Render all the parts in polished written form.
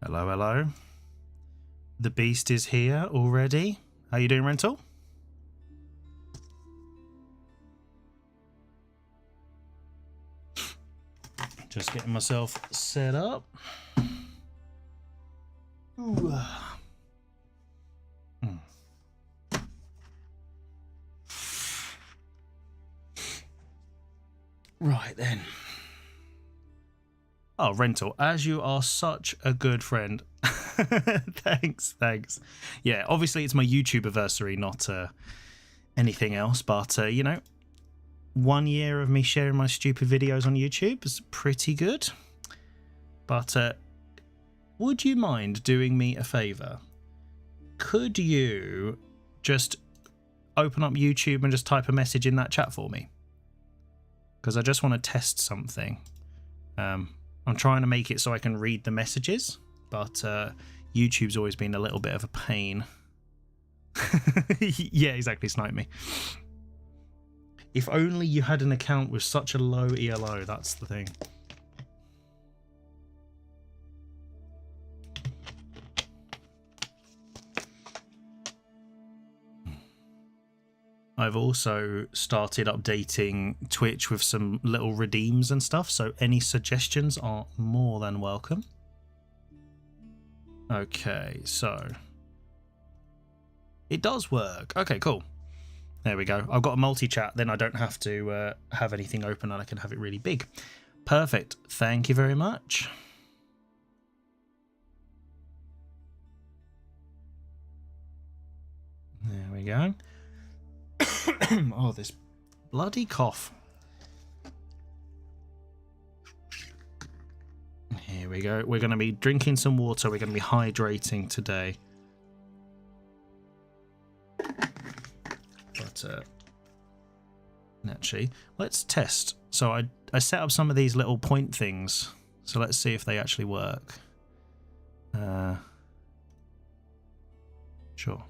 Hello, hello. The beast is here already. How you doing, Rental? Just getting myself set up. Ooh. Right then. Oh, Rental, as you are such a good friend. Thanks. Yeah, obviously it's my YouTube anniversary, not anything else, but you know, 1 year of me sharing my stupid videos on YouTube is pretty good. But would you mind doing me a favor? Could you just open up YouTube and just type a message in that chat for me? Because I just want to test something. I'm trying to make it so I can read the messages, but YouTube's always been a little bit of a pain. Yeah, exactly, snipe me. If only you had an account with such a low ELO, that's the thing. I've also started updating Twitch with some little redeems and stuff, so any suggestions are more than welcome. Okay, so it does work. Okay, cool. There we go. I've got a multi-chat, then I don't have to have anything open and I can have it really big. Perfect. Thank you very much. There we go. Oh, this bloody cough. Here we go. We're going to be drinking some water. We're going to be hydrating today. But actually, let's test. So I set up some of these little point things. So let's see if they actually work. Sure.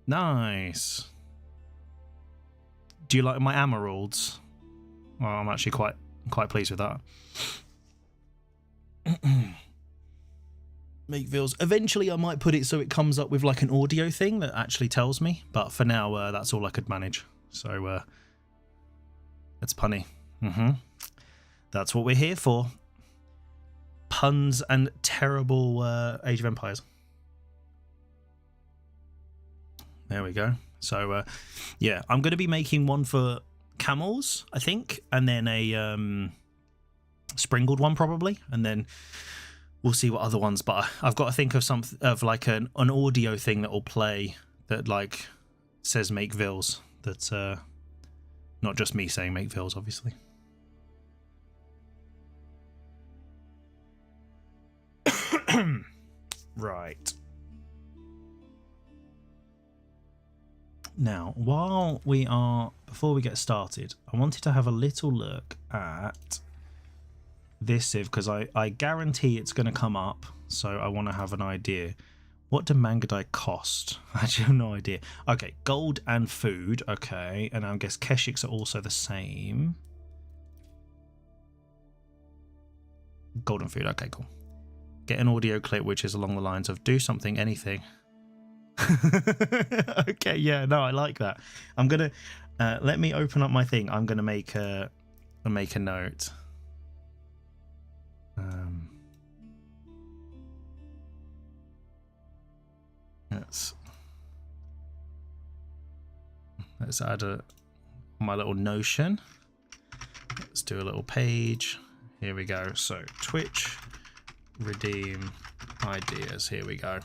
Nice. Do you like my emeralds? Well, I'm actually quite pleased with that. Make Vils. Eventually I might put it so it comes up with like an audio thing that actually tells me, but for now that's all I could manage. So that's punny. That's what we're here for. Puns and terrible Age of Empires. There we go. So yeah, I'm going to be making one for camels, I think, and then a sprinkled one probably, and then we'll see what other ones. But I've got to think of some like an audio thing that will play that like says make Vils. That's not just me saying make Vils, obviously. Right. Now, before we get started, I wanted to have a little look at this Civ, because I guarantee it's going to come up, so I want to have an idea. What do Mangudai cost? I actually have no idea. Okay, gold and food, okay, and I guess Keshiks are also the same. Gold and food, okay, cool. Get an audio clip which is along the lines of do something, anything. Okay, yeah, no, I like that. I'm gonna let me open up my thing. I'm gonna make a note. Let's add my little Notion. Let's do a little page. Here we go. So Twitch redeem ideas. Here we go.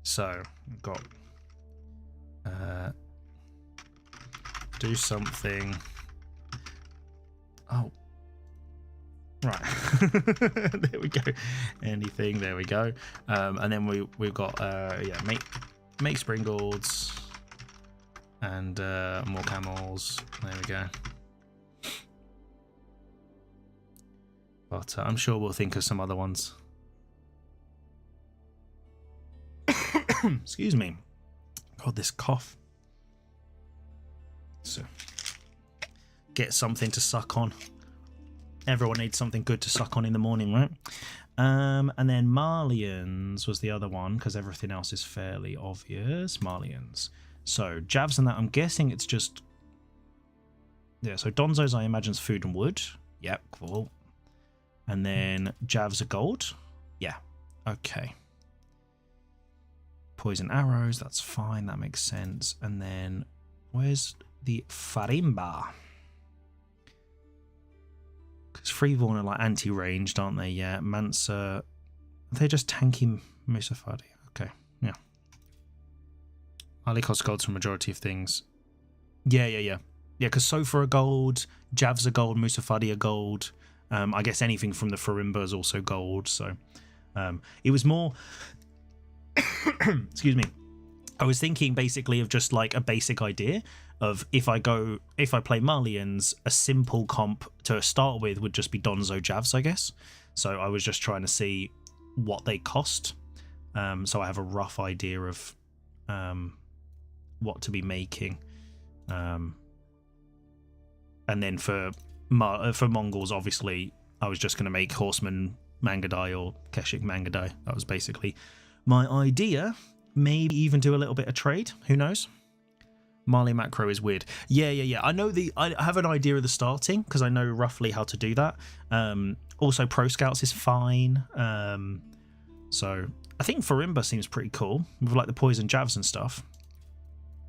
So we've got do something. Oh, right. There we go. Anything. There we go. And then we've got yeah, make sprinkles and more camels. There we go. But I'm sure we'll think of some other ones. Excuse me. God, this cough. So, get something to suck on. Everyone needs something good to suck on in the morning, right? And then Marlians was the other one, because everything else is fairly obvious. Marlians. So, Javs and that, I'm guessing it's just... Yeah, so Donzo's, I imagine, is food and wood. Yep, cool. And then Javs are gold. Yeah, okay. Poison arrows, that's fine, that makes sense. And then, where's the Farimba? Because Freeborn are like anti-ranged, aren't they? Yeah, Mansa... They're just tanky Musafadi. Okay, yeah. Ali costs gold for a majority of things. Yeah. Yeah, because Sofa are gold, Javs are gold, Musafadi are gold. I guess anything from the Farimba is also gold, so... it was more... Excuse me. I was thinking basically of just like a basic idea of if I play Marlians, a simple comp to start with would just be Donzo Javs, I guess. So I was just trying to see what they cost. So I have a rough idea of what to be making. And then for Mongols, obviously, I was just going to make Horseman Mangadai or Keshik Mangadai. That was basically my idea. Maybe even do a little bit of trade. Who knows? Mali macro is weird. Yeah. I know I have an idea of the starting because I know roughly how to do that. Also, Pro Scouts is fine. So I think Farimba seems pretty cool with like the poison Javs and stuff.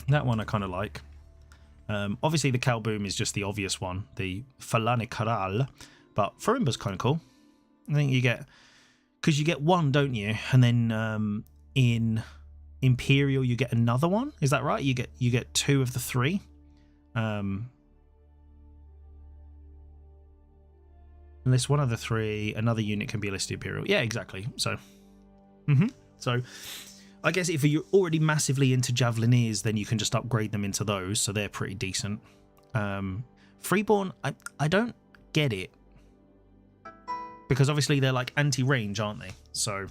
That one I kind of like. Obviously, the Kalboom is just the obvious one, the Falane Karal, but Farimba's kind of cool. I think you get, because you get one, don't you? And then in Imperial you get another one. Is that right? You get two of the three. Unless one of the three, another unit can be listed Imperial. Yeah, exactly. So, so I guess if you're already massively into Javelineers, then you can just upgrade them into those. So they're pretty decent. Freeborn, I don't get it. Because obviously they're like anti-range, aren't they? So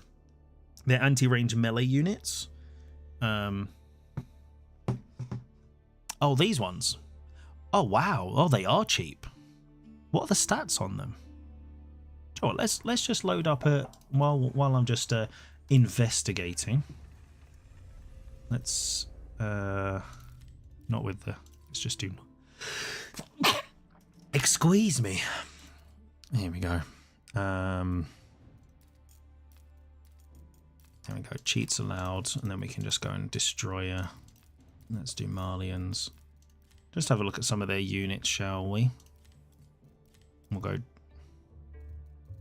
they're anti-range melee units. Oh, these ones. Oh, wow. Oh, they are cheap. What are the stats on them? Sure, let's just load up while I'm just investigating. Let's not with the. Let's just do. Excuse me. Here we go. There we go. Cheats allowed, and then we can just go and Destroyer. Let's do Marlians. Just have a look at some of their units, shall we? We'll go.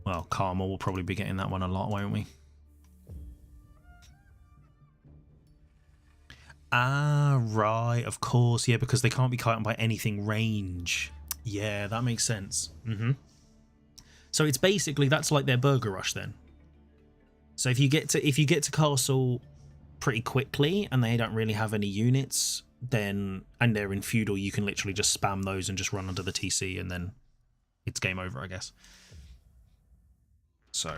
Well, Karma will probably be getting that one a lot, won't we? Ah, right, of course, yeah, because they can't be caught by anything range. Yeah, that makes sense. So it's basically, that's like their Burger Rush then. So if you get to castle pretty quickly and they don't really have any units, then and they're in feudal, you can literally just spam those and just run under the TC, and then it's game over, I guess. So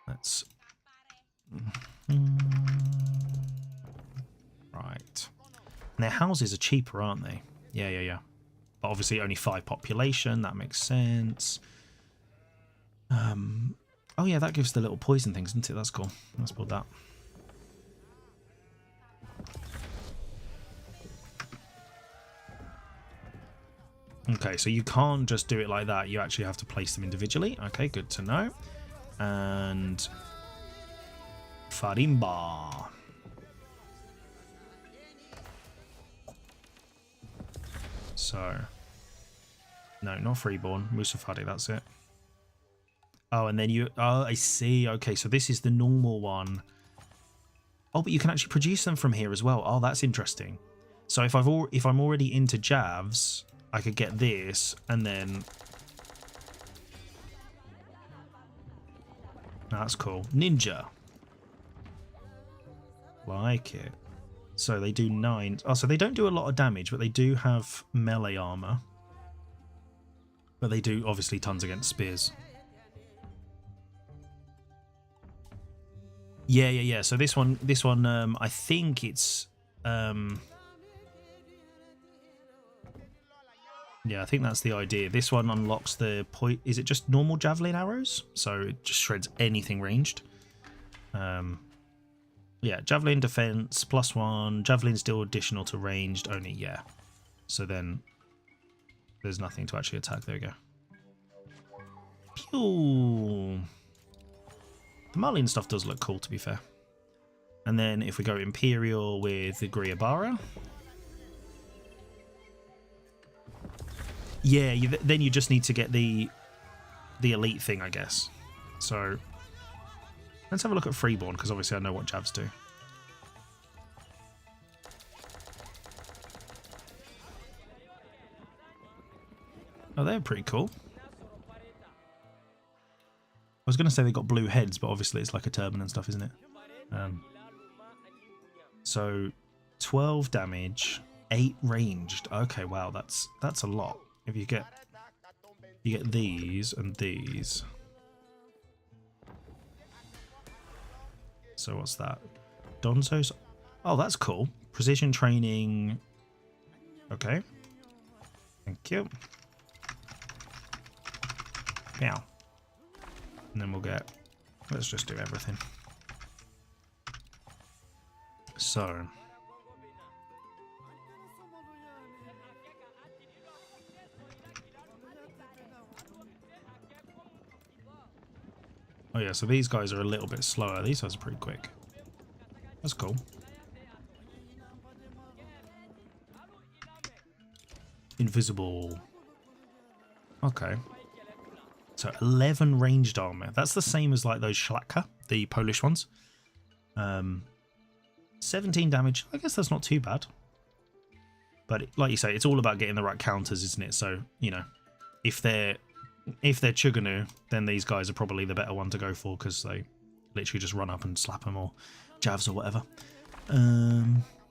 let's right. And their houses are cheaper, aren't they? Yeah. But obviously only 5 population, that makes sense. Oh yeah, that gives the little poison things, doesn't it? That's cool. Let's build that. Okay, so you can't just do it like that. You actually have to place them individually. Okay, good to know. And Farimba. So, no, not Freeborn. Musafadi, that's it. Oh, and then you... Oh, I see. Okay, so this is the normal one. Oh, but you can actually produce them from here as well. Oh, that's interesting. So if I'm already into Javs, I could get this, and then... That's cool. Ninja. Like it. So they do 9. Oh, so they don't do a lot of damage, but they do have melee armor. But they do obviously tons against spears. Yeah. So this one, I think it's Yeah, I think that's the idea. This one unlocks the point. Is it just normal javelin arrows? So it just shreds anything ranged. Yeah, javelin defense +1. Javelin's still additional to ranged only. Yeah. So then there's nothing to actually attack. There we go. Pew. The Marlene stuff does look cool, to be fair. And then if we go Imperial with the Griabara. Yeah, then you just need to get the elite thing, I guess. So let's have a look at Freeborn, because obviously I know what jabs do. Oh, they're pretty cool. I was going to say they got blue heads, but obviously it's like a turban and stuff, isn't it? So 12 damage, 8 ranged. Okay, wow, that's a lot. If you get these and these. So what's that? Donzo's. Oh, that's cool. Precision training. Okay. Thank you. Meow. And then we'll get. Let's just do everything. So. Oh yeah, so these guys are a little bit slower. These guys are pretty quick. That's cool. Invisible. Okay. So 11 ranged armor. That's the same as like those Szlachta, the Polish ones. 17 damage. I guess that's not too bad. But like you say, it's all about getting the right counters, isn't it? So, you know, if they're Chuganu, then these guys are probably the better one to go for, because they literally just run up and slap them, or javs or whatever.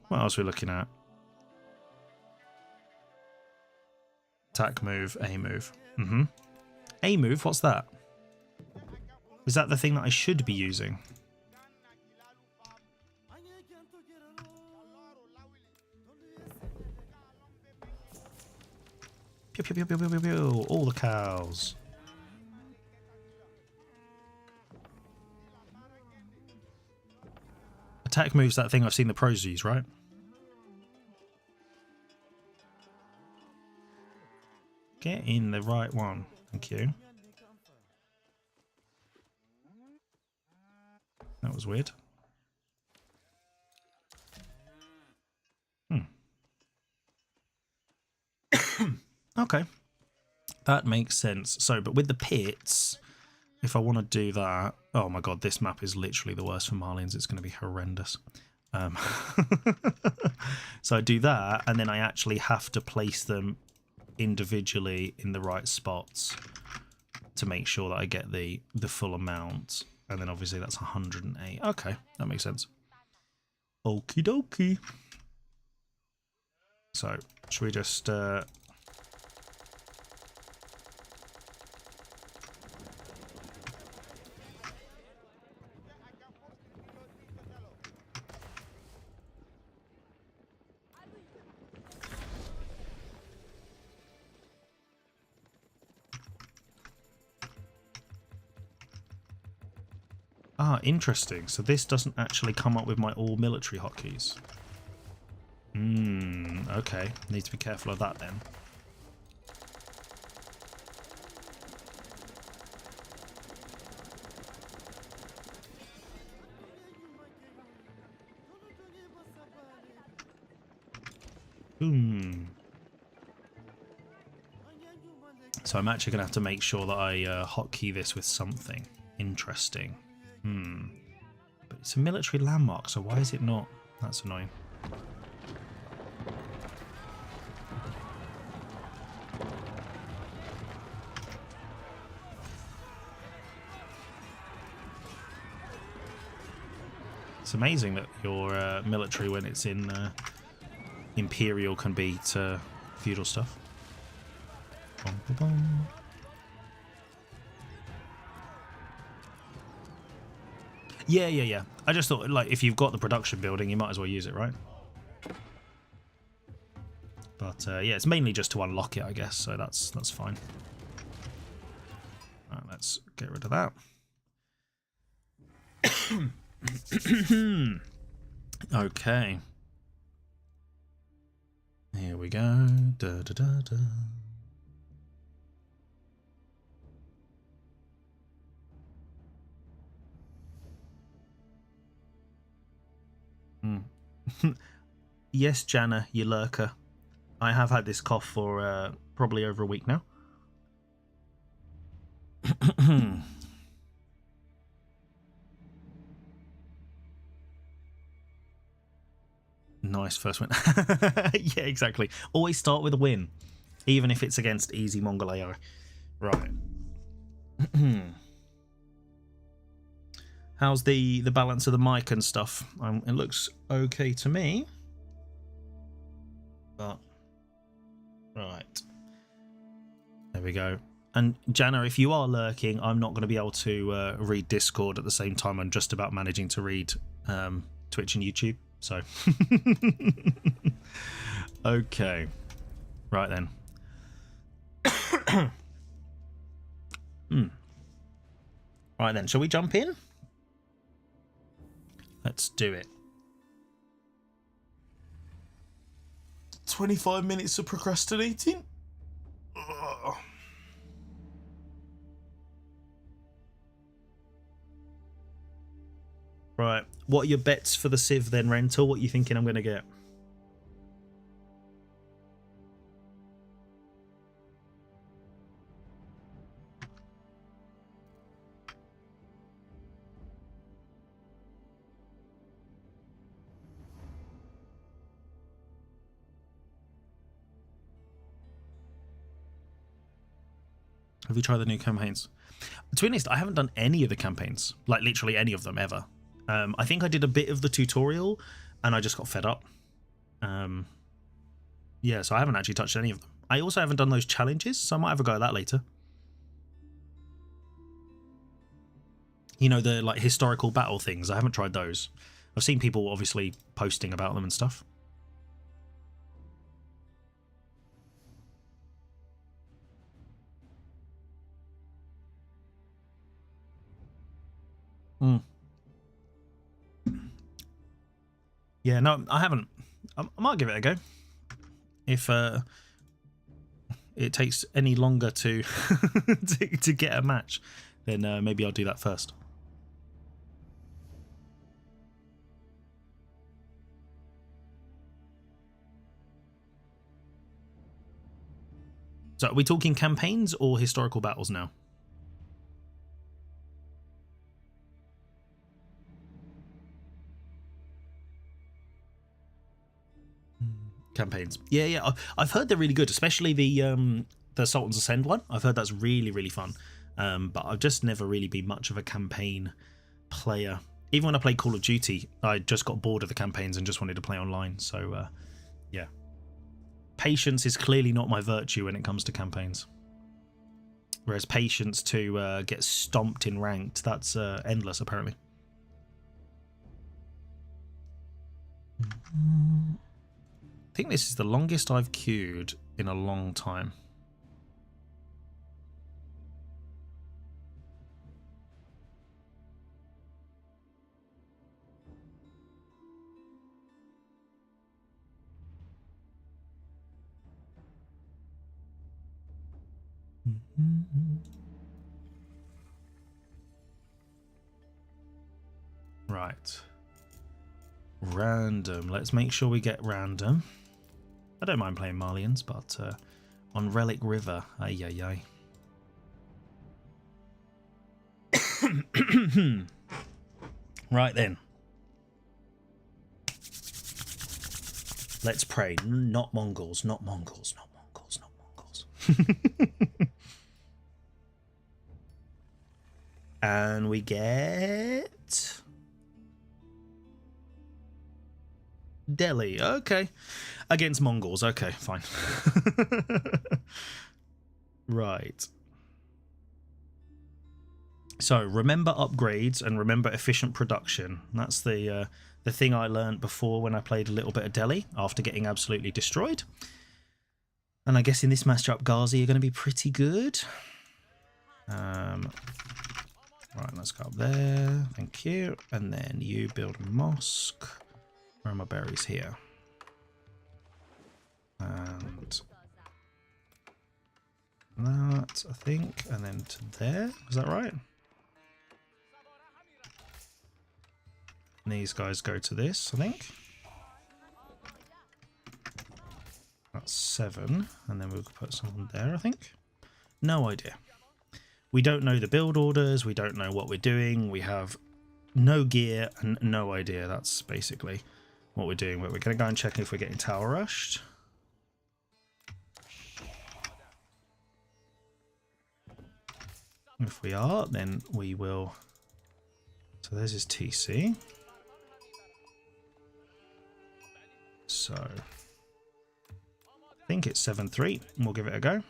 What else are we looking at? Attack move, A move. A move, what's that? Is that the thing that I should be using? Pew, pew, pew, pew, pew, pew, pew. All the cows. Attack move's that thing I've seen the pros use, right? Get in the right one. Thank you. That was weird. Okay. That makes sense. So, but with the pits, if I want to do that... Oh my god, this map is literally the worst for Marlins. It's going to be horrendous. So I do that, and then I actually have to place them individually in the right spots to make sure that I get the full amount. And then obviously that's 108. Okay, that makes sense. Okie dokie. So, should we just... Ah, interesting. So this doesn't actually come up with my all military hotkeys. Okay. Need to be careful of that then. So I'm actually going to have to make sure that I hotkey this with something interesting. But it's a military landmark, so why is it not? That's annoying. It's amazing that your military, when it's in Imperial, can beat feudal stuff. Bum, bum, bum. Yeah. I just thought, like, if you've got the production building, you might as well use it, right? But yeah, it's mainly just to unlock it, I guess. So that's fine. Right, let's get rid of that. Okay. Here we go. Da, da, da, da. Yes, Jana, you lurker. I have had this cough for probably over a week now. Nice first win. Yeah, exactly. Always start with a win, even if it's against easy Mongol AI. Right. How's the balance of the mic and stuff? It looks okay to me. But right, there we go. And Jana, if you are lurking, I'm not going to be able to read Discord at the same time. I'm just about managing to read Twitch and YouTube. So, okay, right then. Right then, shall we jump in? Let's do it. 25 minutes of procrastinating? Ugh. Right, what are your bets for the Civ then, Rental? What are you thinking I'm going to get? Have you tried the new campaigns? To be honest, I haven't done any of the campaigns. Like, literally any of them, ever. I think I did a bit of the tutorial, and I just got fed up. Yeah, so I haven't actually touched any of them. I also haven't done those challenges, so I might have a go at that later. You know, the, like, historical battle things. I haven't tried those. I've seen people, obviously, posting about them and stuff. Yeah, no, I haven't. I might give it a go. If it takes any longer to to get a match, then maybe I'll do that first. So are we talking campaigns or historical battles now? Campaigns. Yeah. I've heard they're really good, especially the Sultan's Ascend one. I've heard that's really fun. But I've just never really been much of a campaign player. Even when I played Call of Duty, I just got bored of the campaigns and just wanted to play online. So yeah, patience is clearly not my virtue when it comes to campaigns. Whereas patience to get stomped in ranked, that's endless apparently. I think this is the longest I've queued in a long time. Right. Random. Let's make sure we get random. I don't mind playing Malians, but on Relic River, ay. Right then. Let's pray. Not Mongols, not Mongols, not Mongols, not Mongols. And we get Delhi. Okay. Against Mongols. Okay, fine. Right. So remember upgrades and remember efficient production. That's the thing I learned before when I played a little bit of Delhi after getting absolutely destroyed. And I guess in this matchup, Ghazi are going to be pretty good. Right, let's go up there. Thank you. And then you build a mosque. Where are my berries? Here. And that, I think. And then to there. Is that right? And these guys go to this, I think. That's 7. And then we'll put someone there, I think. No idea. We don't know the build orders. We don't know what we're doing. We have no gear and no idea. That's basically what we're doing. But we're going to go and check if we're getting tower rushed. If we are, then we will. So there's his TC. So I think it's 7-3. We'll give it a go.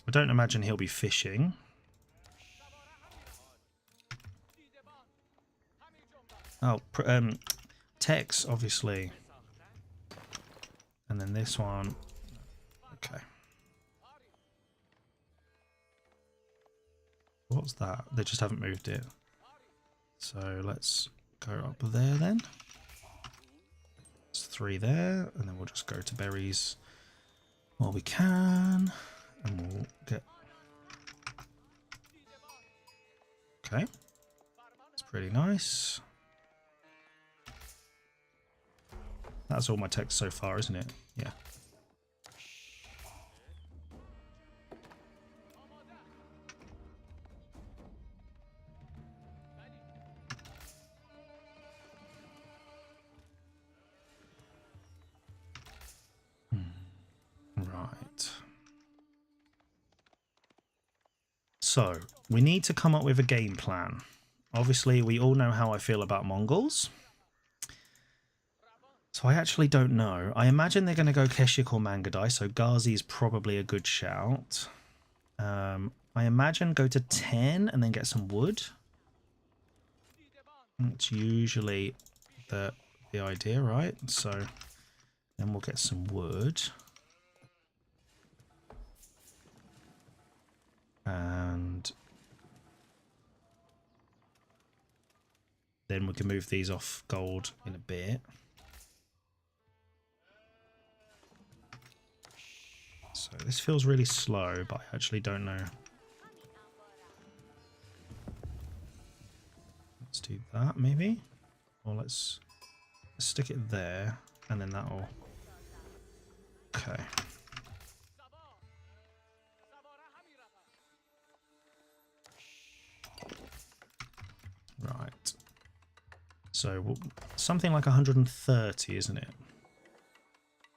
I don't imagine he'll be fishing. Oh, Tex, obviously. And then this one. Okay. What's that? They just haven't moved it. So let's go up there then. It's 3 there. And then we'll just go to berries while we can. And we'll get... Okay. It's pretty nice. That's all my text so far, isn't it? Yeah. Right. So, we need to come up with a game plan. Obviously, we all know how I feel about Mongols. So I actually don't know. I imagine they're going to go Keshik or Mangadai, so Ghazi is probably a good shout. I imagine go to 10 and then get some wood. It's usually the idea, right? So then we'll get some wood. And then we can move these off gold in a bit. So this feels really slow, but I actually don't know. Let's do that maybe. Or let's stick it there and then that'll... Okay. Right. So something like 130, isn't it?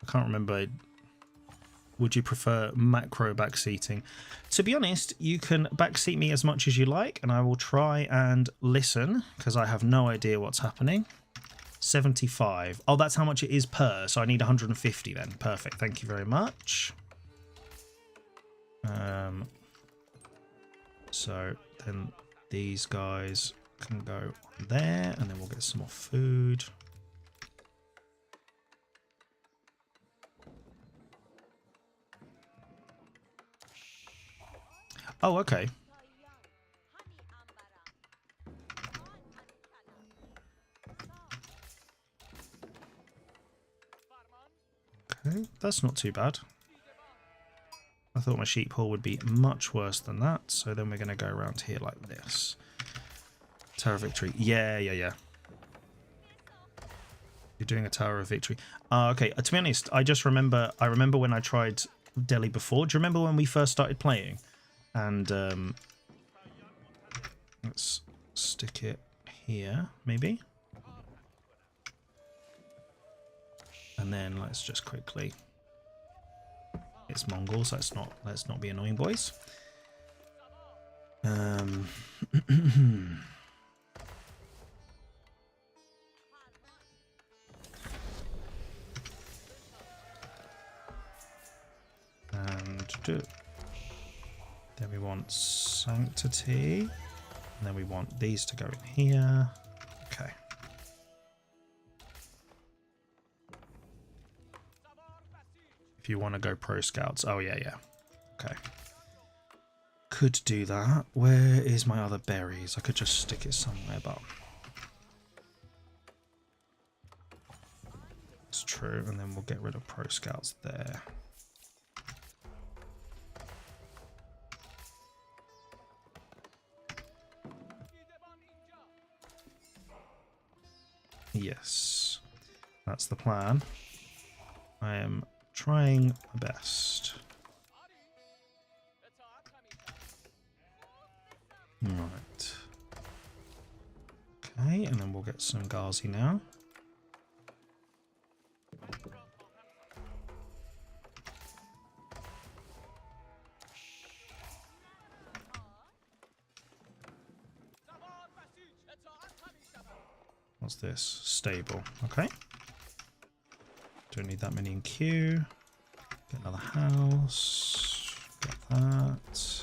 I can't remember. Would you prefer macro backseating? To be honest, you can backseat me as much as you like, and I will try and listen, because I have no idea what's happening. 75. Oh, that's how much it is per, so I need 150 then. Perfect, thank you very much. So then these guys can go there, and then we'll get some more food. Oh, okay. Okay, that's not too bad. I thought my sheep haul would be much worse than that, so then we're going to go around here like this. Tower of Victory. Yeah. You're doing a Tower of Victory. Okay, to be honest, I remember when I tried Delhi before. Do you remember when we first started playing? And let's stick it here, maybe. And then let's just quickly... It's Mongols, let's not be annoying, boys. And then we want Sanctity, and then we want these to go in here. Okay. If if you want to go pro scouts. Oh, yeah, yeah. Okay. Could do that. Where is my other berries? I could just stick it somewhere, but... It's true, and then we'll get rid of pro scouts there. Yes, that's the plan. I am trying my best. Right. Okay, and then we'll get some Ghazi now. What's this? Stable. Okay. Don't need that many in queue. Get another house. Get that.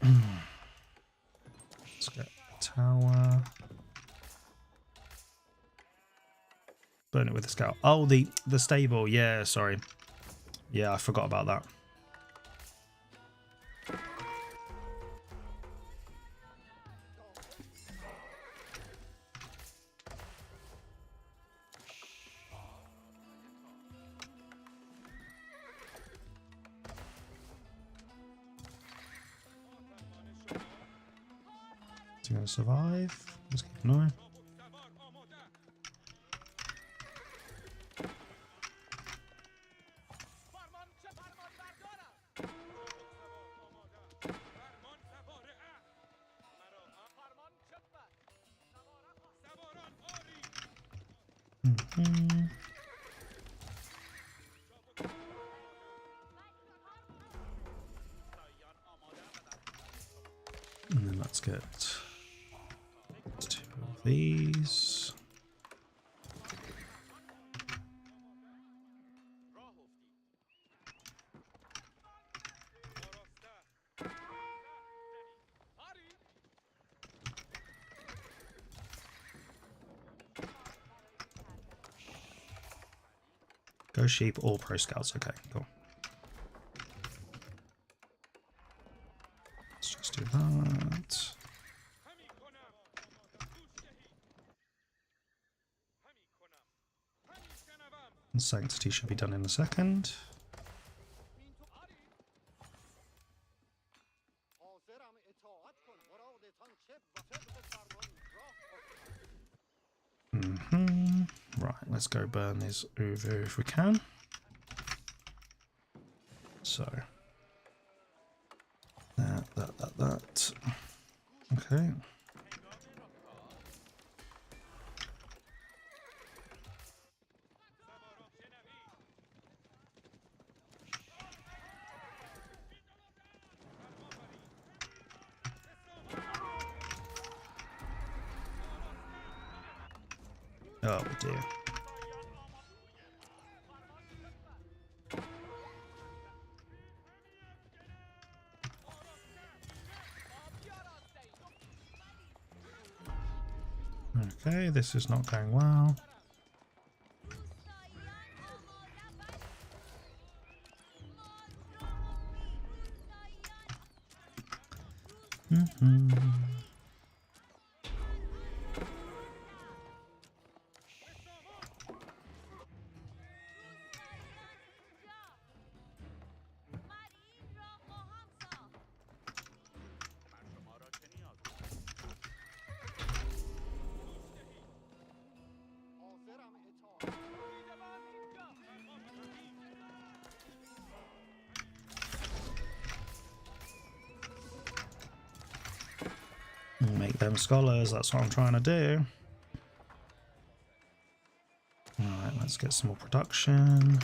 Let's get a tower. Burn it with the scout. Oh, the stable. Yeah, sorry. Yeah, I forgot about that. Is he going to survive? Let's keep an eye. And then let's get 2 of these. Go sheep or pro scouts. Okay, cool. Let's just do that. And sanctity should be done in a second. Right, let's go burn this over if we can. So that. Okay. Oh dear. Okay, this is not going well. Make them scholars, that's what I'm trying to do. Alright, let's get some more production.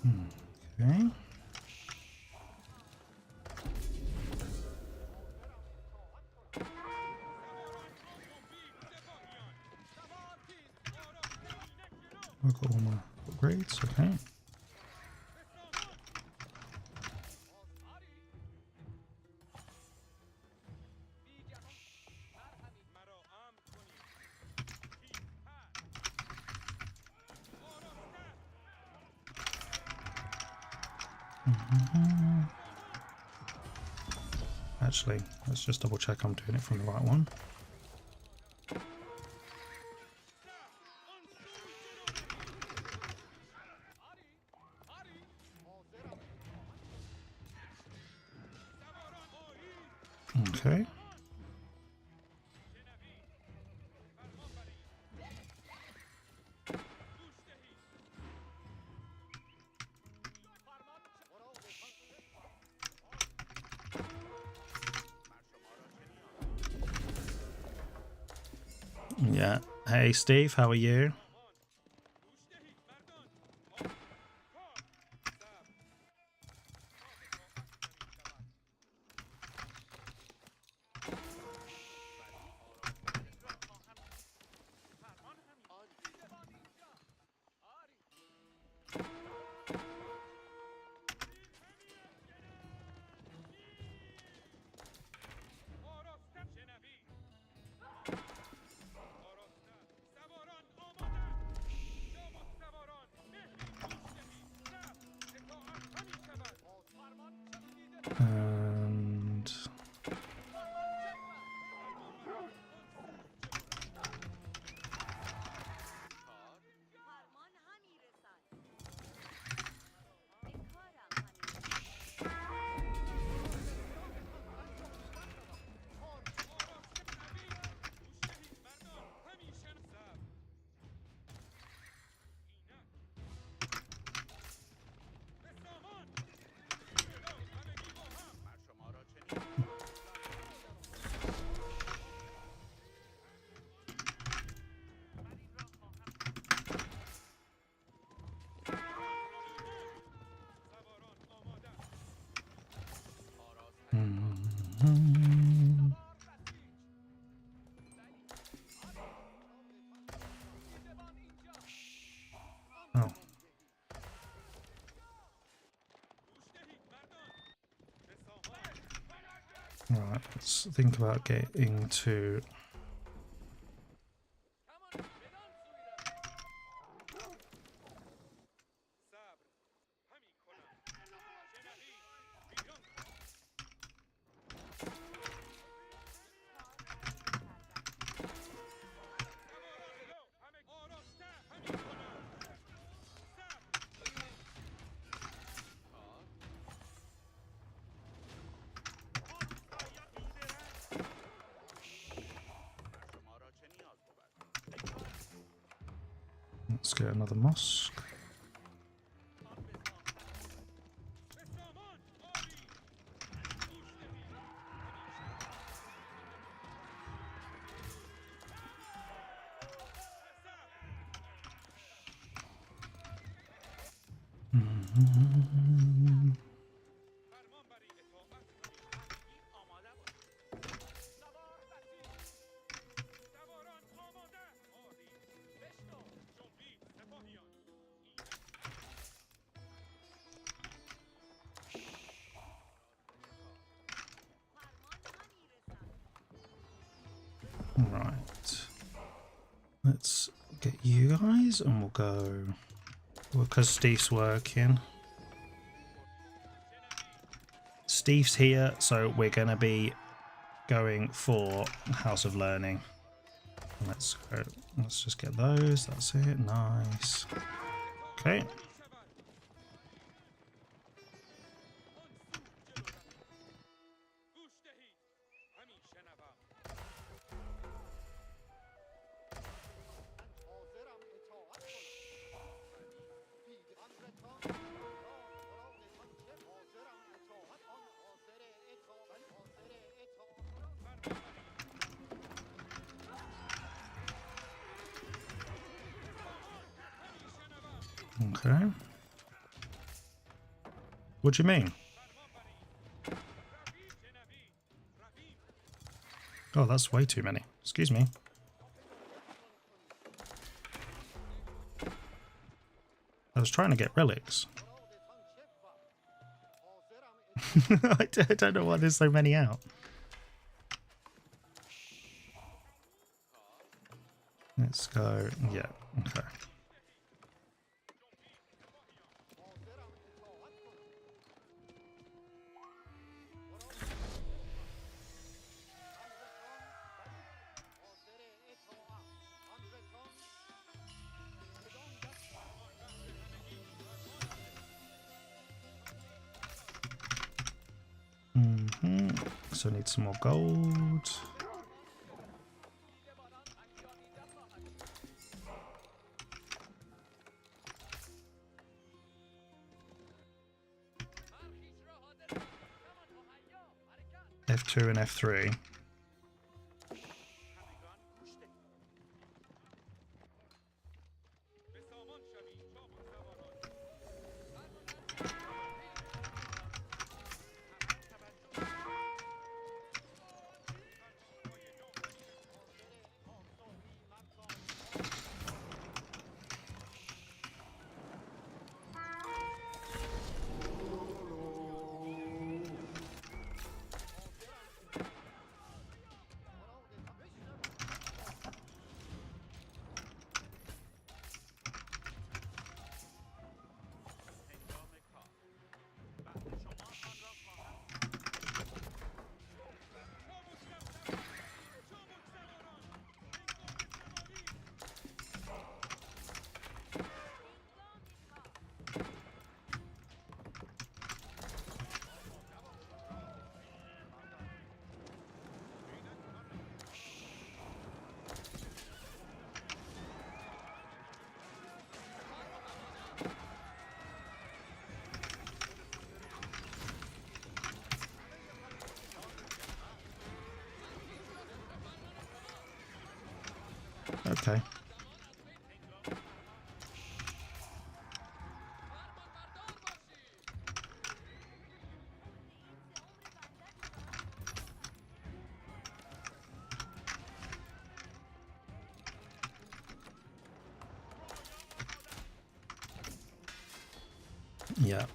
Okay. I've got all my upgrades, okay. Actually, let's just double check I'm doing it from the right one. Okay. Yeah. Hey, Steve, how are you? And oh. Right, let's think about getting to let's get another mosque. Right, let's get you guys and we'll go, because Steve's working. Steve's here, so we're going to be going for House of Learning. Let's go, let's just get those, that's it, nice. Okay. Okay. What do you mean? Oh, that's way too many. Excuse me. I was trying to get relics. I don't know why there's so many out. Let's go. Yeah, okay. So I need some more gold. F2 and F3. Okay. Yeah.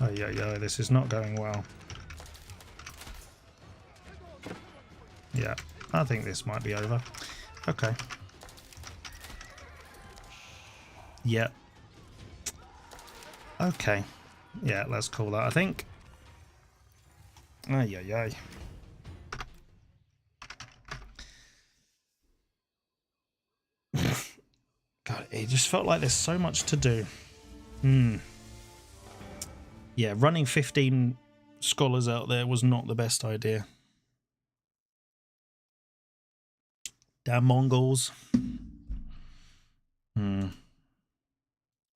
Oh, yeah, this is not going well. Yeah, I think this might be over. Okay. Yep. Okay. Yeah, let's call that, I think. Ay. God, it just felt like there's so much to do. Yeah, running 15 scholars out there was not the best idea. Damn Mongols.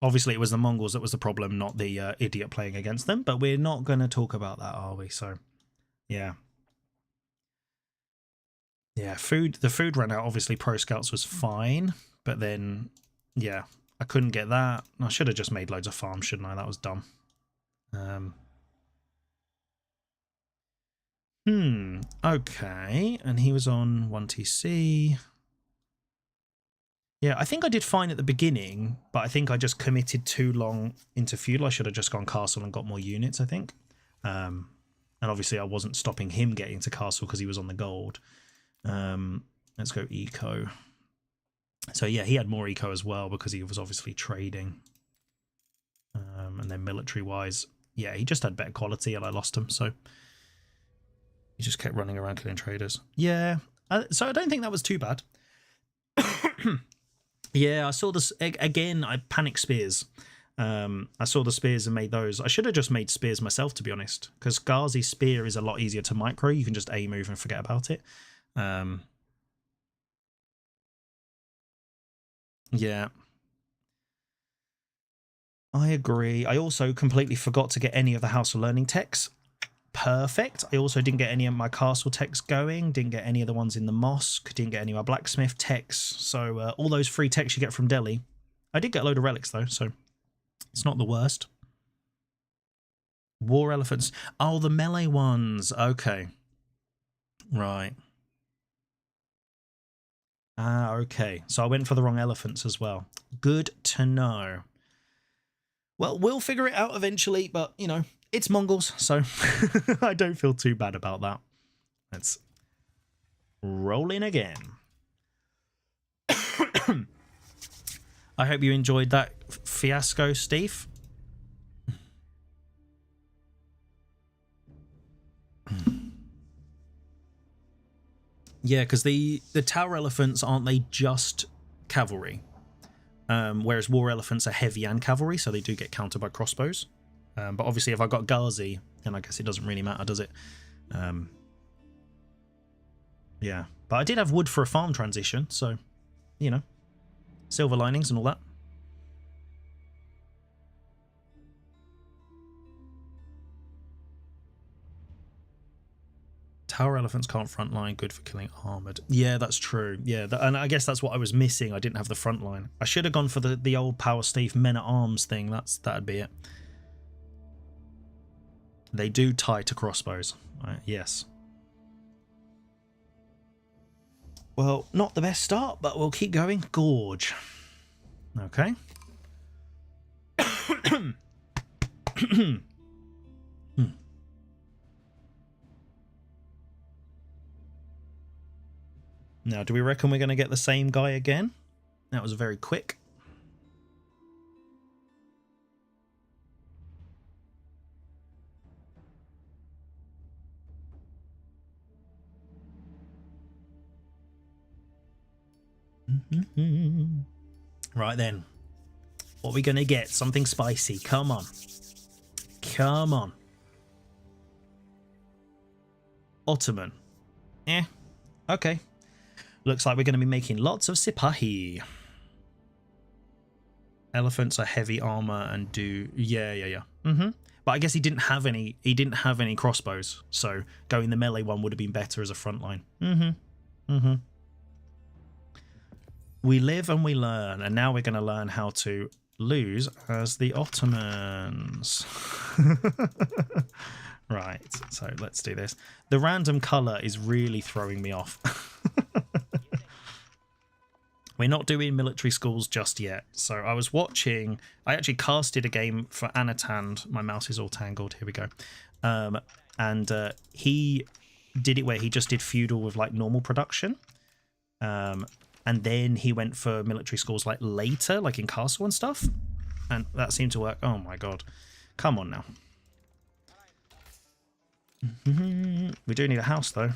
Obviously, it was the Mongols that was the problem, not the idiot playing against them. But we're not going to talk about that, are we? So, yeah. Yeah, the food ran out. Obviously, Pro Scouts was fine. But then, yeah, I couldn't get that. I should have just made loads of farms, shouldn't I? That was dumb. Okay. And he was on 1TC. Yeah, I think I did fine at the beginning, but I think I just committed too long into feudal. I should have just gone castle and got more units, I think. And obviously I wasn't stopping him getting to castle because he was on the gold. Let's go eco. So yeah, he had more eco as well because he was obviously trading. And then military-wise, yeah, he just had better quality and I lost him, so he just kept running around killing traders. Yeah, so I don't think that was too bad. Yeah, I saw this again. I panic spears. I saw the spears and made those. I should have just made spears myself, to be honest, because Ghazi's spear is a lot easier to micro. You can just A move and forget about it. Yeah. I agree. I also completely forgot to get any of the House of Learning techs. Perfect. I also didn't get any of my castle techs going, didn't get any of the ones in the mosque, didn't get any of my blacksmith techs. So all those free techs you get from Delhi. I did get a load of relics though, so it's not the worst. War elephants. Oh, the melee ones. Okay. Right. Ah, okay. So I went for the wrong elephants as well. Good to know. Well, we'll figure it out eventually, but, you know, it's Mongols, so I don't feel too bad about that. Let's roll in again. I hope you enjoyed that fiasco, Steve. Yeah, because the tower elephants, aren't they just cavalry? Whereas war elephants are heavy and cavalry, so they do get countered by crossbows. But obviously if I got Ghazi, then I guess it doesn't really matter, does it? Yeah, but I did have wood for a farm transition, so, you know, silver linings and all that. Tower elephants can't frontline, good for killing armored. Yeah, that's true. Yeah, and I guess that's what I was missing. I didn't have the front line. I should have gone for the old Power Steve men at arms thing. That'd be it. They do tie to crossbows. Yes. Well, not the best start, but we'll keep going. Gorge. Okay. Now, do we reckon we're going to get the same guy again? That was very quick. Right then. What are we going to get? Something spicy. Come on. Come on. Ottoman. Okay. Looks like we're going to be making lots of Sipahi. Elephants are heavy armor and do... Yeah. But I guess he didn't have any crossbows, so going the melee one would have been better as a front line. We live and we learn, and now we're going to learn how to lose as the Ottomans. Right, so let's do this. The random colour is really throwing me off. We're not doing military schools just yet. So I was watching... I actually casted a game for Anatand. My mouse is all tangled. Here we go. And he did it where he just did feudal with like normal production. And then he went for military schools like later, like in castle and stuff. And that seemed to work. Oh my god. Come on now. We do need a house though.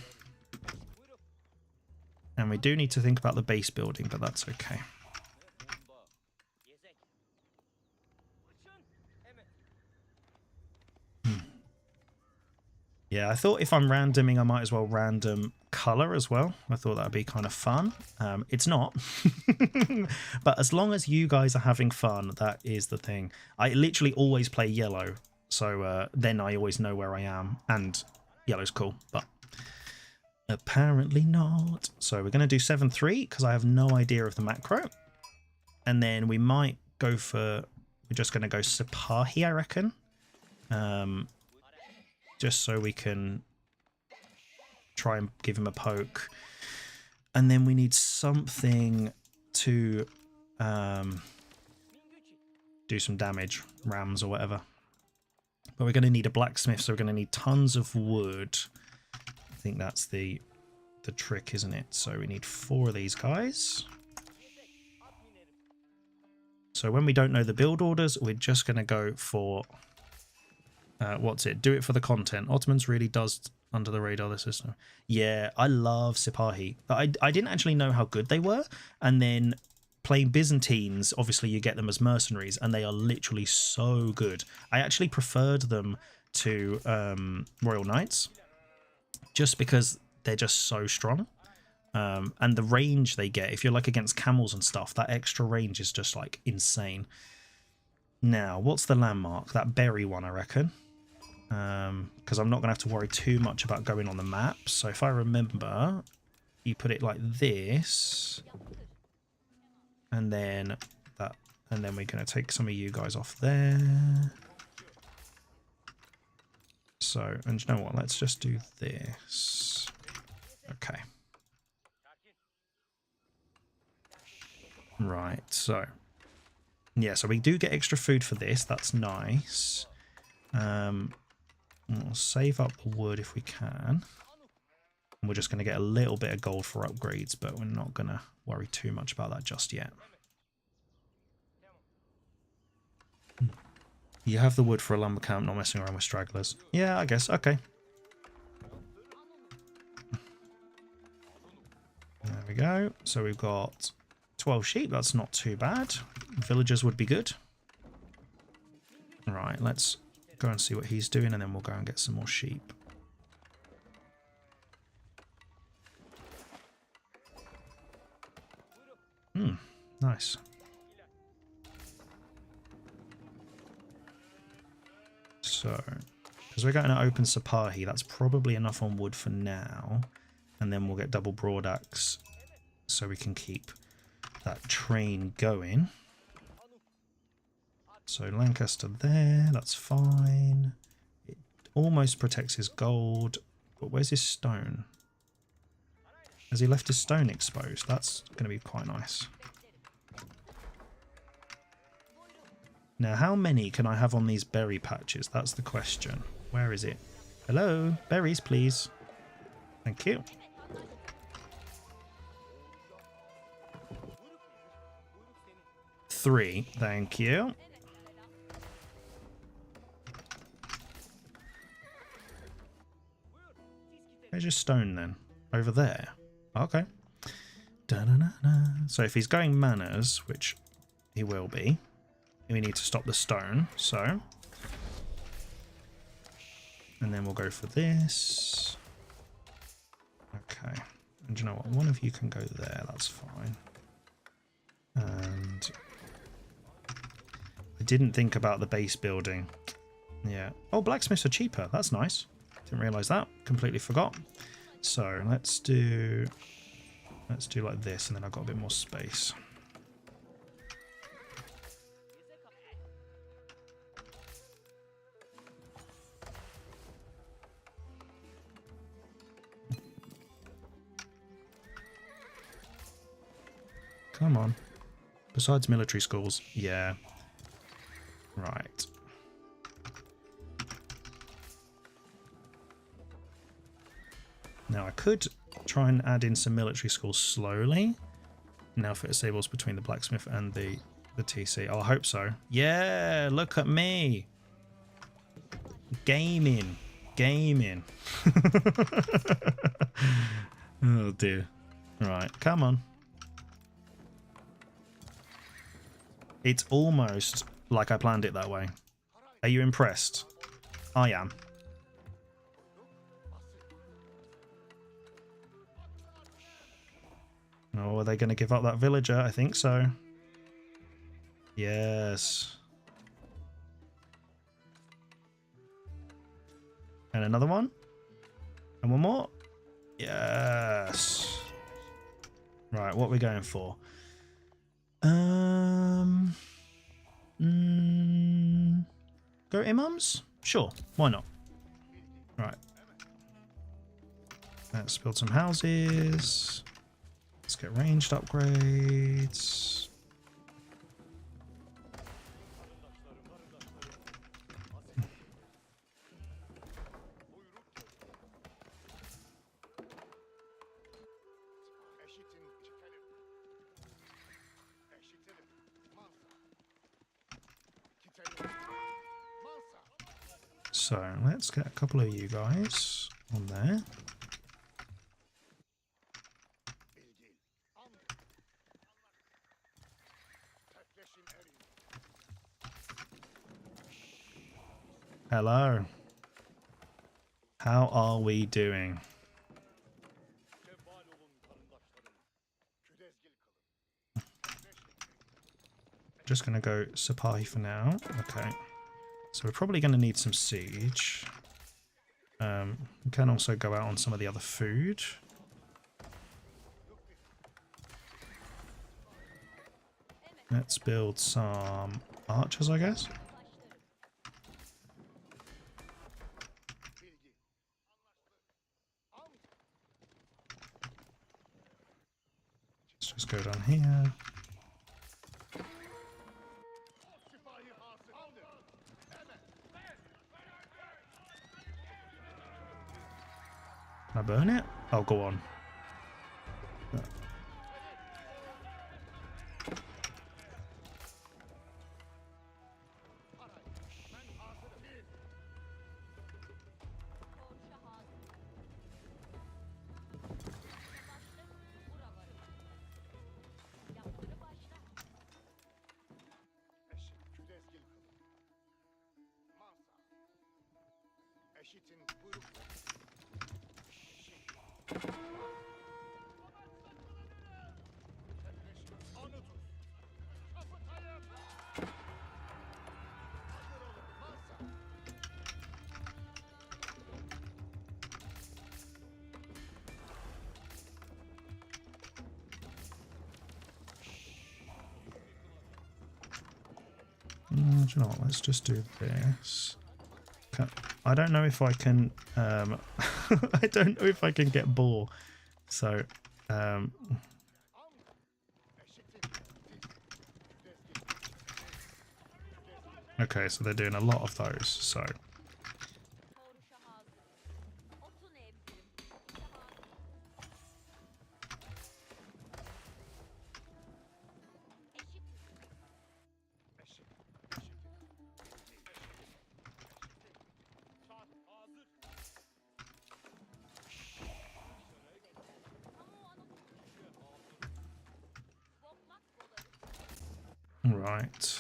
And we do need to think about the base building, but that's okay. Yeah, I thought if I'm randoming, I might as well random color as well. I thought that'd be kind of fun. It's not. But as long as you guys are having fun, that is the thing. I literally always play yellow. So then I always know where I am. And yellow's cool, but... apparently not. So we're going to do 7-3 because I have no idea of the macro. And then we might go for... we're just going to go Sipahi, I reckon. Just so we can try and give him a poke. And then we need something to do some damage. Rams or whatever. But we're going to need a blacksmith, so we're going to need tons of wood. I think that's the trick, isn't it? So we need 4 of these guys. So when we don't know the build orders, we're just going to go for... what's it? Do it for the content. Ottomans really does under the radar the system. Yeah, I love Sipahi. I didn't actually know how good they were. And then playing Byzantines, obviously you get them as mercenaries, and they are literally so good. I actually preferred them to Royal Knights, just because they're just so strong. And the range they get, if you're like against camels and stuff, that extra range is just like insane. Now, what's the landmark? That berry one, I reckon. Because I'm not going to have to worry too much about going on the map. So if I remember, you put it like this. And then that. And then we're going to take some of you guys off there. So, and you know what? Let's just do this. Okay. Right, so. Yeah, so we do get extra food for this. That's nice. We'll save up the wood if we can. And we're just going to get a little bit of gold for upgrades, but we're not going to worry too much about that just yet. You have the wood for a lumber camp, not messing around with stragglers. Yeah, I guess. Okay. There we go. So we've got 12 sheep. That's not too bad. Villagers would be good. Right, let's go and see what he's doing, and then we'll go and get some more sheep. Nice. So, because we're going to open Sapahi, that's probably enough on wood for now. And then we'll get double broad axe so we can keep that train going. So Lancaster there, that's fine. It almost protects his gold, but where's his stone? Has he left his stone exposed? That's going to be quite nice. Now, how many can I have on these berry patches? That's the question. Where is it? Hello? Berries, please. Thank you. Three. Thank you. Where's your stone then? Over there. Okay. Da-na-na-na. So if he's going manners, which he will be, we need to stop the stone. So, and then we'll go for this. Okay. And you know what? One of you can go there. That's fine. And I didn't think about the base building. Yeah. Oh, blacksmiths are cheaper. That's nice. Didn't realise that. Completely forgot. So let's do like this, and then I've got a bit more space. Come on. Besides military schools. Yeah. Right. Now I could try and add in some military schools slowly. Now for disables between the blacksmith and the TC. Oh, I hope so. Yeah, look at me. Gaming. Gaming. Oh dear. Right, come on. It's almost like I planned it that way. Are you impressed? I am. Oh, are they going to give up that villager? I think so. Yes. And another one? And one more? Yes. Right, what are we going for? Go imams? Sure, why not? Right. Let's build some houses. Let's get ranged upgrades. So let's get a couple of you guys on there. Hello. How are we doing? Just going to go Sipahi for now. Okay. So we're probably going to need some siege. We can also go out on some of the other food. Let's build some archers, I guess. Let's just go down here. Can I burn it? Oh, go on. Do you know what? Let's just do this. I don't know if I can. I don't know if I can get boar. So, okay, so they're doing a lot of those. So, right.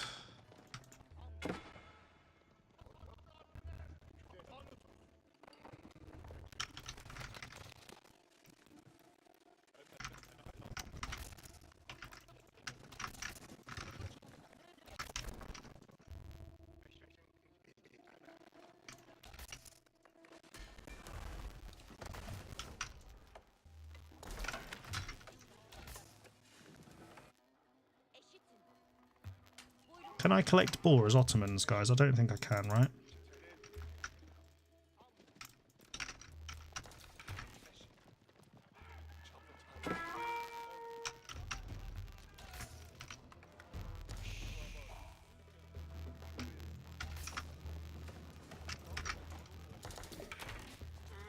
Can I collect boar as Ottomans, guys? I don't think I can, right?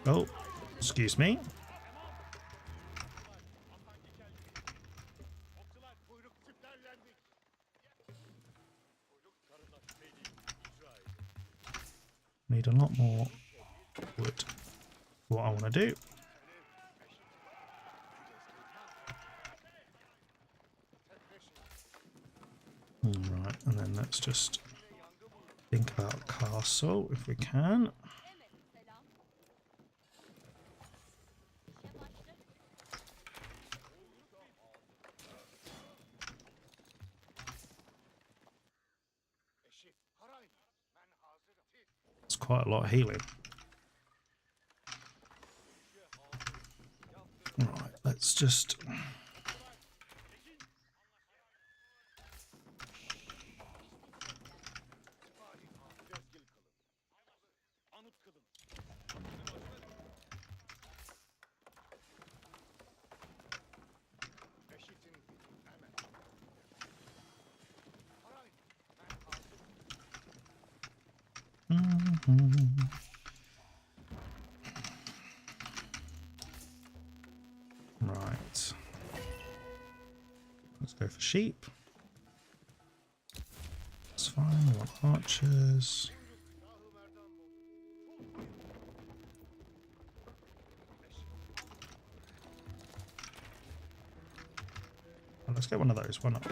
Oh, excuse me. Need a lot more wood. What I want to do. Right, and then let's just think about a castle if we can. It's quite a lot of healing. Right, let's just... Right. Let's go for sheep. That's fine. We want archers. Well, let's get one of those. Why not?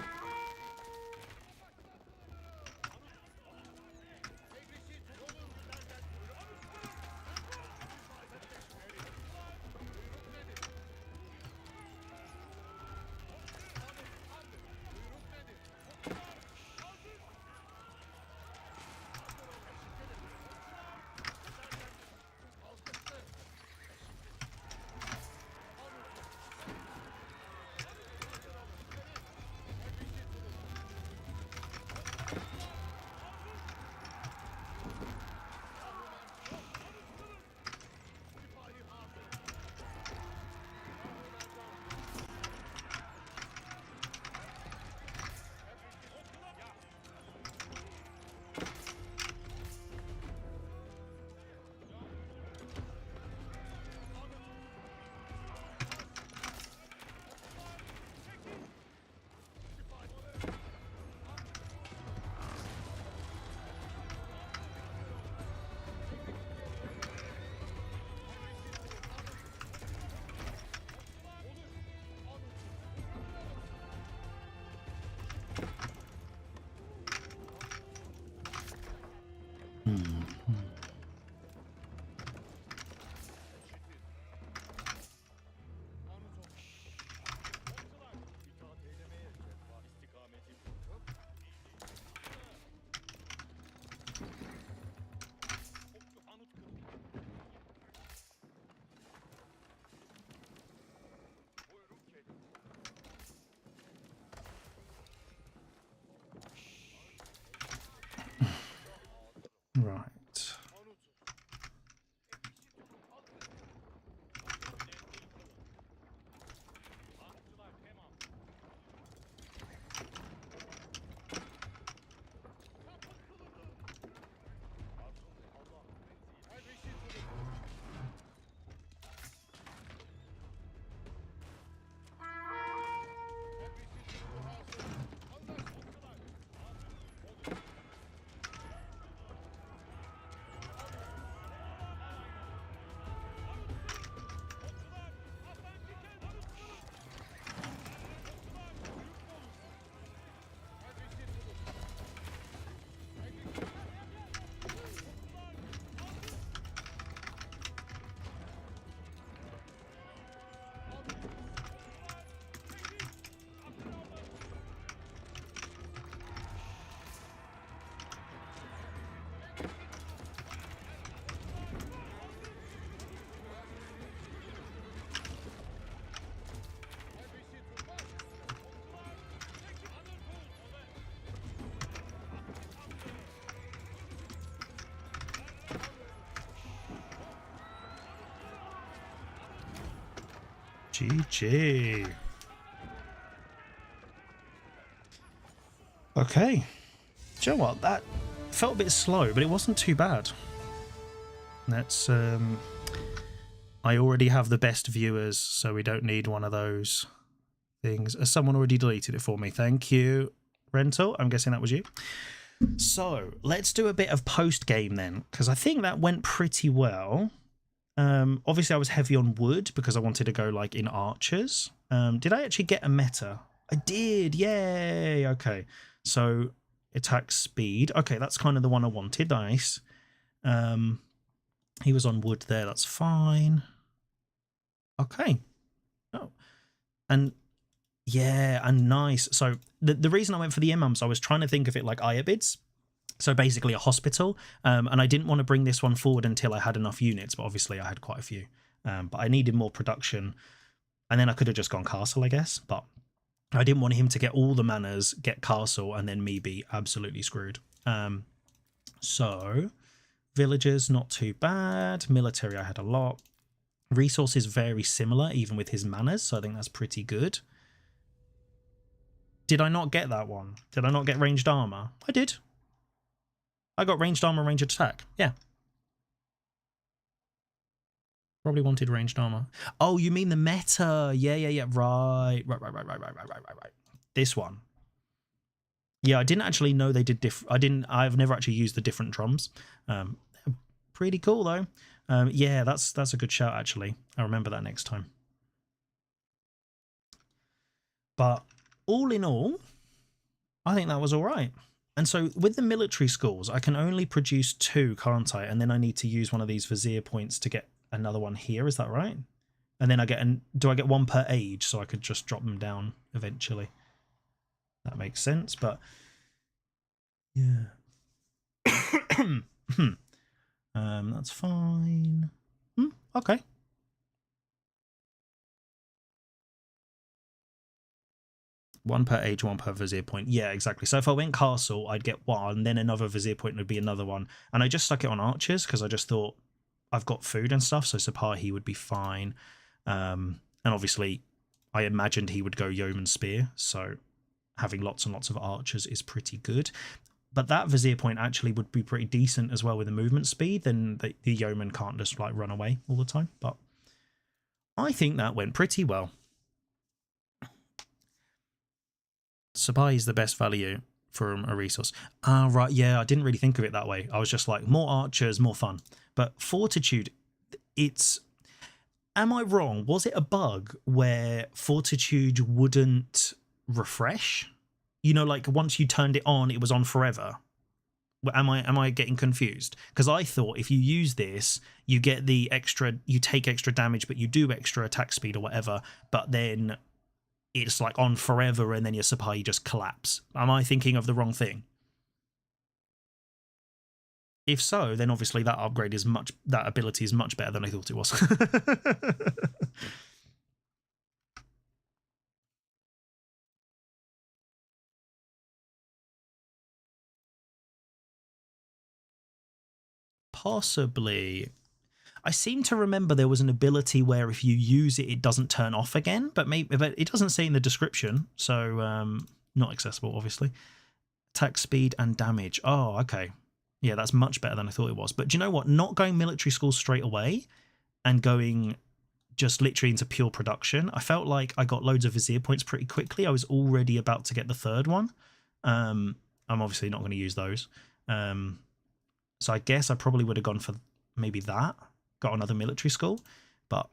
GG. Okay. Do you know what? That felt a bit slow, but it wasn't too bad. Let's, I already have the best viewers, so we don't need one of those things. Has someone already deleted it for me? Thank you, Rental. I'm guessing that was you. So let's do a bit of post-game then, because I think that went pretty well. Obviously, I was heavy on wood because I wanted to go like in archers. Did I actually get a meta? I did. Yay. Okay. So attack speed. Okay, that's kind of the one I wanted. Nice. He was on wood there. That's fine. Okay. Oh, and yeah, and nice. So the reason I went for the imams, I was trying to think of it like Ayabids. So basically a hospital, and I didn't want to bring this one forward until I had enough units, but obviously I had quite a few. But I needed more production, and then I could have just gone castle, I guess, but I didn't want him to get all the manors, get castle, and then me be absolutely screwed. So villagers, not too bad. Military, I had a lot. Resources very similar, even with his manors, so I think that's pretty good. Did I not get that one? Did I not get ranged armor? I did. I got ranged armor, ranged attack. Yeah. Probably wanted ranged armor. Oh, you mean the meta? Yeah. Right. This one. Yeah, I didn't actually know they did I've never actually used the different drums. Pretty cool though. Yeah, that's a good shout actually. I'll remember that next time. But all in all, I think that was all right. And so with the military schools, I can only produce 2, can't I? And then I need to use one of these vizier points to get another one here. Is that right? And then do I get 1 per age? So I could just drop them down eventually. That makes sense, but yeah. That's fine. Okay. One per age, 1 per vizier point. Yeah, exactly. So if I went castle, I'd get 1, then another vizier point would be another one. And I just stuck it on archers because I just thought I've got food and stuff, so Sipahi would be fine. And obviously, I imagined he would go yeoman spear, so having lots and lots of archers is pretty good. But that vizier point actually would be pretty decent as well with the movement speed, then the yeoman can't just like run away all the time. But I think that went pretty well. Sipahi is the best value from a resource. Ah, right, yeah, I didn't really think of it that way. I was just like, more archers, more fun. But fortitude, it's... Am I wrong? Was it a bug where fortitude wouldn't refresh? You know, like once you turned it on, it was on forever. Am I getting confused? Because I thought if you use this, you get the extra, you take extra damage, but you do extra attack speed or whatever, but then it's like on forever and then your Sipahi just collapse. Am I thinking of the wrong thing? If so, then obviously that upgrade is that ability is much better than I thought it was. Possibly. I seem to remember there was an ability where if you use it, it doesn't turn off again, but it doesn't say in the description, so not accessible, obviously. Attack speed and damage. Oh, okay. Yeah, that's much better than I thought it was. But do you know what? Not going military school straight away and going just literally into pure production, I felt like I got loads of vizier points pretty quickly. I was already about to get the 3rd one. I'm obviously not going to use those. So I guess I probably would have gone for maybe that. Got another military school, but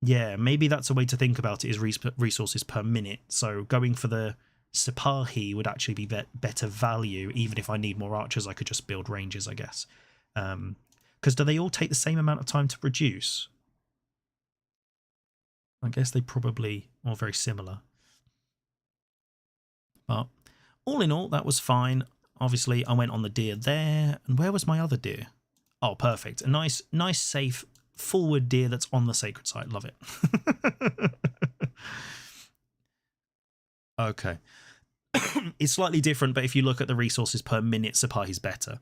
yeah, maybe that's a way to think about it, is resources per minute. So going for the Sipahi would actually be better value. Even if I need more archers, I could just build ranges, I guess. Because do they all take the same amount of time to produce? I guess they probably are very similar. But all in all, that was fine. Obviously, I went on the deer there. And where was my other deer? Oh, perfect. A nice, safe, forward deer that's on the sacred site. Love it. Okay. It's slightly different, but if you look at the resources per minute, Sipahi's better.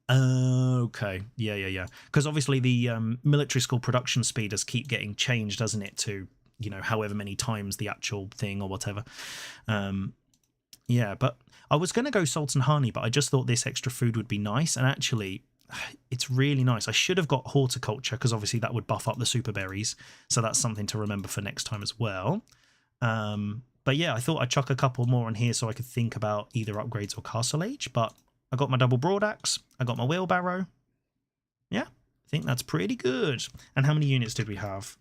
Okay. Yeah. Because obviously the military school production speeders keep getting changed, doesn't it, to, you know, however many times the actual thing or whatever. Yeah, but I was going to go salt and honey, but I just thought this extra food would be nice. And actually, it's really nice. I should have got horticulture because obviously that would buff up the super berries. So that's something to remember for next time as well. But yeah, I thought I'd chuck a couple more on here so I could think about either upgrades or castle age. But I got my double broadaxe. I got my wheelbarrow. Yeah, I think that's pretty good. And how many units did we have?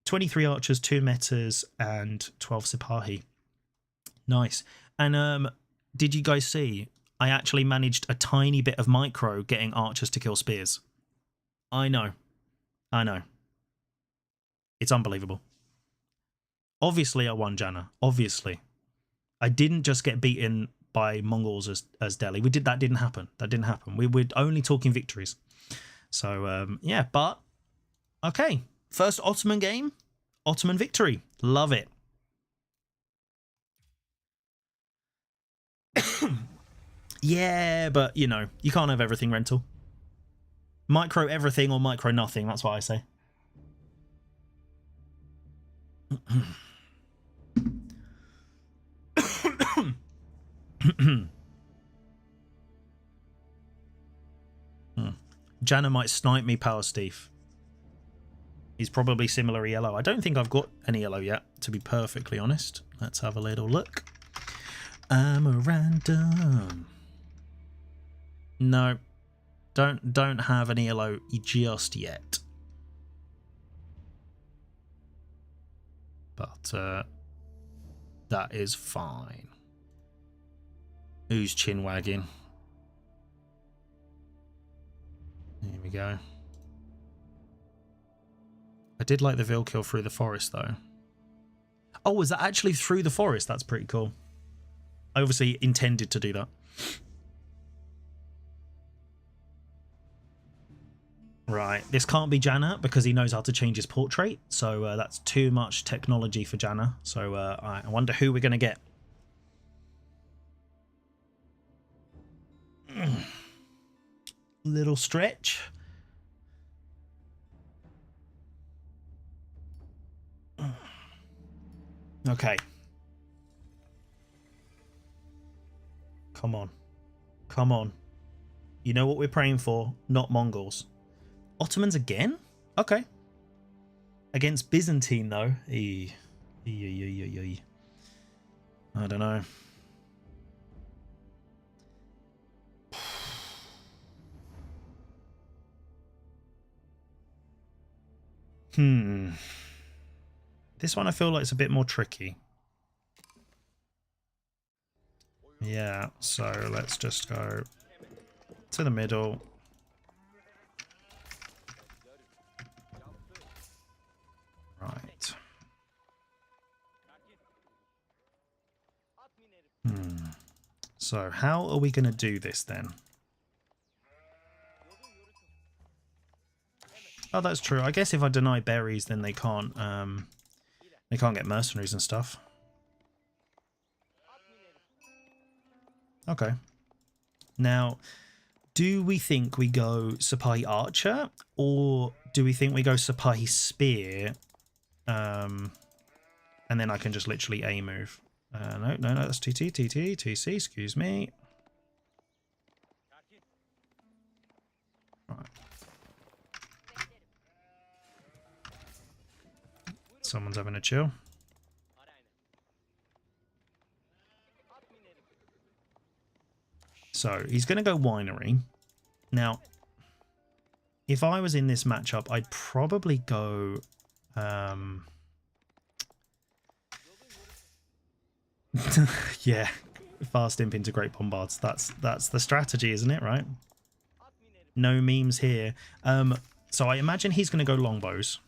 23 archers, 2 metas, and 12 sipahi. Nice. And did you guys see? I actually managed a tiny bit of micro getting archers to kill spears. I know. It's unbelievable. Obviously, I won Janna. Obviously. I didn't just get beaten by Mongols as Delhi. That didn't happen. We're only talking victories. So, yeah, but okay. First Ottoman game, Ottoman victory. Love it. Yeah, but, you know, you can't have everything, Rental. Micro everything or micro nothing, that's what I say. Janna might snipe me, Power Steve. He's probably similar yellow. I don't think I've got any yellow yet, to be perfectly honest. Let's have a little look. I'm a random. No, don't have any yellow just yet. But that is fine. Who's chin wagging? Here we go. I did like the veal kill through the forest though. Oh, was that actually through the forest? That's pretty cool. I obviously intended to do that. Right, this can't be Janna because he knows how to change his portrait. So that's too much technology for Janna. So I wonder who we're going to get. Little stretch. Okay. Come on. Come on. You know what we're praying for, not Mongols. Ottomans again? Okay. Against Byzantine, though. I don't know. This one I feel like it's a bit more tricky. Yeah, so let's just go to the middle. Right. So how are we going to do this then? Oh, that's true. I guess if I deny berries, then they can't get mercenaries and stuff. Okay. Now, do we think we go Sipahi Archer, or do we think we go Sipahi Spear, and then I can just literally A move? No, that's TC, excuse me. Right. Someone's having a chill. So he's going to go Winery. Now, if I was in this matchup, I'd probably go... yeah, fast imp into Great Bombards. That's the strategy, isn't it, right? No memes here. So I imagine he's going to go longbows.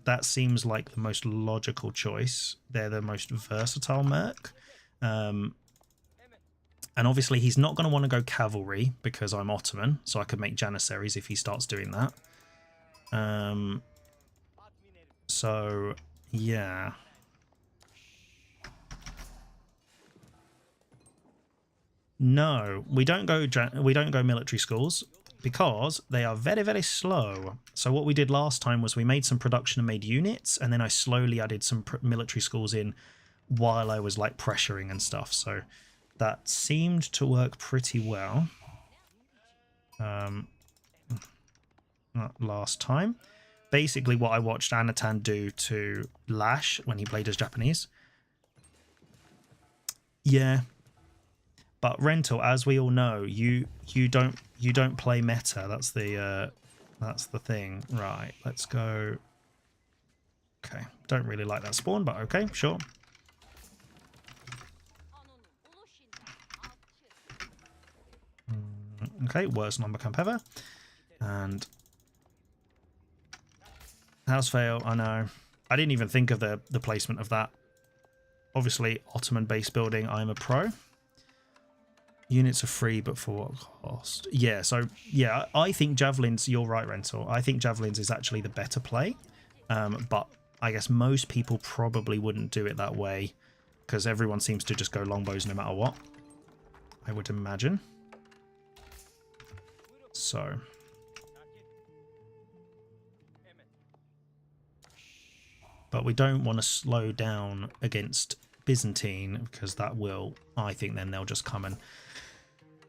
That seems like the most logical choice. They're the most versatile merc. And obviously he's not going to want to go cavalry because I'm Ottoman, so I could make Janissaries if he starts doing that. So, yeah. No, we don't go military schools because they are very, very slow. So what we did last time was we made some production and made units, and then I slowly added some military schools in while I was like pressuring and stuff. So that seemed to work pretty well. Last time. Basically what I watched Anatan do to Lash when he played as Japanese. Yeah. But Rental, as we all know, you don't play meta. That's the thing. Right, let's go. Okay. Don't really like that spawn, but okay, sure. Okay, worst number camp ever. And house fail, I know. I didn't even think of the placement of that. Obviously, Ottoman base building, I'm a pro. Units are free, but for what cost? Yeah, so, yeah, I think Javelins, you're right, Rental. I think Javelins is actually the better play. But I guess most people probably wouldn't do it that way because everyone seems to just go longbows no matter what, I would imagine. So... but we don't want to slow down against Byzantine because that will, I think then they'll just come and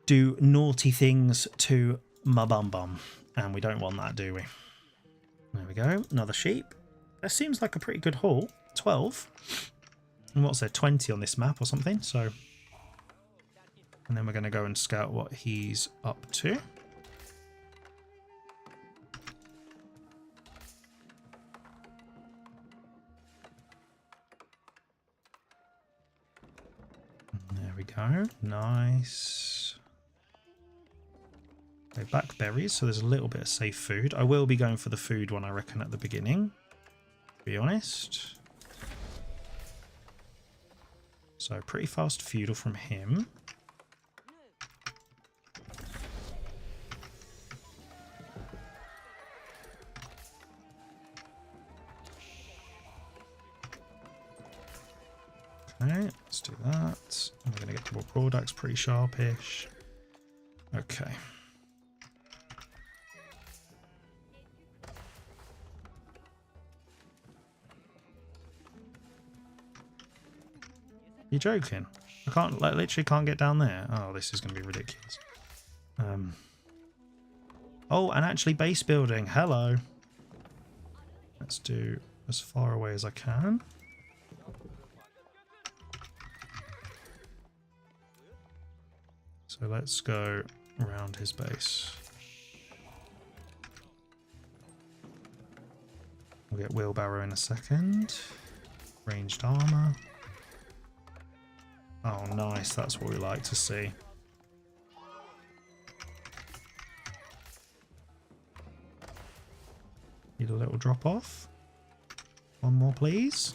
do naughty things to my bum bum. And we don't want that, do we? There we go. Another sheep. That seems like a pretty good haul. 12. And what's there? 20 on this map or something. So, and then we're going to go and scout what he's up to. There we go. Nice. Okay, back berries, so there's a little bit of safe food. I will be going for the food one, I reckon, at the beginning, to be honest. So pretty fast feudal from him. Okay, let's do that. I'm going to get double broadaxe pretty sharpish. Okay. You're joking? I can't, like, literally can't get down there. Oh, this is going to be ridiculous. Oh, and actually base building. Hello. Let's do as far away as I can. So let's go around his base. We'll get wheelbarrow in a second. Ranged armor. Oh, nice. That's what we like to see. Need a little drop off. One more, please.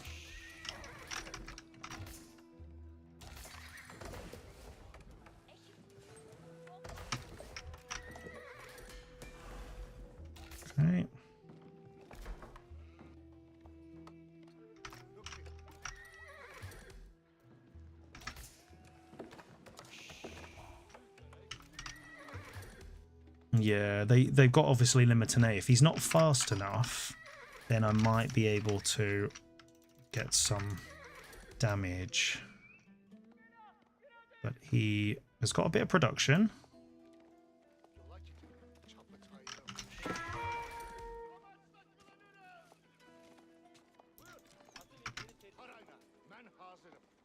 Okay. Yeah, they've got obviously limit A. If he's not fast enough, then I might be able to get some damage. But he has got a bit of production.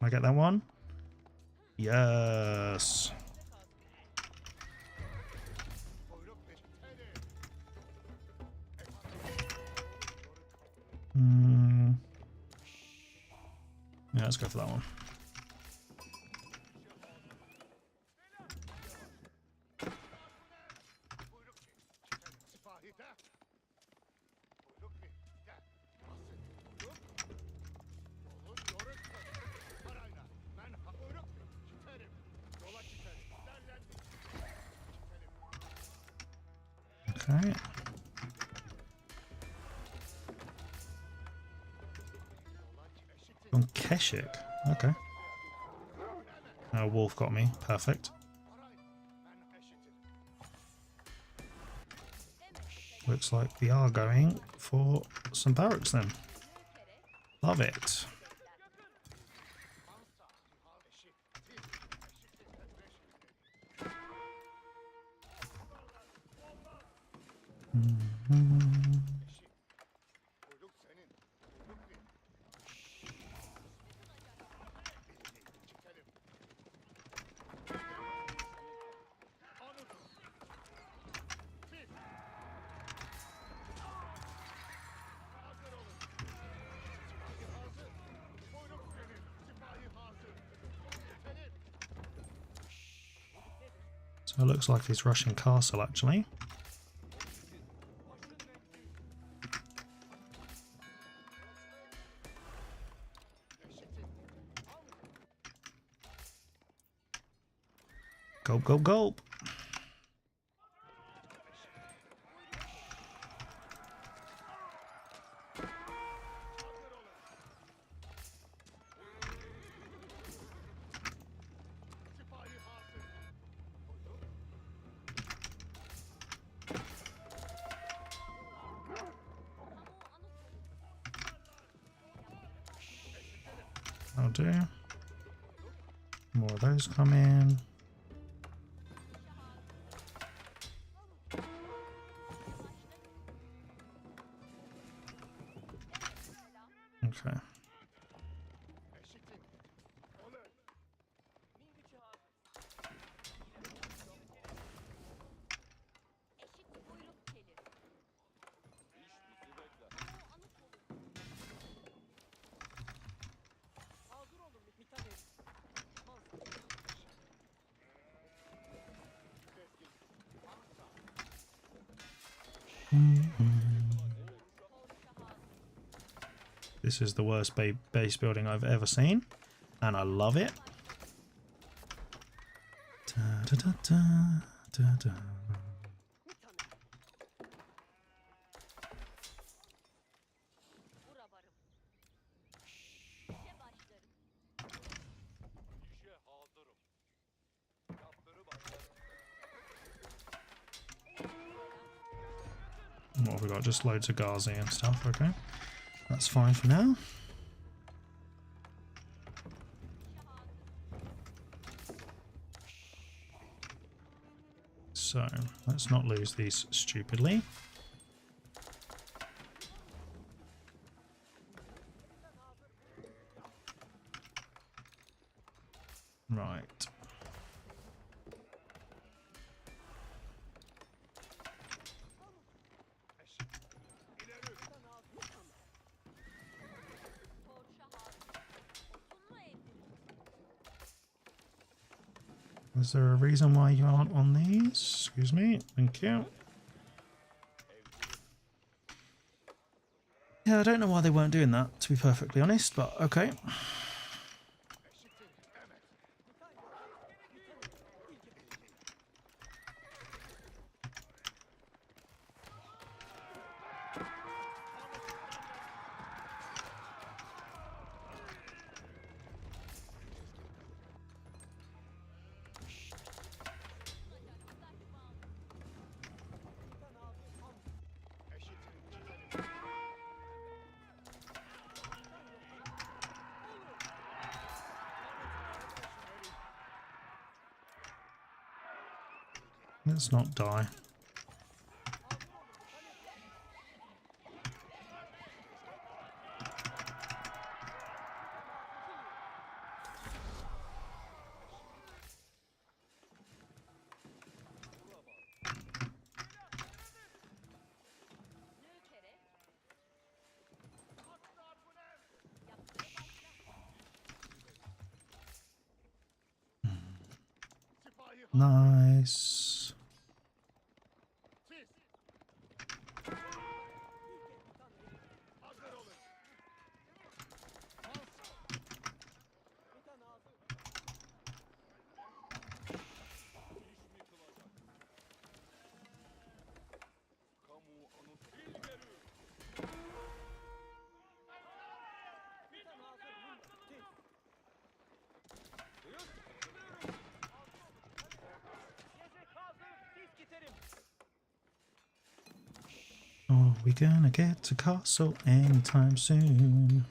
Can I get that one? Yes. Yeah, let's go for that one. Okay. On Keshik. Okay. Wolf got me. Perfect. Looks like we are going for some barracks then. Love it. So it looks like he's rushing castle actually. Gulp, gulp, gulp. I'll do. More of those come in. Okay. This is the worst base building I've ever seen, and I love it. Da, da, da, da, da, da. What have we got? Just loads of Ghazi and stuff. Okay, that's fine for now. So let's not lose these stupidly. Right. Is there a reason why you aren't on these? Excuse me. Thank you. Yeah, I don't know why they weren't doing that, to be perfectly honest, but okay. Let's not die. Nice. we gonna get to castle anytime soon?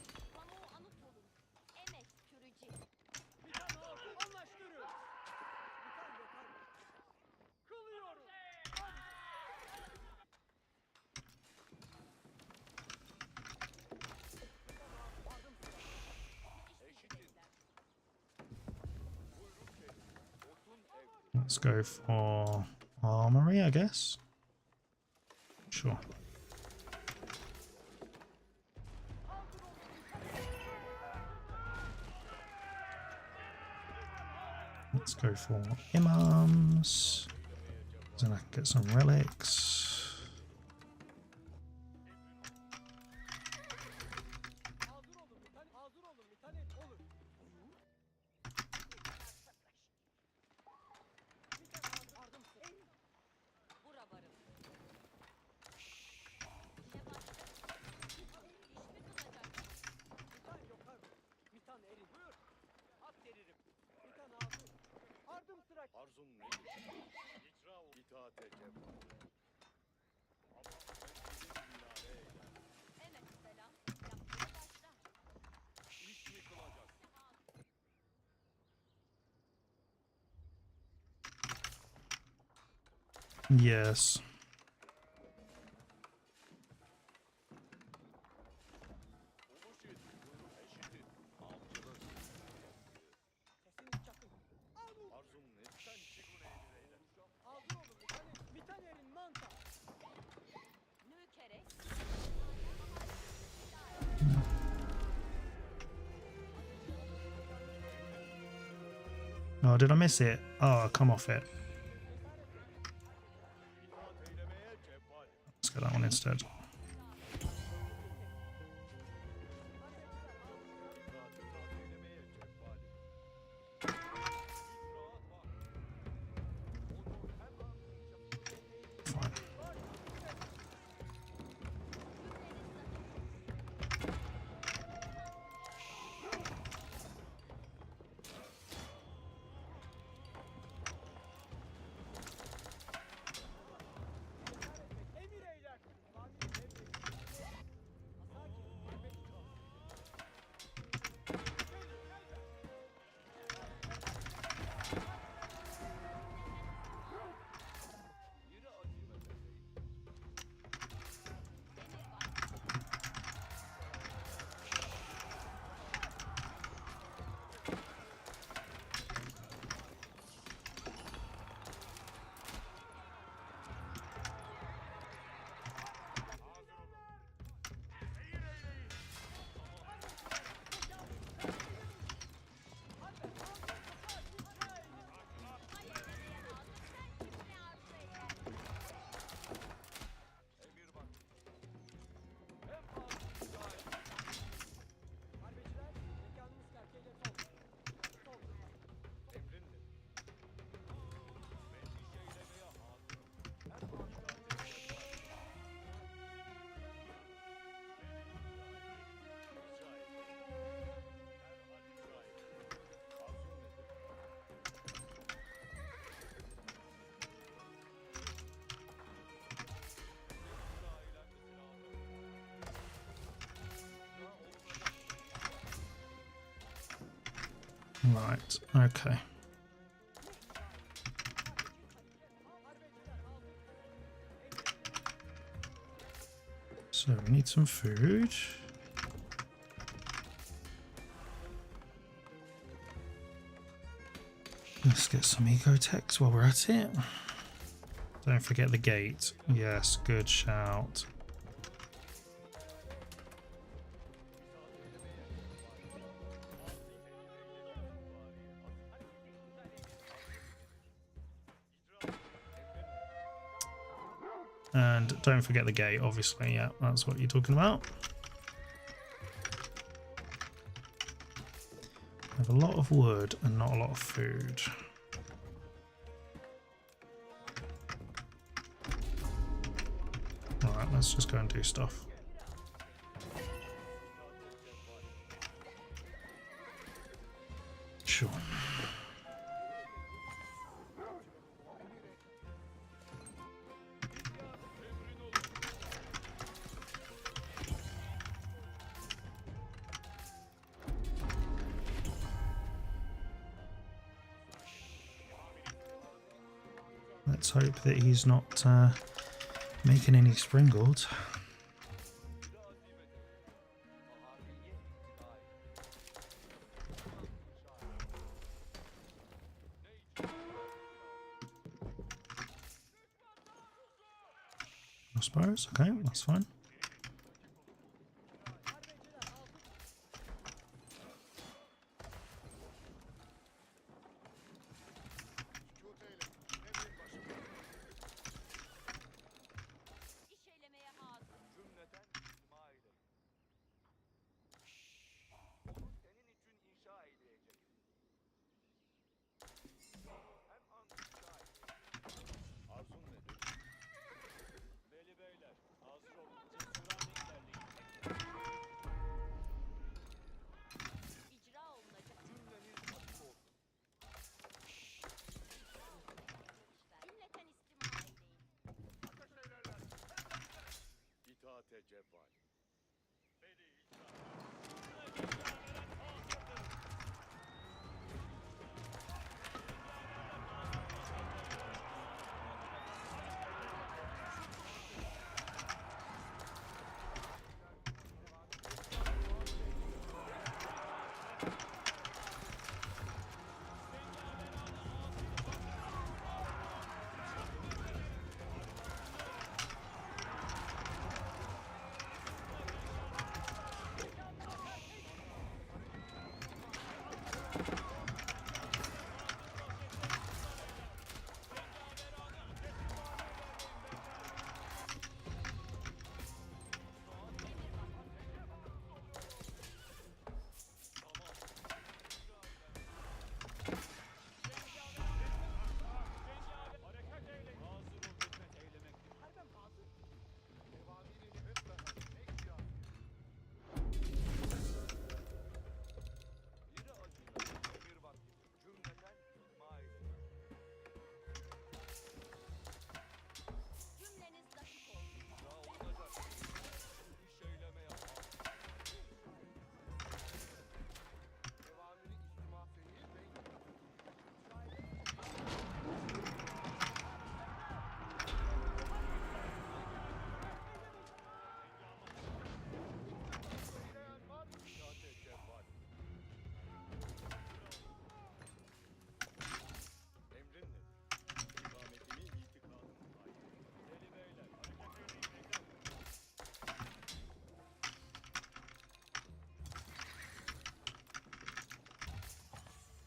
Let's go for armory, I guess. Sure. Let's go for imams. Then I can get some relics. Yes. Oh, did I miss it? Oh, come off it. Let's get that one instead. Fine. Right, okay. So we need some food. Let's get some eco-techs while we're at it. Don't forget the gate. Yes, good shout. And don't forget the gate, obviously. Yeah, that's what you're talking about. I have a lot of wood and not a lot of food. Alright, let's just go and do stuff. Sure. Let's hope that he's not making any springboards. I suppose. Okay, that's fine.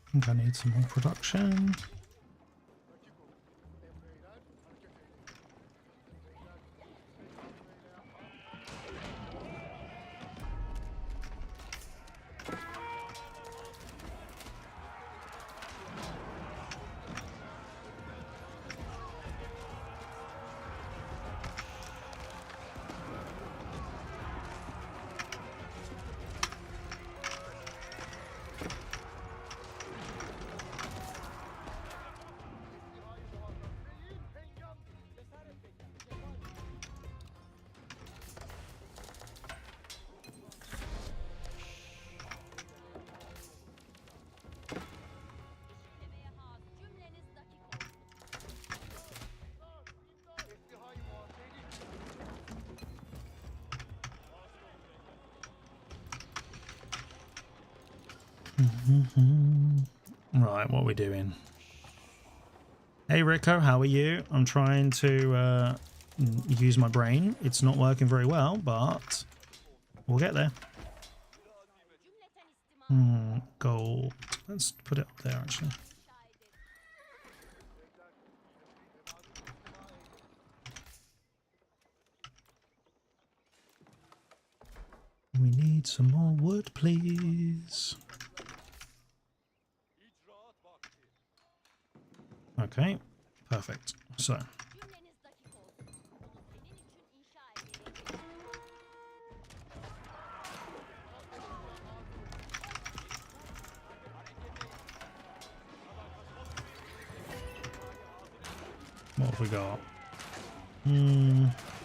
I think I need some more production. Right, what are we doing? Hey Rico, how are you? I'm trying to use my brain. It's not working very well, but we'll get there. Gold. Let's put it up there actually. We need some more wood, please. Okay, perfect. So. What have we got?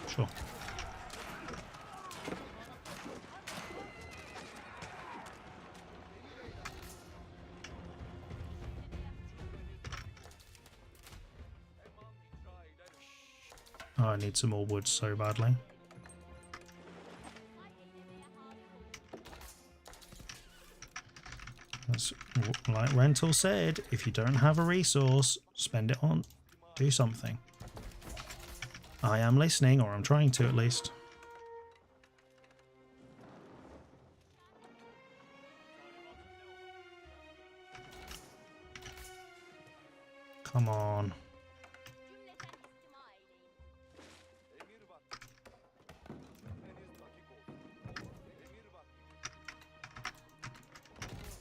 Sure. Oh, I need some more wood so badly. That's like Rental said, if you don't have a resource, spend it on, do something. I am listening, or I'm trying to at least. Come on.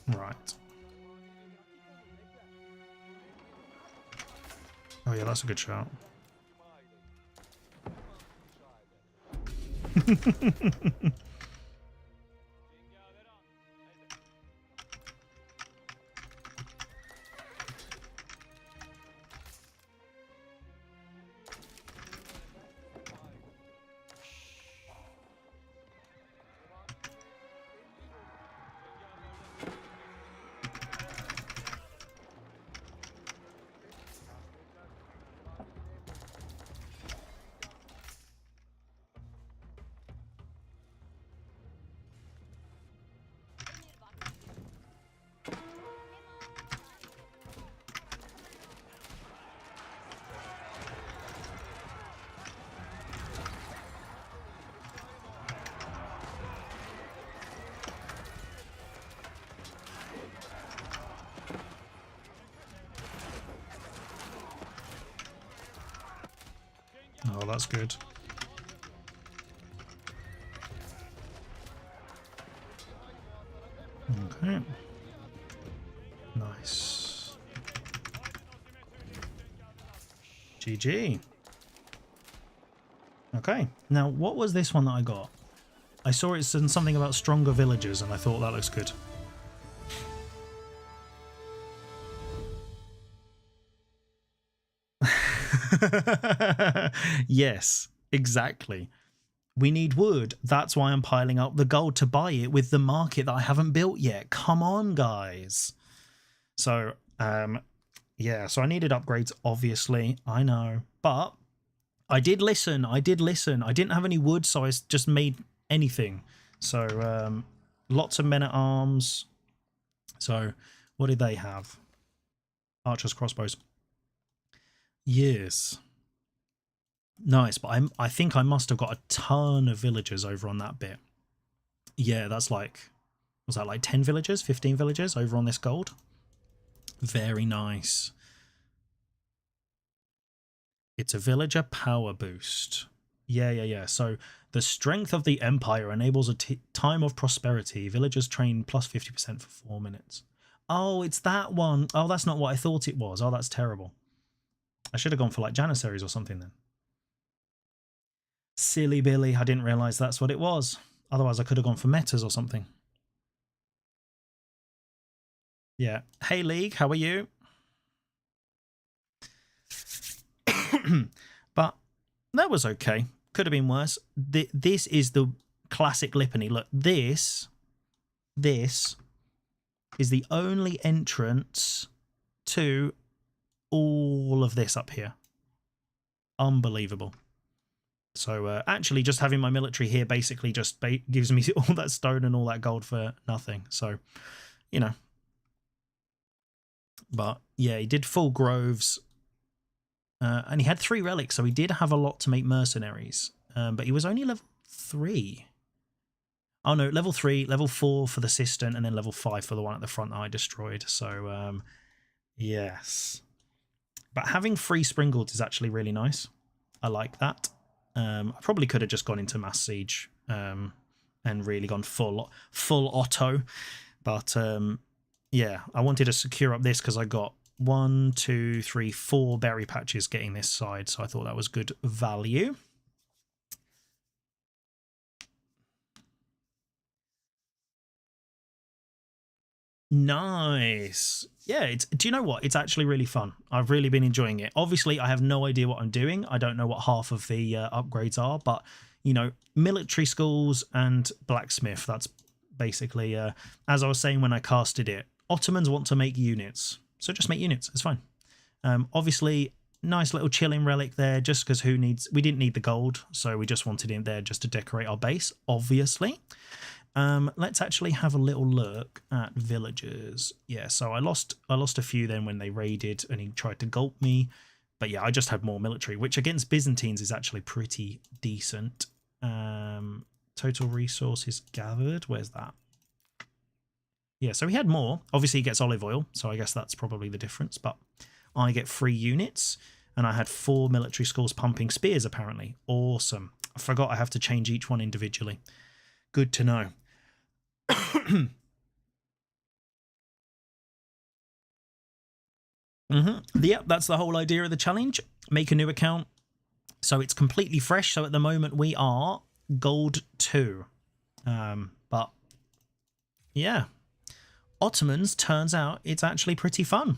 Right. Oh yeah, that's a good shout. Oh, that's good. Okay. Nice. GG. Okay. Now, what was this one that I got? I saw it said something about stronger villagers, and I thought that looks good. Yes, exactly. We need wood. That's why I'm piling up the gold to buy it with the market that I haven't built yet. Come on, guys. So, yeah, so I needed upgrades, obviously. I know. But I did listen. I didn't have any wood, so I just made anything. So, lots of men-at-arms. So, what did they have? Archers, crossbows. Yes. Nice, but I think I must have got a ton of villagers over on that bit. Yeah, that's like, was that like 10 villagers, 15 villagers over on this gold? Very nice. It's a villager power boost. Yeah. So the strength of the empire enables a time of prosperity. Villagers train plus 50% for 4 minutes. Oh, it's that one. Oh, that's not what I thought it was. Oh, that's terrible. I should have gone for like Janissaries or something then. Silly Billy, I didn't realise that's what it was. Otherwise I could have gone for metas or something. Yeah. Hey League, how are you? But that was okay. Could have been worse. This is the classic Lipany. Look, this is the only entrance to all of this up here. Unbelievable. So actually just having my military here basically just gives me all that stone and all that gold for nothing. So, you know. But yeah, he did full groves. And he had 3 relics, so he did have a lot to make mercenaries. But he was only level 3. Oh no, level 3, level 4 for the cistern, and then level 5 for the one at the front that I destroyed. So, yes. But having 3 Springald is actually really nice. I like that. I probably could have just gone into Mass Siege and really gone full auto. But yeah, I wanted to secure up this because I got 1, 2, 3, 4 berry patches getting this side. So I thought that was good value. Nice. Yeah, do you know what? It's actually really fun. I've really been enjoying it. Obviously, I have no idea what I'm doing. I don't know what half of the upgrades are, but, you know, military schools and blacksmith, that's basically, as I was saying when I casted it, Ottomans want to make units. So just make units. It's fine. Obviously, Nice little chilling relic there, just because we didn't need the gold, so we just wanted it there just to decorate our base, obviously. Let's actually have a little look at villagers. Yeah, so I lost a few then when they raided and he tried to gulp me. But yeah, I just had more military, which against Byzantines is actually pretty decent. Total resources gathered. Where's that? Yeah, so he had more. Obviously, he gets olive oil, so I guess that's probably the difference. But I get 3 units, and I had 4 military schools pumping spears, apparently. Awesome. I forgot I have to change each one individually. Good to know. Yep, that's the whole idea of the challenge. Make a new account. So it's completely fresh. So at the moment we are gold 2. But yeah, Ottomans, turns out it's actually pretty fun.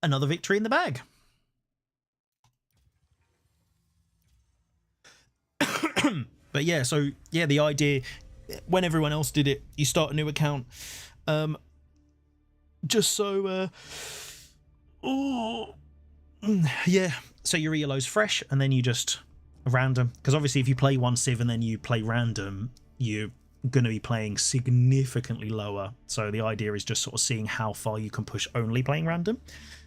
Another victory in the bag. But yeah, so yeah, the idea, when everyone else did it, you start a new account. Just so yeah, so your ELO's fresh, and then you just random, because obviously if you play one civ and then you play random, you're going to be playing significantly lower. So the idea is just sort of seeing how far you can push only playing random.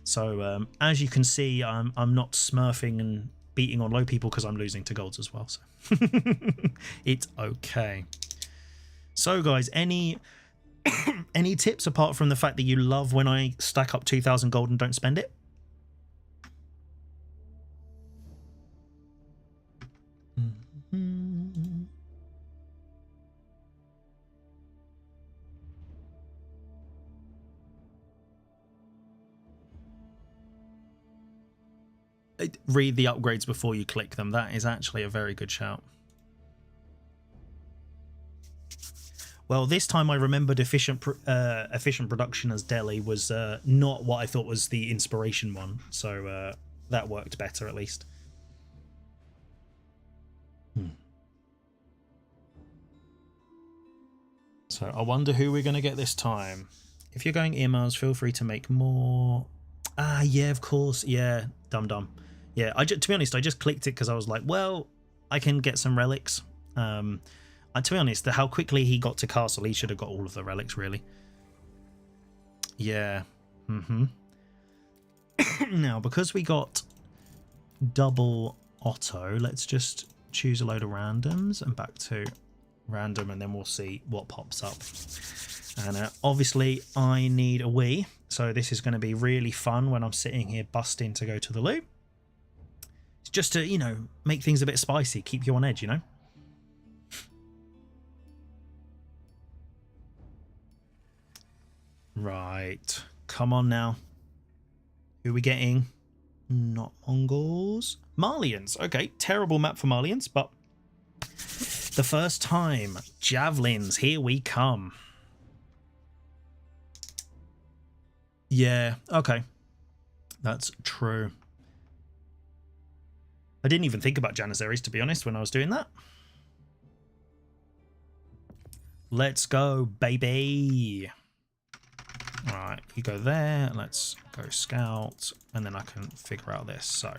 So as you can see, I'm not smurfing and beating on low people because I'm losing to golds as well, so it's okay. So guys, any tips apart from the fact that you love when I stack up 2,000 gold and don't spend it? Read the upgrades before you click them. That is actually a very good shout. Well, this time I remembered efficient production as Delhi was not what I thought was the inspiration one, so that worked better at least. So I wonder who we're going to get this time. If you're going emails, feel free to make more. Ah, yeah, of course. Yeah, dum. Yeah, to be honest, I just clicked it because I was like, well, I can get some relics. And to be honest, how quickly he got to castle, he should have got all of the relics, really. Yeah. Now, because we got double auto, let's just choose a load of randoms and back to random, and then we'll see what pops up. And obviously, I need a Wii, so this is going to be really fun when I'm sitting here busting to go to the loo. It's just to, you know, make things a bit spicy, keep you on edge, you know? Right. Come on now. Who are we getting? Not Mongols. Malians. Okay, terrible map for Malians, but the first time. Javelins, here we come. Yeah, okay. That's true. I didn't even think about Janissaries, to be honest, when I was doing that. Let's go, baby. All right, you go there. Let's go scout, and then I can figure out this. So,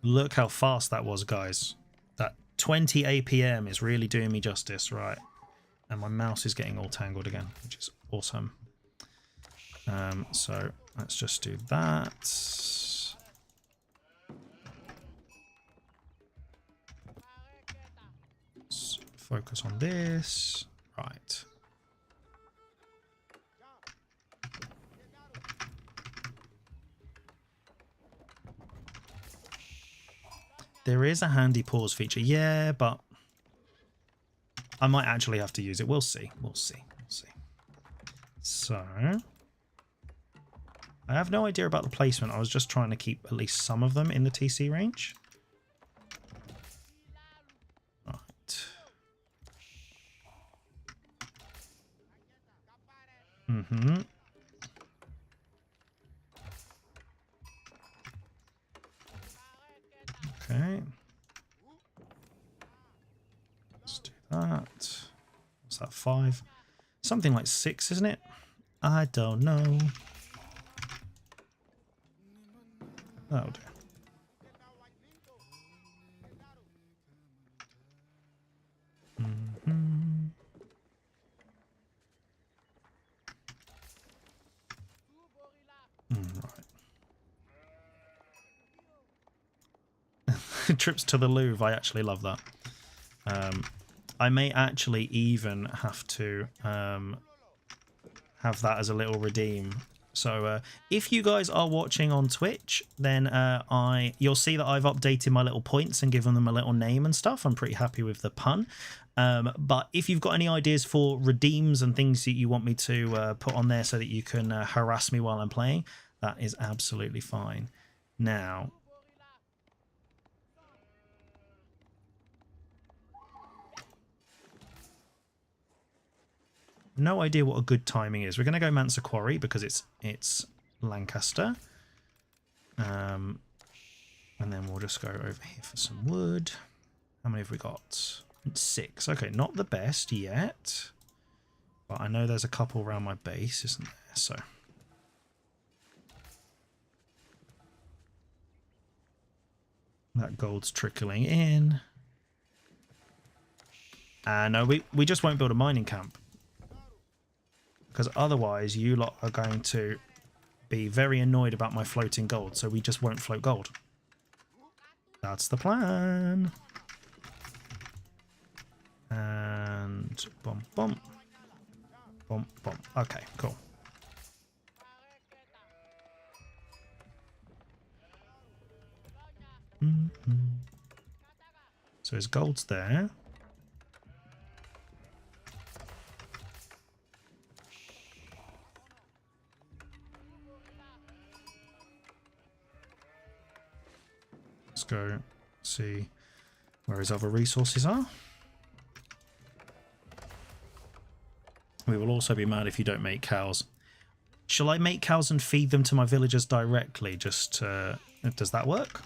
look how fast that was, guys. That 20 APM is really doing me justice, right? And my mouse is getting all tangled again, which is awesome. So let's just do that. Let's focus on this. Right. There is a handy pause feature. Yeah, but I might actually have to use it. We'll see. We'll see. We'll see. So I have no idea about the placement. I was just trying to keep at least some of them in the TC range. Right. Okay. Let's do that. What's that, 5? Something like 6, isn't it? I don't know. Oh dear. Mm-hmm. Right. Trips to the Louvre. I actually love that. I may actually even have to have that as a little redeem. So if you guys are watching on Twitch, then you'll see that I've updated my little points and given them a little name and stuff. I'm pretty happy with the pun. But if you've got any ideas for redeems and things that you want me to put on there so that you can harass me while I'm playing, that is absolutely fine. Now, no idea what a good timing is. We're going to go Mansa Quarry because it's Lancaster. And then we'll just go over here for some wood. How many have we got? 6. Okay, not the best yet. But I know there's a couple around my base, isn't there? So that gold's trickling in. No, we just won't build a mining camp. Because otherwise you lot are going to be very annoyed about my floating gold. So we just won't float gold. That's the plan. And boom, boom. Boom, boom. Okay, cool. So his gold's there. Let's go see where his other resources are. We will also be mad if you don't make cows. Shall I make cows and feed them to my villagers directly? Just does that work?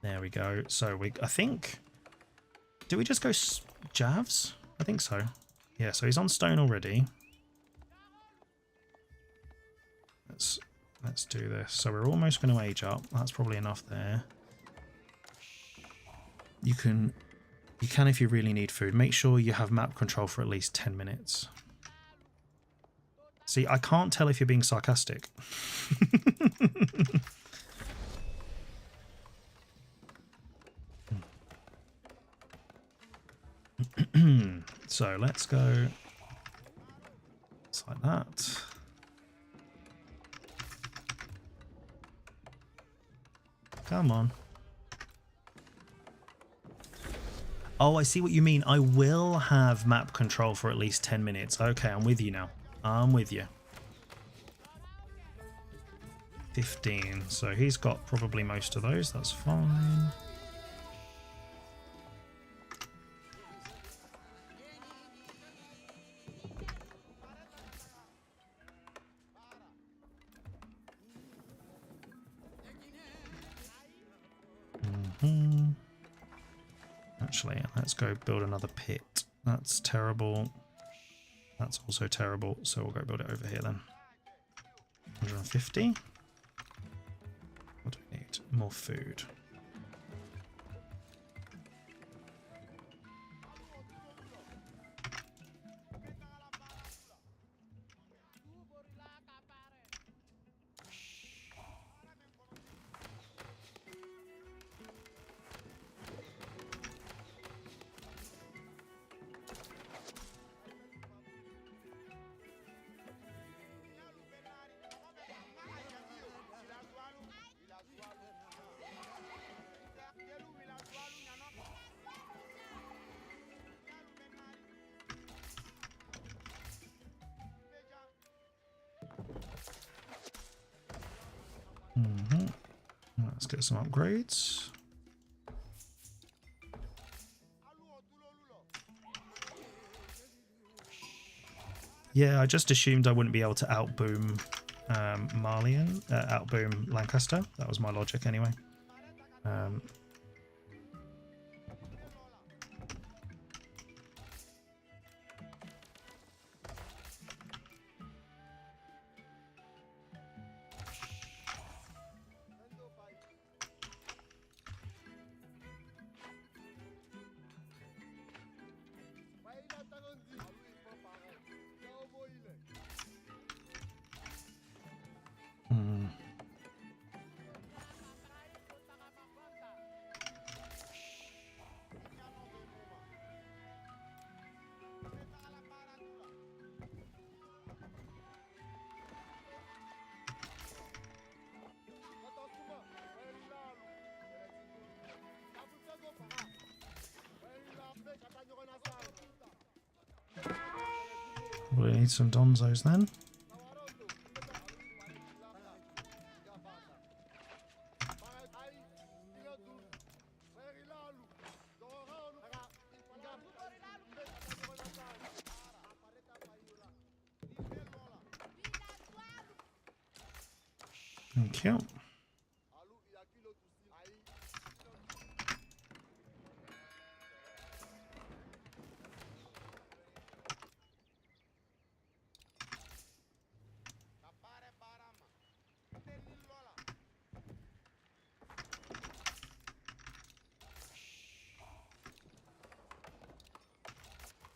There we go. So I think, do we just go Javs? I think so. Yeah, so he's on stone already. Let's do this. So we're almost going to age up. That's probably enough there. You can if you really need food. Make sure you have map control for at least 10 minutes. See, I can't tell if you're being sarcastic. So let's go. It's like that. Come on. Oh, I see what you mean. I will have map control for at least 10 minutes. Okay, I'm with you now. I'm with you. 15. So he's got probably most of those. That's fine. Actually, let's go build another pit. That's terrible. That's also terrible. So we'll go build it over here then. 150. What do we need? More food. Let's get some upgrades. Yeah, I just assumed I wouldn't be able to outboom outboom Lancaster. That was my logic anyway. Probably need some Donzos then. Thank you.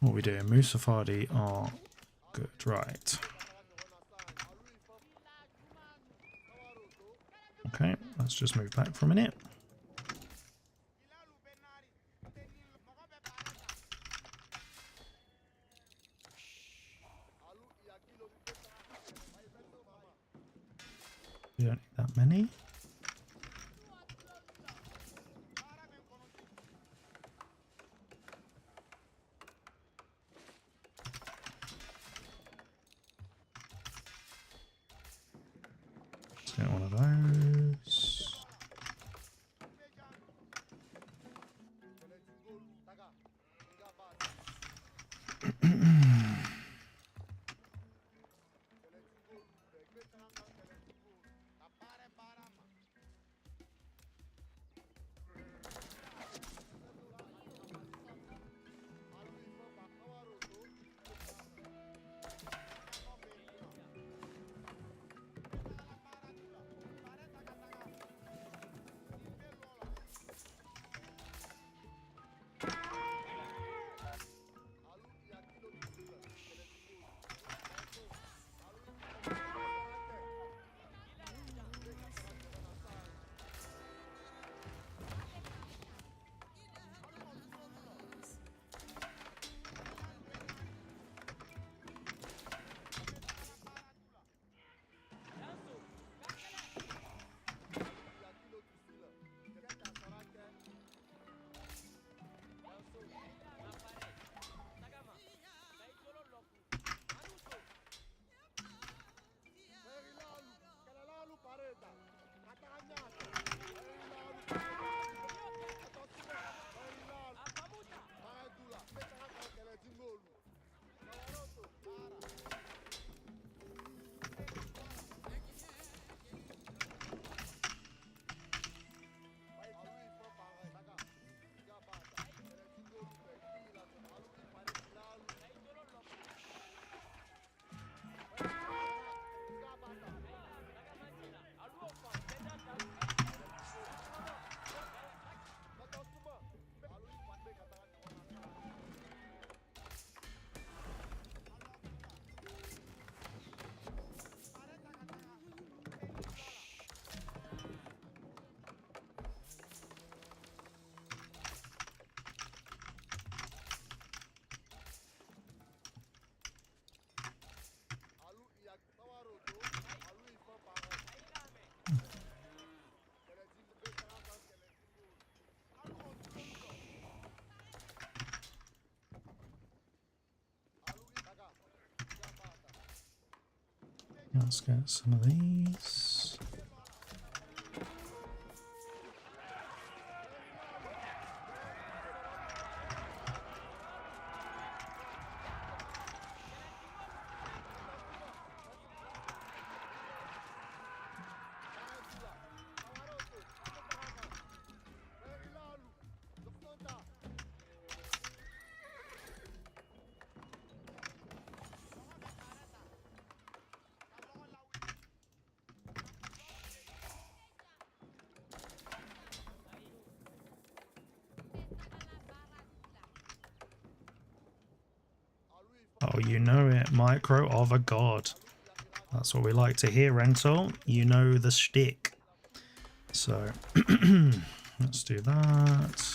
What are we doing? Musafadi are good, right. Okay, let's just move back for a minute. We don't need that many. Let's get one of those. Let's get some of these. Oh, you know it, micro of a god. That's what we like to hear, Rental. You know the shtick. So, let's do that.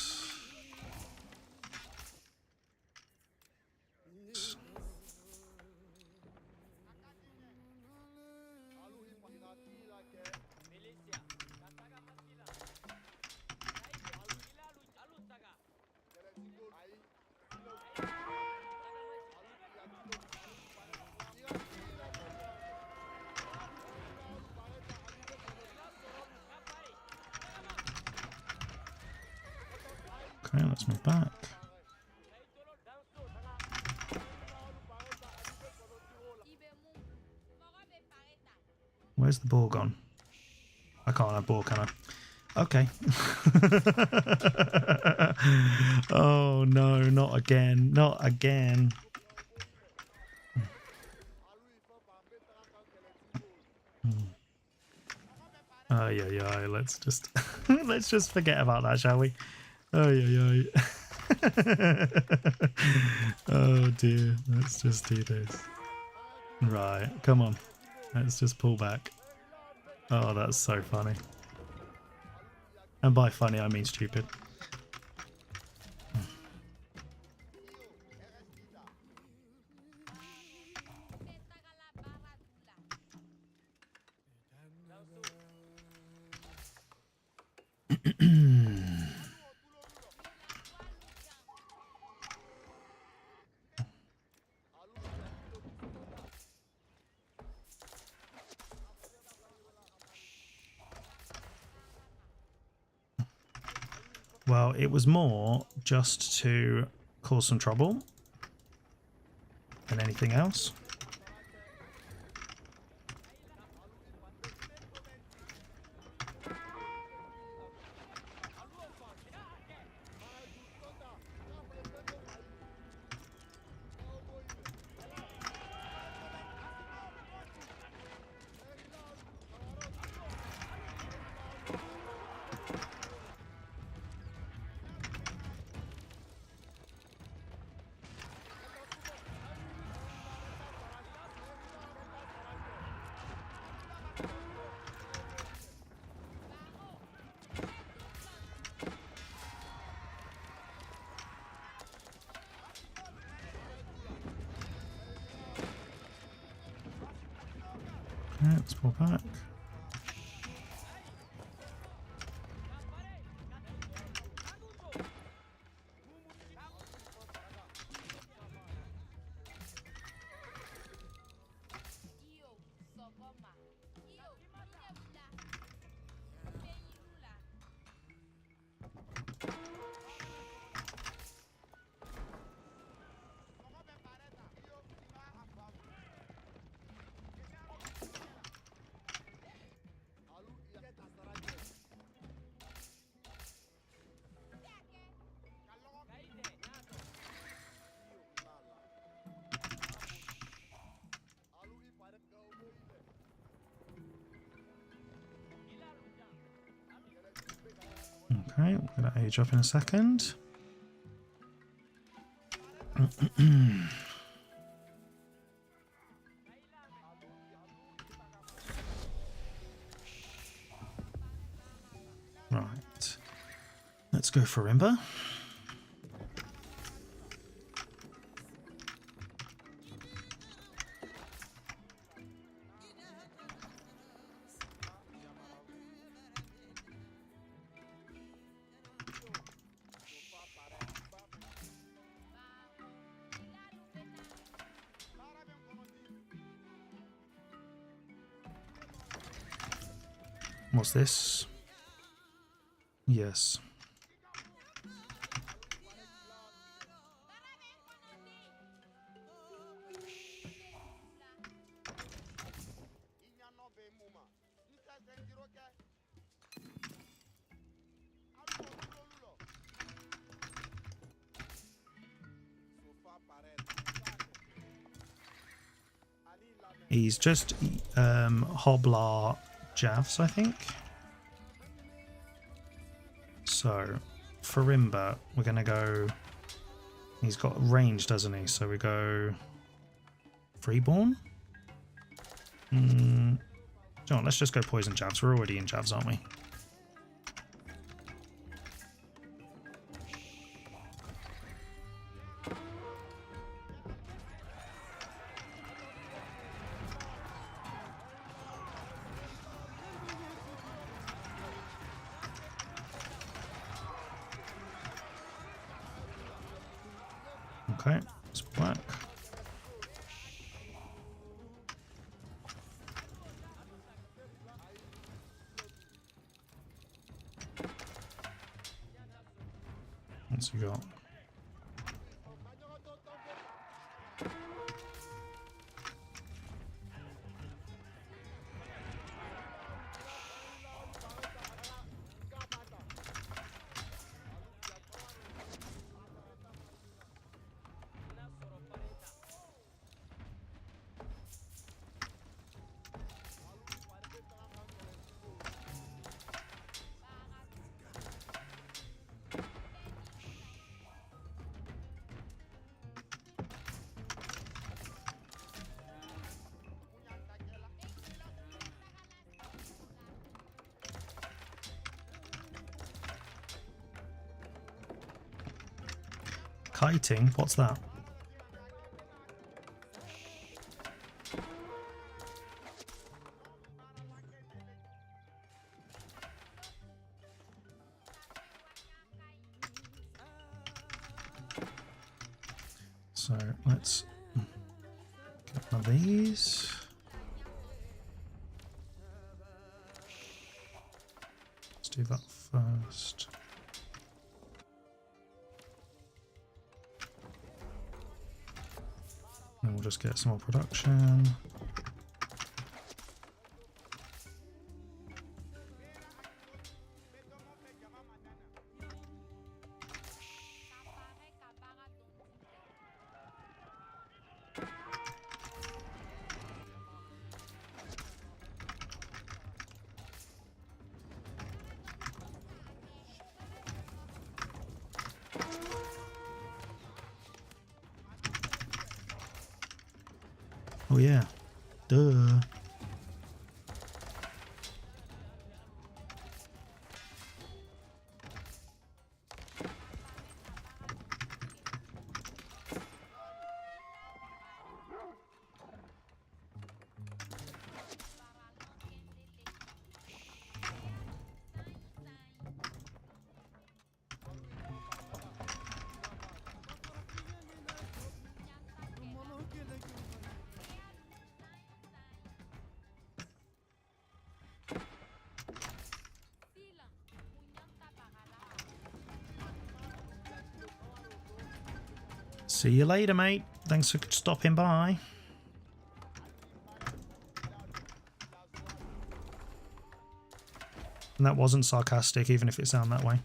Okay, let's move back. Where's the ball gone? I can't have ball, can I? Okay. Oh no, not again. Not again. Yeah, let's just let's just forget about that, shall we? Oh yeah. Oh dear, let's just do this. Right, come on. Let's just pull back. Oh, that's so funny. And by funny, I mean stupid. Well, it was more just to cause some trouble than anything else. Okay, let's pull back. Okay, we're going to age up in a second. Right. Let's go for Rimba. What's this? Yes. He's just Hoblar Javs, I think. So, for Rimba, we're going to go... He's got range, doesn't he? So we go... Freeborn? John, let's just go Poison Javs. We're already in Javs, aren't we? Okay, let's back. What's he got? Kiting? What's that? So let's get one of these. Let's do that first. And we'll just get some more production. Oh yeah, duh. See you later, mate. Thanks for stopping by. And that wasn't sarcastic, even if it sounded that way.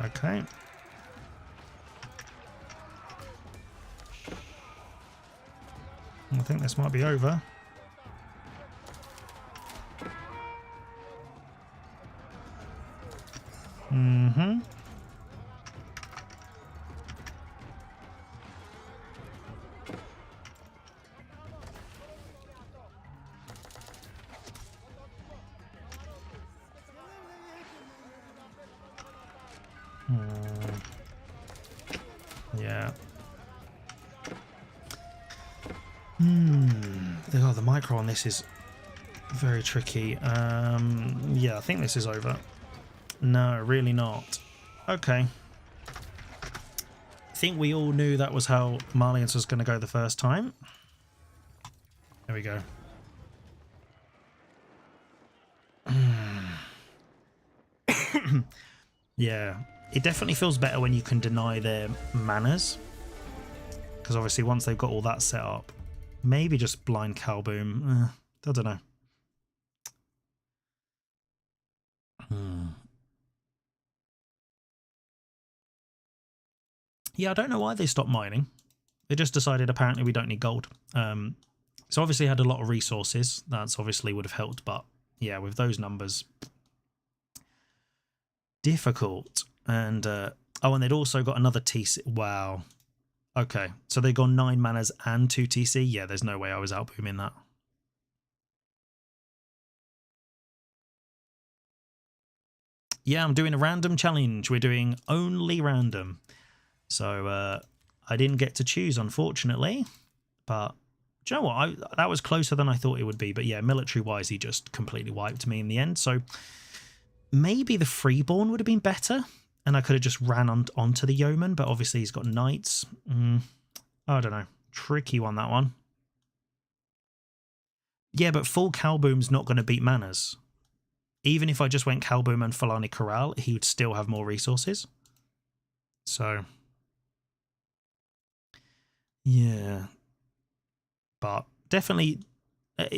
Okay. I think this might be over. Mm-hmm. Yeah. Oh, the micro on this is very tricky. Yeah, I think this is over. No, really not. Okay. I think we all knew that was how Marlians was going to go the first time. There we go. Yeah, it definitely feels better when you can deny their manners. Because obviously once they've got all that set up, maybe just blind Calboom. I don't know. Yeah, I don't know why they stopped mining. They just decided apparently we don't need gold. So obviously had a lot of resources. That's obviously would have helped. But yeah, with those numbers, difficult. And oh, and they'd also got another TC. Wow. Okay, so they got 9 manners and 2 TC. Yeah, there's no way I was outbooming that. Yeah, I'm doing a random challenge. We're doing only random. So I didn't get to choose, unfortunately. But do you know what? That was closer than I thought it would be. But yeah, military-wise, he just completely wiped me in the end. So maybe the Freeborn would have been better. And I could have just ran onto the Yeoman. But obviously he's got Knights. I don't know. Tricky one, that one. Yeah, but full Calboom's not going to beat Manners. Even if I just went Calboom and Falani Corral, he would still have more resources. So, yeah. But definitely,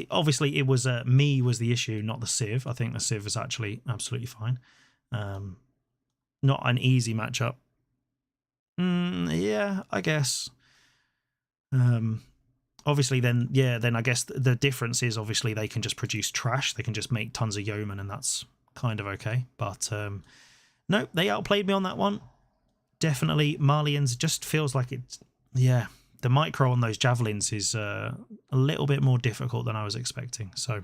obviously, it was me was the issue, not the Civ. I think the Civ is actually absolutely fine. Not an easy matchup. Yeah, I guess. Obviously, then I guess the difference is obviously they can just produce trash. They can just make tons of yeomen, and that's kind of okay. But no, they outplayed me on that one. Definitely, Marlians just feels like it's, yeah, the micro on those javelins is a little bit more difficult than I was expecting. So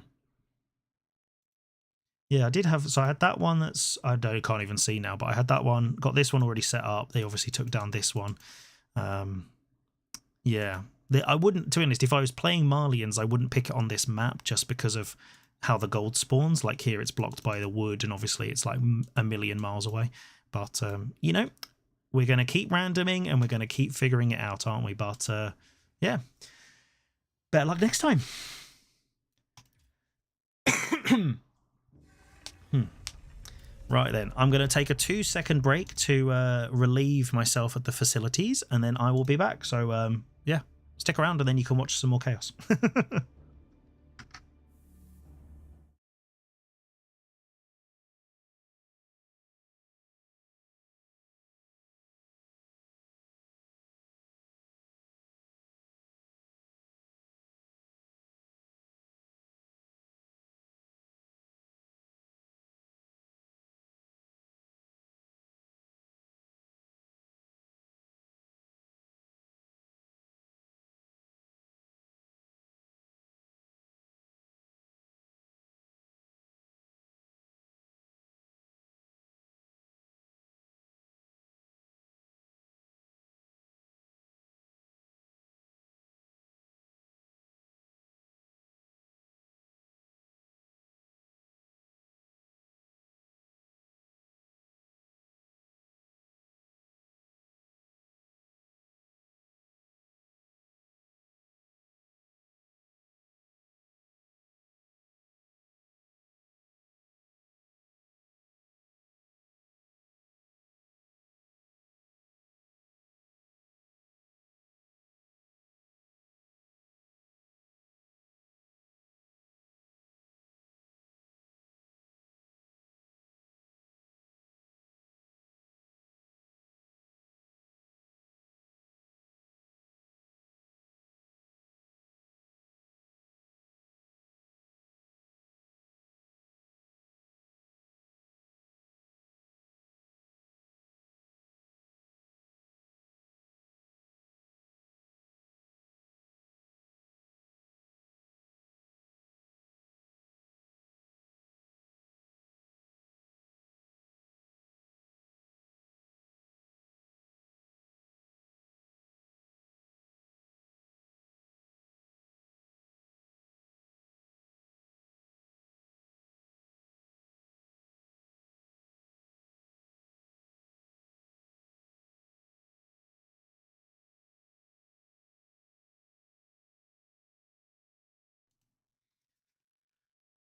yeah, I did have, so I had that one that's, can't even see now, but I had that one, got this one already set up. They obviously took down this one. Yeah, I wouldn't, to be honest, if I was playing Marlians, I wouldn't pick it on this map just because of how the gold spawns. Like here, it's blocked by the wood, and obviously it's like a million miles away. But, you know, we're going to keep randoming and we're going to keep figuring it out, aren't we? But, yeah, better luck next time. Right then, I'm going to take a 2-second break to relieve myself at the facilities, and then I will be back. So, yeah, stick around and then you can watch some more chaos.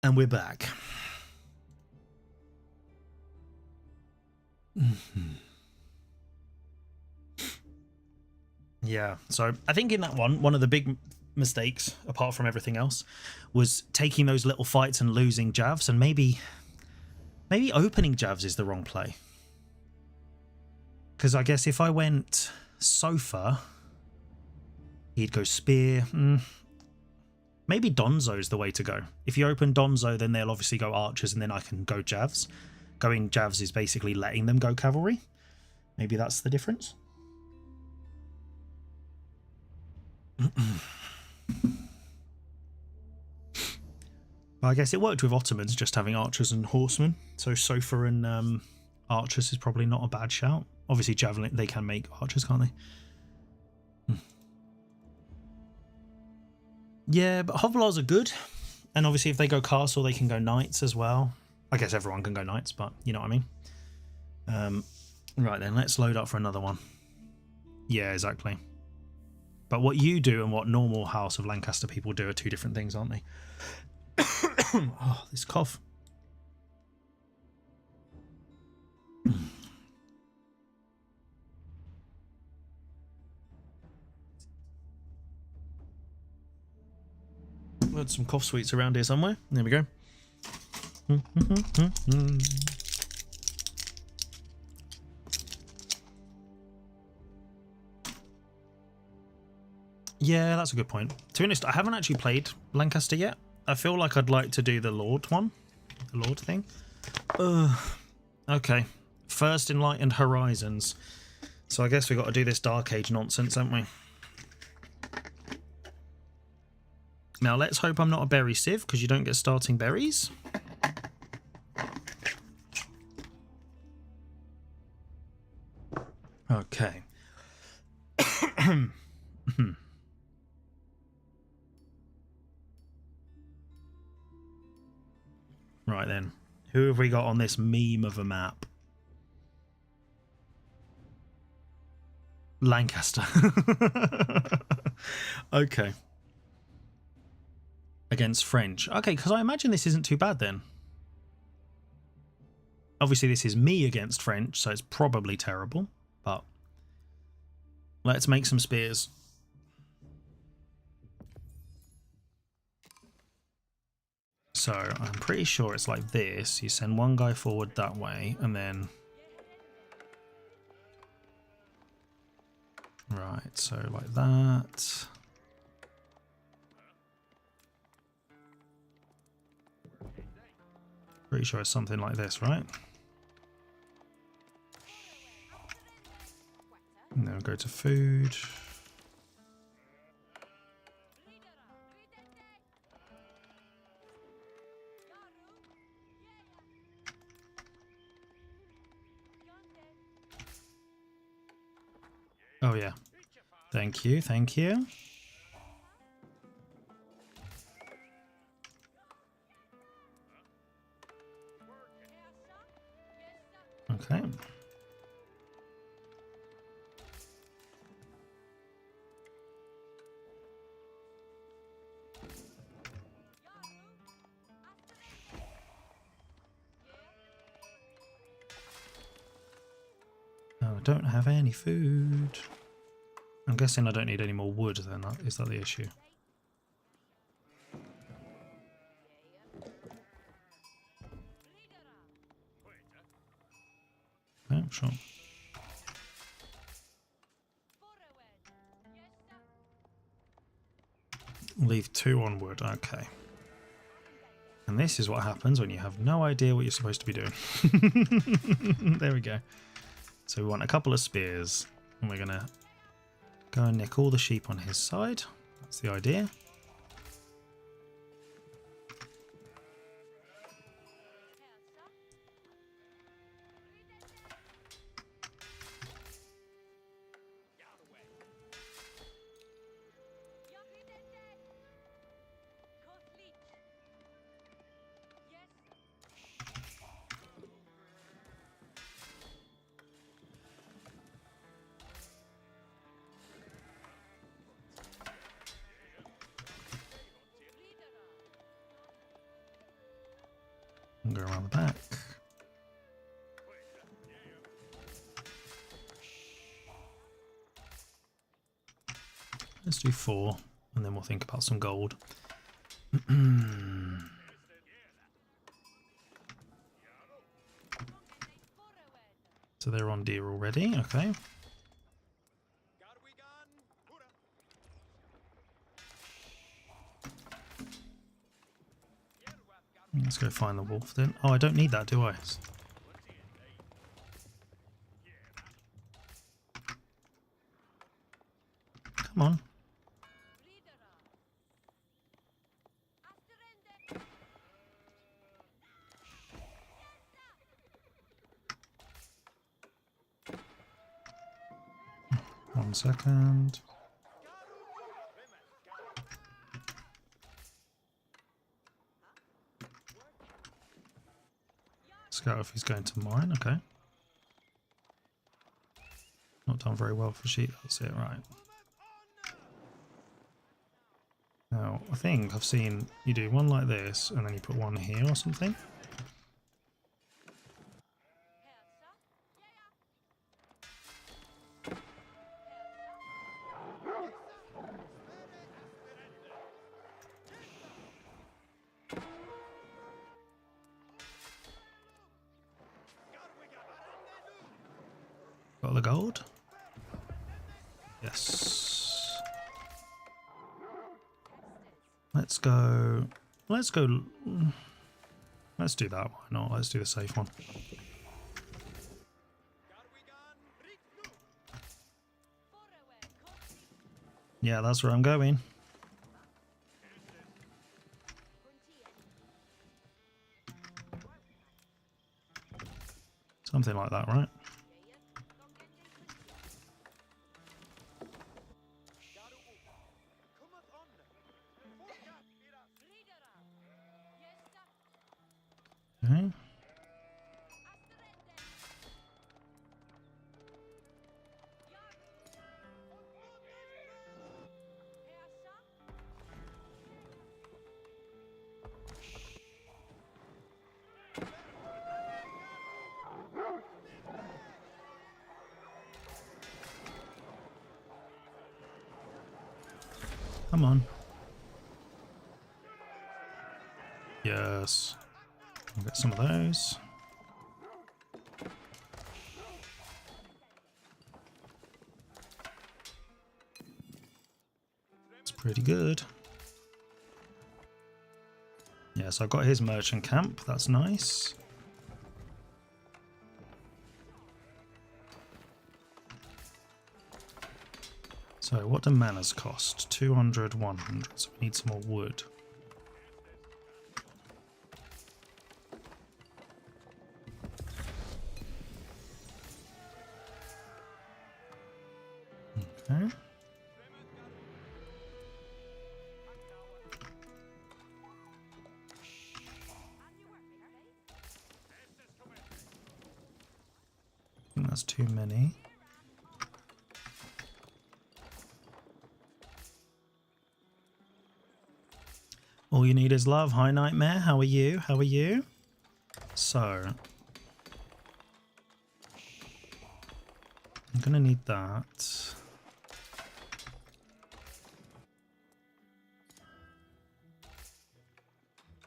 And we're back. Yeah, so I think in that one of the big mistakes, apart from everything else, was taking those little fights and losing Javs, and maybe opening Javs is the wrong play. Because I guess if I went Sofa, he'd go Spear. Maybe Donzo's the way to go. If you open Donzo, then they'll obviously go Archers, and then I can go Javs. Going Javs is basically letting them go Cavalry. Maybe that's the difference. Well, I guess it worked with Ottomans just having Archers and Horsemen. So Sofa and Archers is probably not a bad shout. Obviously, Javelin, they can make Archers, can't they? Yeah, but Hovelars are good. And obviously, if they go Castle, they can go Knights as well. I guess everyone can go Knights, but you know what I mean. Right then, let's load up for another one. Yeah, exactly. But what you do and what normal House of Lancaster people do are two different things, aren't they? Oh, this cough. We had some cough sweets around here somewhere. There we go. Yeah, that's a good point. To be honest, I haven't actually played Lancaster yet. I feel like I'd like to do the Lord one. The Lord thing. Okay. First Enlightened Horizons. So I guess we got to do this Dark Age nonsense, haven't we? Now let's hope I'm not a berry sieve, because you don't get starting berries. Okay. Right then. Who have we got on this meme of a map? Lancaster. Okay. Against French. Okay, because I imagine this isn't too bad then. Obviously this is me against French, so it's probably terrible, but let's make some spears. So I'm pretty sure it's like this. You send one guy forward that way, and then... Right, so like that. Pretty sure it's something like this, right? And then we'll go to food. Oh yeah. Thank you, thank you. Okay. Oh, I don't have any food. I'm guessing I don't need any more wood then, is that the issue? Okay, sure. Leave 2 on wood, okay. And this is what happens when you have no idea what you're supposed to be doing. There we go. So we want a couple of spears, and we're gonna go and nick all the sheep on his side. That's the idea. And go around the back. Let's do 4, and then we'll think about some gold. So they're on deer already, okay. Let's go find the wolf then. Oh, I don't need that, do I? Come on. One second. Scout if he's going to mine, okay. Not done very well for sheep, that's it, right. Now, I think I've seen you do one like this, and then you put one here or something. Got the gold? Yes. Let's go. Let's go. Let's do that. Why not? Let's do the safe one. Yeah, that's where I'm going. Something like that, right? Okay. Come on. Yes. I'll get some of those. It's pretty good. Yes, I've got his merchant camp. That's nice. So what do manners cost? 200, 100. So we need some more wood. Okay. I think that's too many. All you need is love. Hi, Nightmare. How are you? How are you? So, I'm going to need that.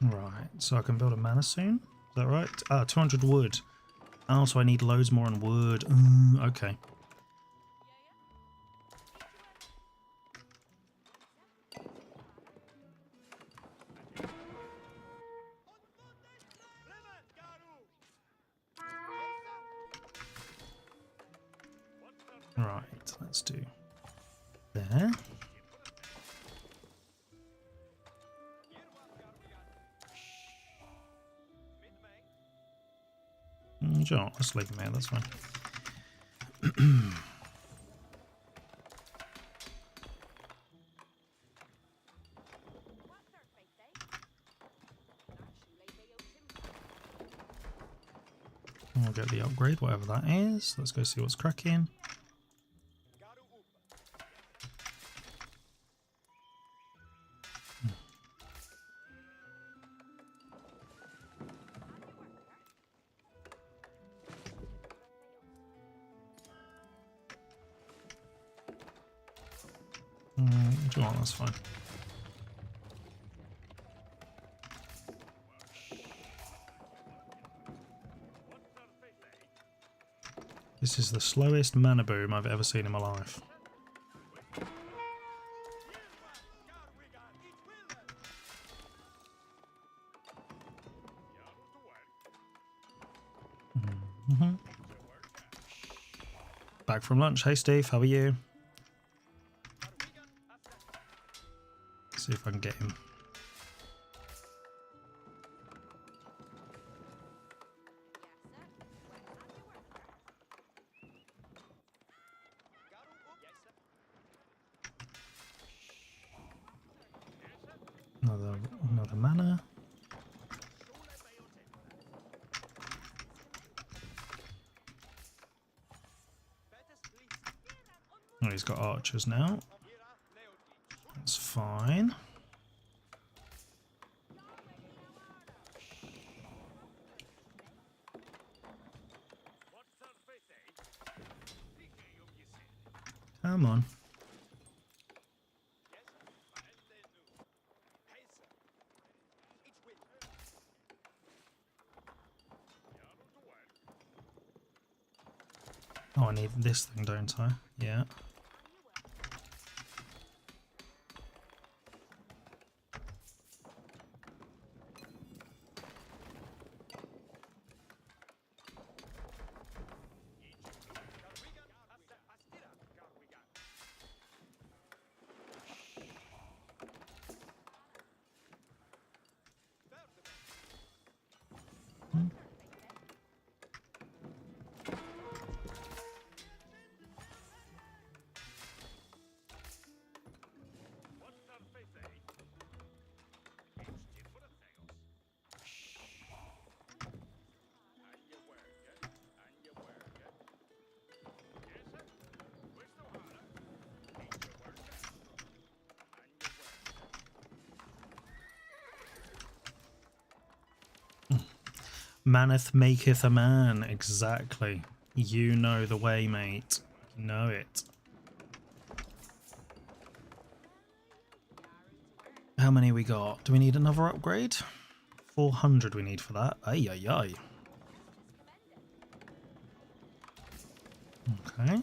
Right, so I can build a mana soon. Is that right? 200 wood. Oh, so I need loads more on wood. Okay. Right, let's do there. Sure, let's leave him there, that's fine. We'll get the upgrade, whatever that is. Let's go see what's cracking. Sure, that's fine. This is the slowest mana boom I've ever seen in my life. Back from lunch. Hey Steve, how are you? See if I can get him. Another mana. Oh, he's got archers now. That's fine. Come on. Oh, I need this thing, don't I? Yeah. Maneth maketh a man. Exactly. You know the way, mate. You know it. How many we got? Do we need another upgrade? 400 we need for that. Ay, ay, ay. Okay.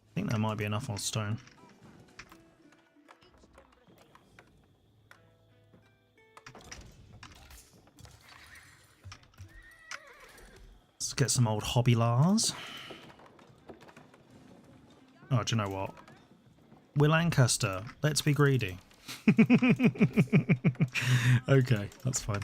I think that might be enough on stone. Let's get some old hobby Lars. Oh, do you know what? We're Lancaster. Let's be greedy. Okay, that's fine.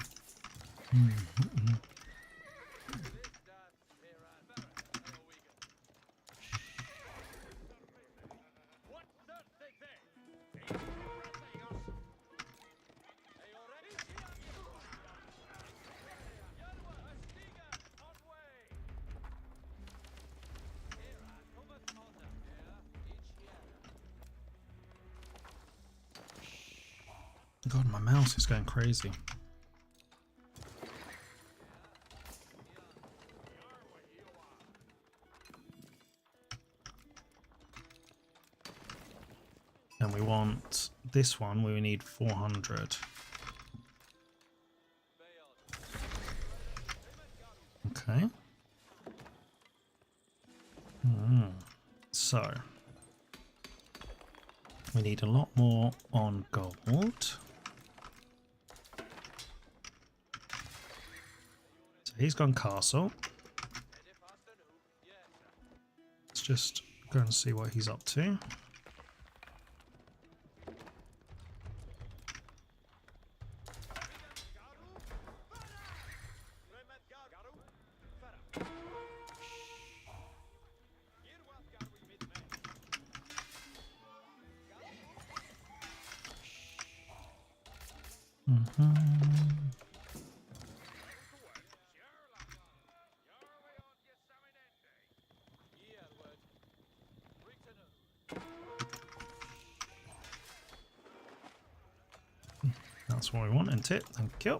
God, my mouse is going crazy. And we want this one where we need 400. Okay. So we need a lot more on gold. So he's gone castle. Let's just go and see what he's up to. That's what we want, isn't it? Thank you.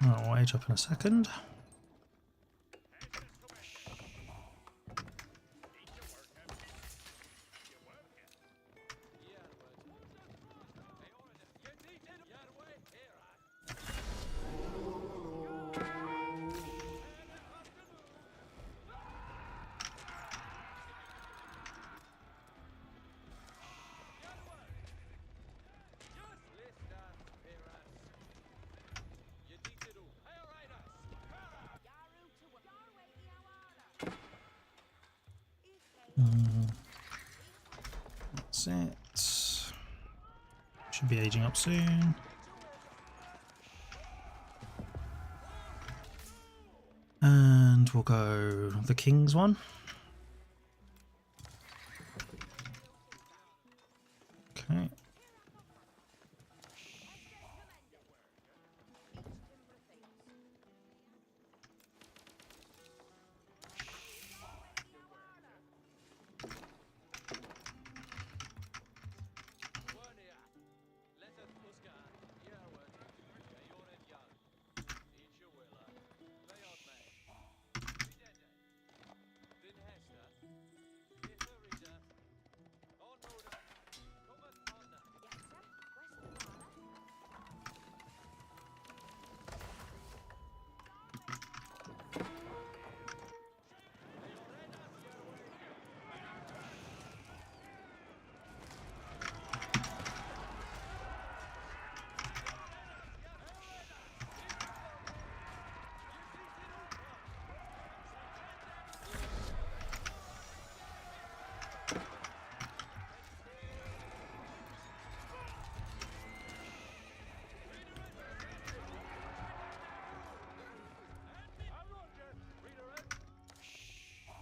I'll age up in a second. That's it. Should be aging up soon. And we'll go the King's one. Okay.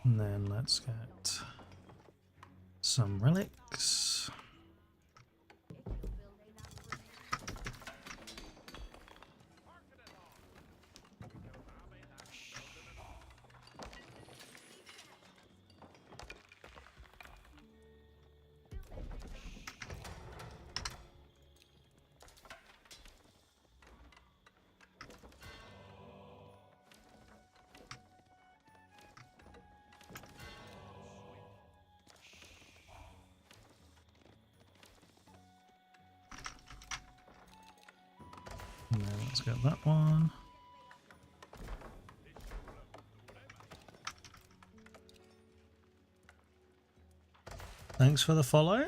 And then let's get some relics. And then let's get that one. Thanks for the follow.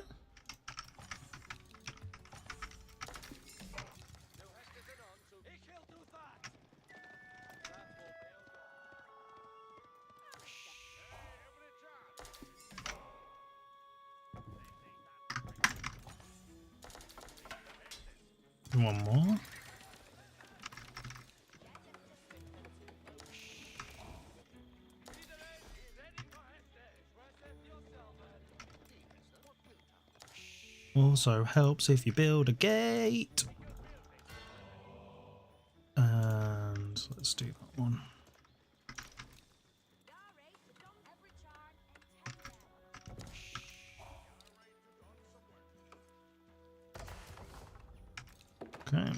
One more. Also helps if you build a gate. And let's do that one. Okay.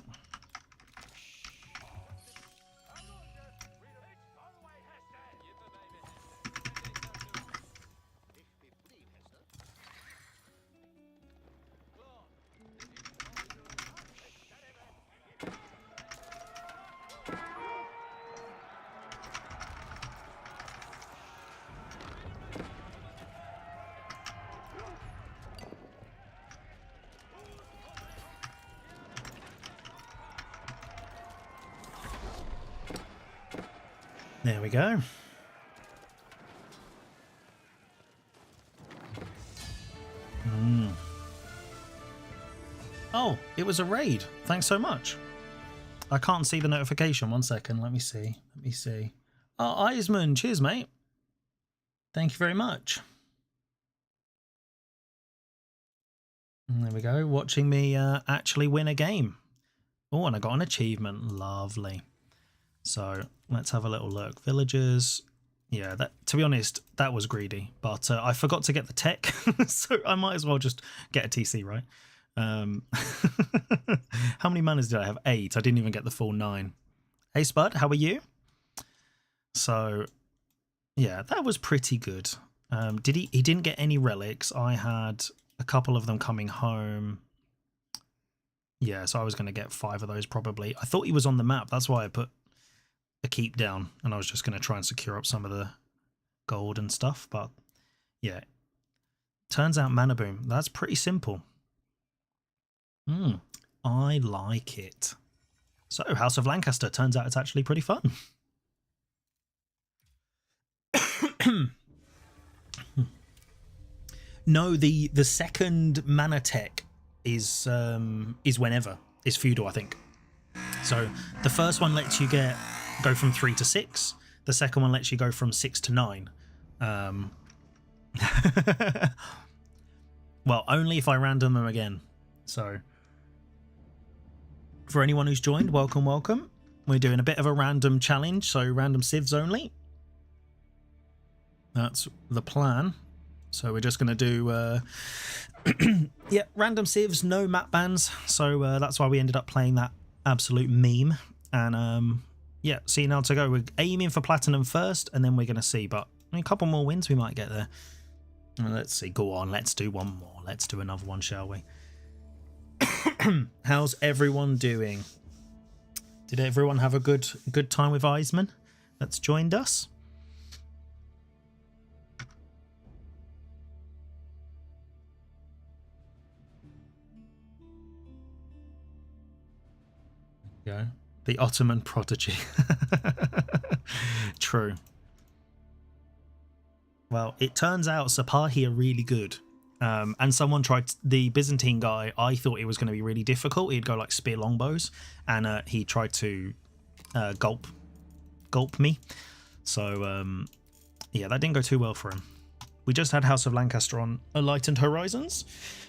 There we go. Oh, it was a raid. Thanks so much. I can't see the notification. 1 second. Let me see. Let me see. Oh, Eisman. Cheers, mate. Thank you very much. And there we go. Watching me actually win a game. Oh, and I got an achievement. Lovely. So let's have a little look. Villagers. Yeah, that, to be honest, that was greedy, but I forgot to get the tech, so I might as well just get a TC, right? How many manners did I have? 8. I didn't even get the full 9. Hey Spud, how are you? So yeah, that was pretty good. He didn't get any relics. I had a couple of them coming home. Yeah, so I was going to get 5 of those probably. I thought he was on the map. That's why I put a keep down, and I was just going to try and secure up some of the gold and stuff. But yeah, turns out Mana Boom, that's pretty simple. I like it. So House of Lancaster, turns out it's actually pretty fun. No, the second mana tech is whenever. Is feudal, I think. So the first one lets you go from 3 to 6. The second one lets you go from 6 to 9. Well, only if I random them again. So for anyone who's joined, welcome, welcome. We're doing a bit of a random challenge, so random civs only. That's the plan. So we're just going to do yeah, random civs, no map bans. So that's why we ended up playing that absolute meme. And yeah, see, now to go. We're aiming for platinum first, and then we're going to see. But a couple more wins, we might get there. Let's see. Go on, let's do one more. Let's do another one, shall we? How's everyone doing? Did everyone have a good time with Eisman that's joined us? Yeah, the Ottoman prodigy. True. Well, it turns out Sapahi are really good. And someone tried the Byzantine guy. I thought it was going to be really difficult. He'd go like spear longbows, and he tried to gulp me. So yeah, that didn't go too well for him. We just had House of Lancaster on Enlightened Horizons,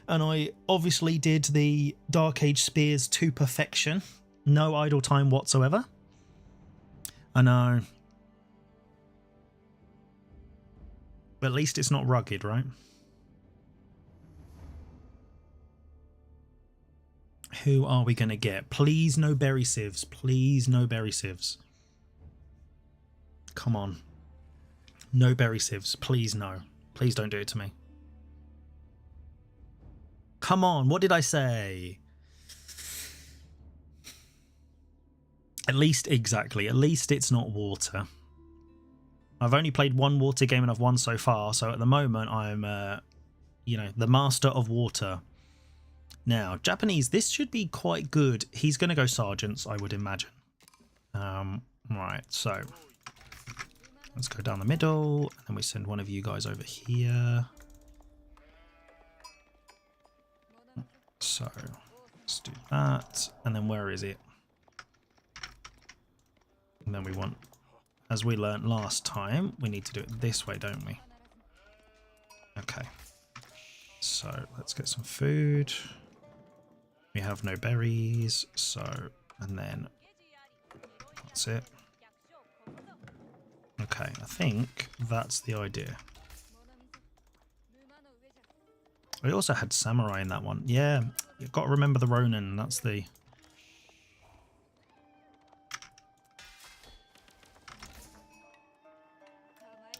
and I obviously did the Dark Age spears to perfection. No idle time whatsoever. I know. But at least it's not rugged, right? Who are we going to get? Please no berry civs. Please no berry civs. Come on. No berry civs. Please no. Please don't do it to me. Come on. What did I say? At least, exactly. At least it's not water. I've only played one water game and I've won so far. So at the moment, I'm, you know, the master of water. Now, Japanese, this should be quite good. He's going to go sergeants, I would imagine. Right, so let's go down the middle. And then we send one of you guys over here. So let's do that. And then where is it? And then we want, as we learnt last time, we need to do it this way, don't we? Okay. So let's get some food. We have no berries, so, and then that's it. Okay, I think that's the idea. We also had samurai in that one. Yeah, you've got to remember the Ronin, that's the...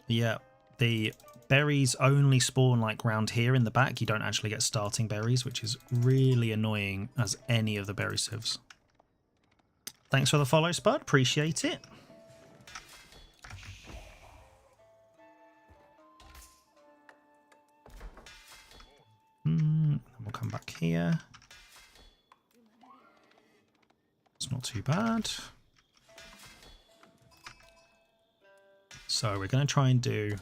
Yeah, the berries only spawn like round here in the back. You don't actually get starting berries, which is really annoying as any of the berry civs. Thanks for the follow, Spud. Appreciate it. We'll come back here. It's not too bad. So we're going to try and do...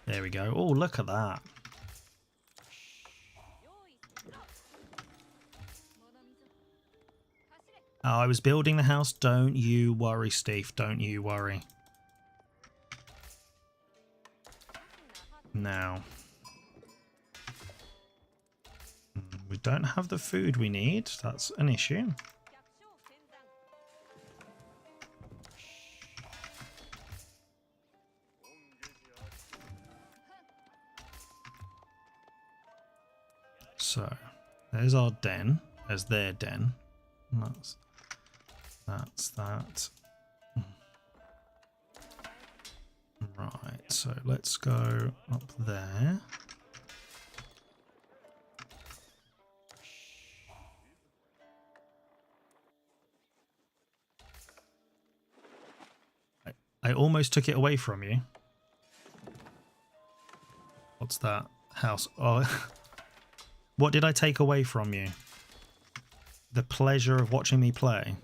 There we go. Oh, look at that. Oh, I was building the house. Don't you worry, Steve. Don't you worry. Now. We don't have the food we need. That's an issue. So, there's our den. There's their den. That's that. Right, so let's go up there. I almost took it away from you. What's that? House. Oh. What did I take away from you? The pleasure of watching me play.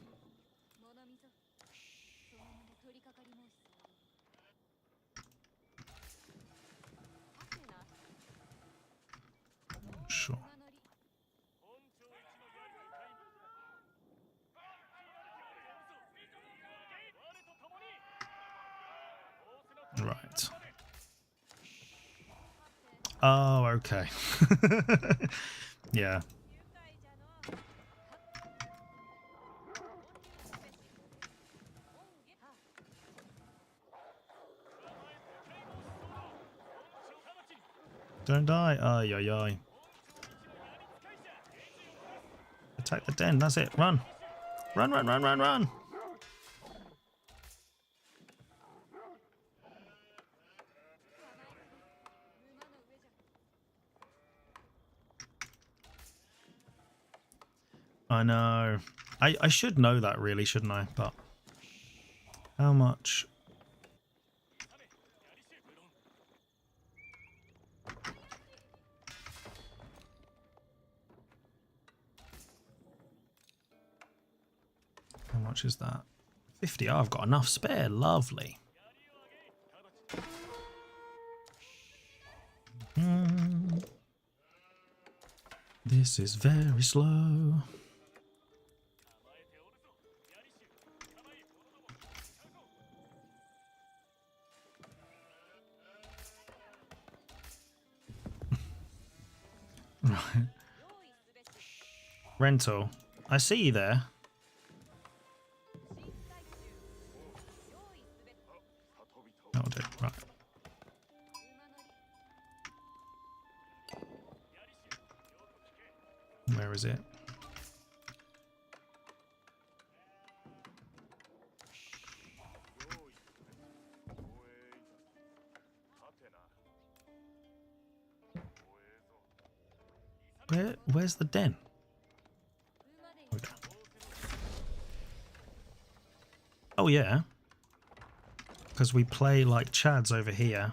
Oh, okay. Yeah. Don't die. Ay, ay, ay. Attack the den. That's it. Run. Run, run, run, run, run. I know. I should know that really, shouldn't I? But how much? How much is that? 50. Oh, I've got enough spare. Lovely. This is very slow. Right. Rental. I see you there. That'll do. Right. Where is it? Where's the den? Okay. Oh yeah. Because we play like Chads over here.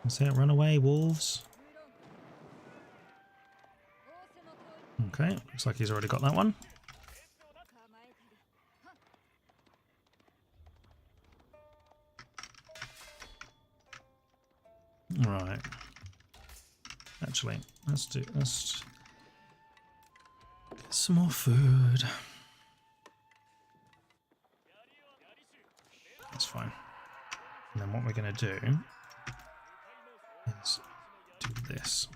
That's it. Run away, wolves. Okay, looks like he's already got that one. Right. Actually, let's get some more food. That's fine. And then what we're going to do is do this.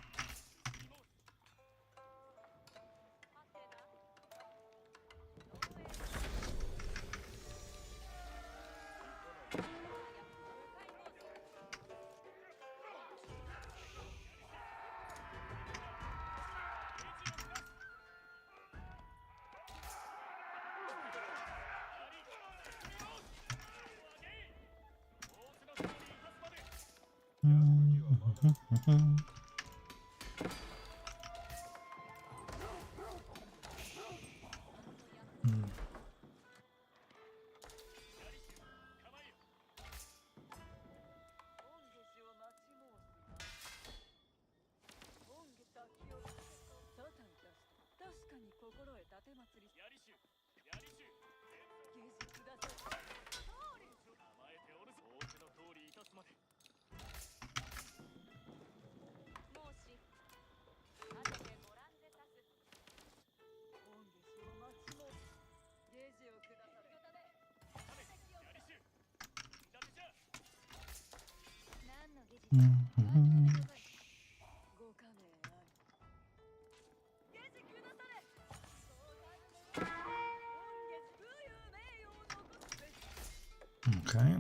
Okay.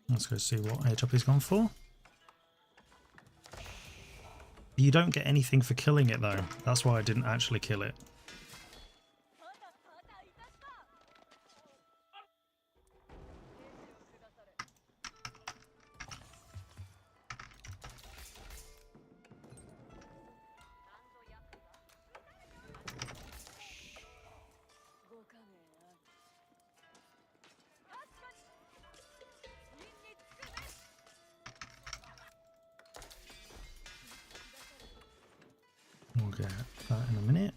Let's go see what age up he's gone for. You don't get anything for killing it though. That's why I didn't actually kill it. We'll get that in a minute.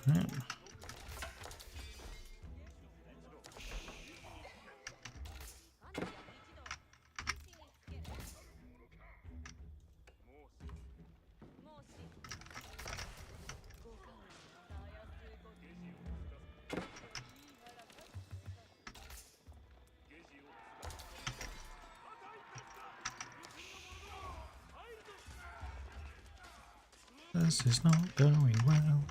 Okay. This is not going well.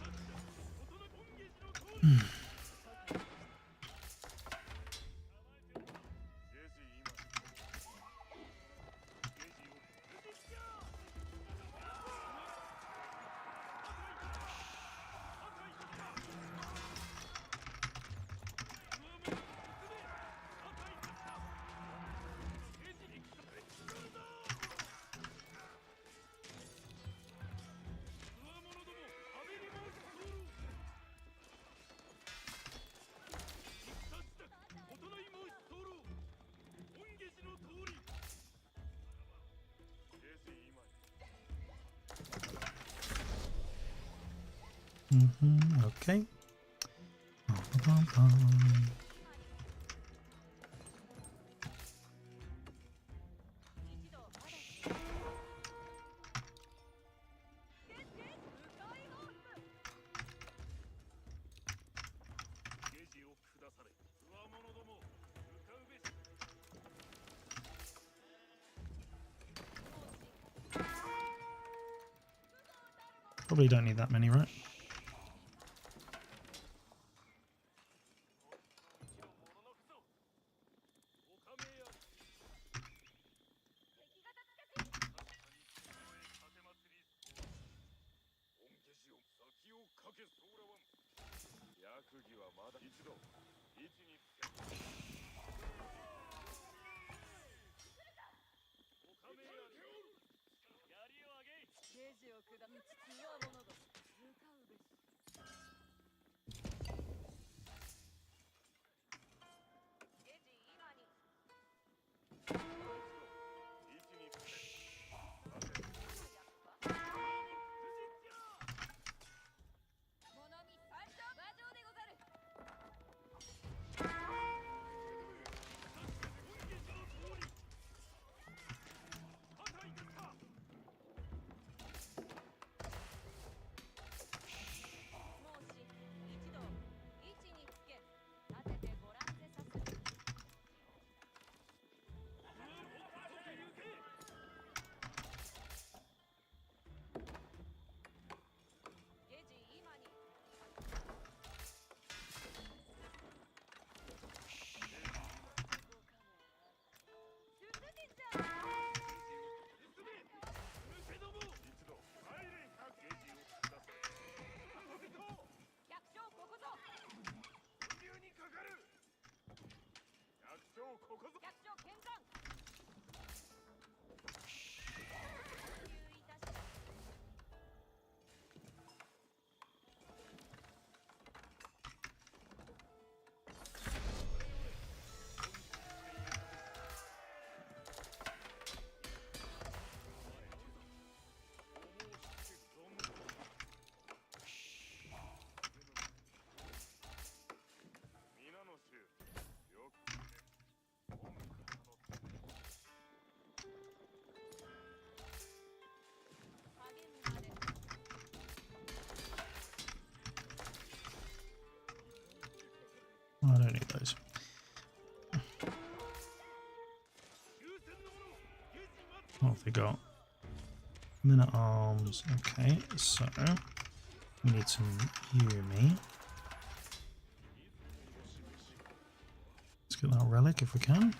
Okay. Probably don't need that many, right? I don't need those. What have they got? Men at arms. Okay, so we need some Yumi. Let's get that relic if we can.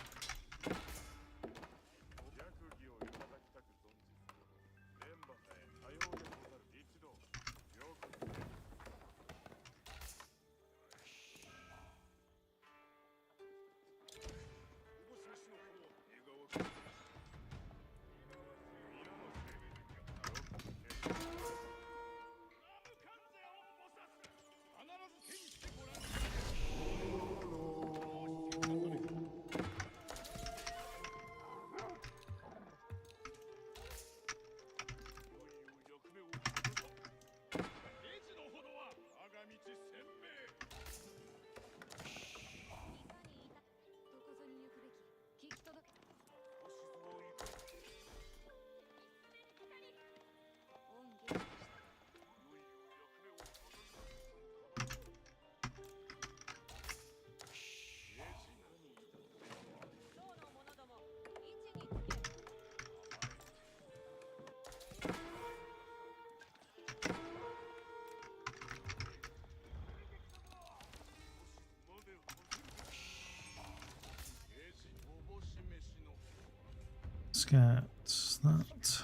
get that.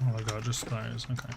Oh my god, just those, okay.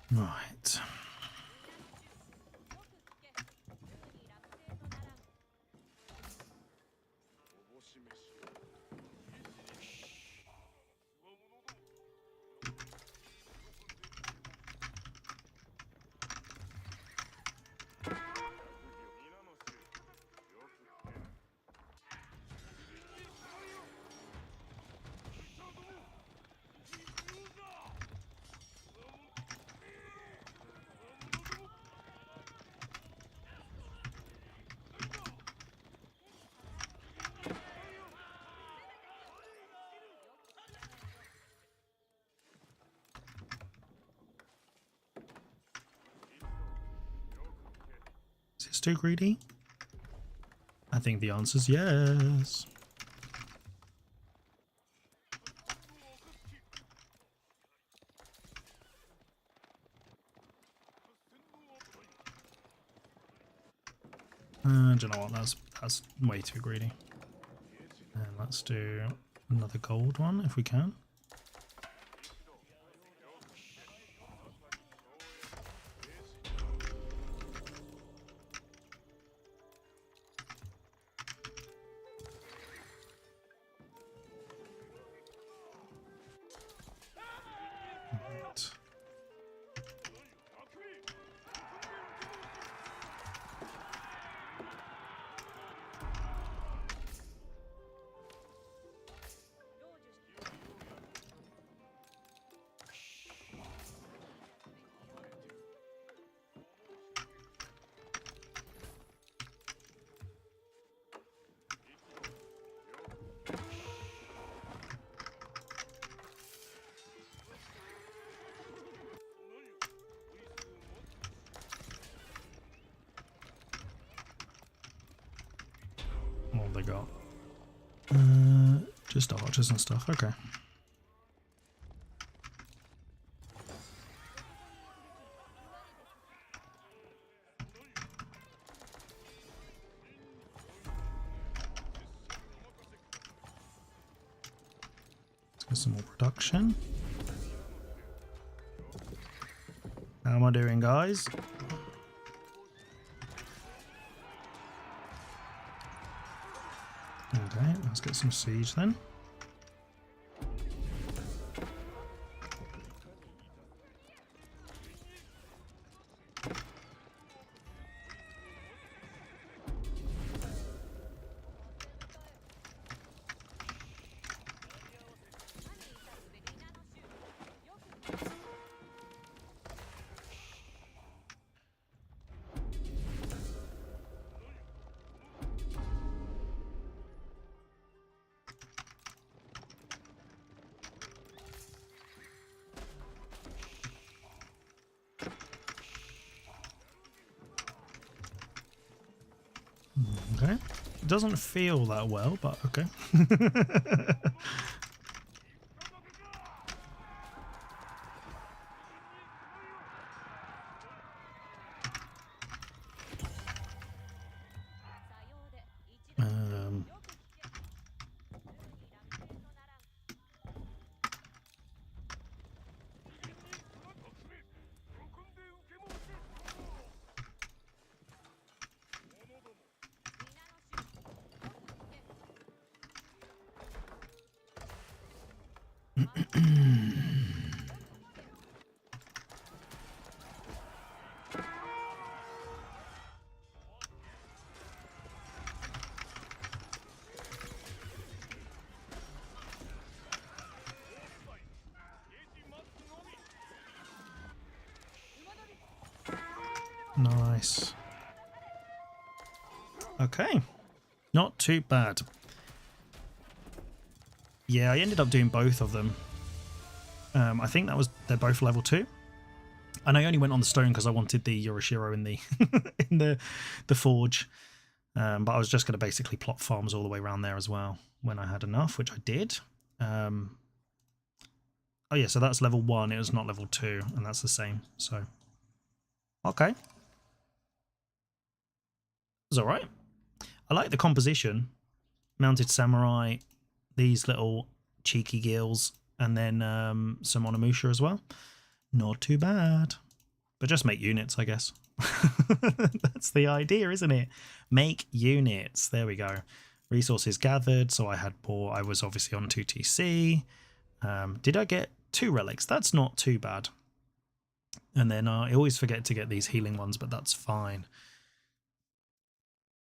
Right. Is this too greedy? I think the answer's yes. Do you know what? That's way too greedy. And let's do another gold one if we can. Right. What have they got? Just archers and stuff. Okay. Let's get some more production. How am I doing, guys? Okay, let's get some siege then. Okay. It doesn't feel that well, but okay. Nice. Okay. Not too bad. Yeah, I ended up doing both of them. I think they're both level 2. And I only went on the stone because I wanted the Yorishiro in the in the forge. But I was just going to basically plot farms all the way around there as well when I had enough, which I did. Oh yeah, so that's level 1. It was not level 2, and that's the same. So okay. It's alright. I like the composition. Mounted samurai, these little cheeky gills, and then some Onimusha as well. Not too bad. But just make units, I guess. That's the idea, isn't it? Make units. There we go. Resources gathered. So I had more. I was obviously on 2TC. Did I get 2 relics? That's not too bad. And then I always forget to get these healing ones, but that's fine.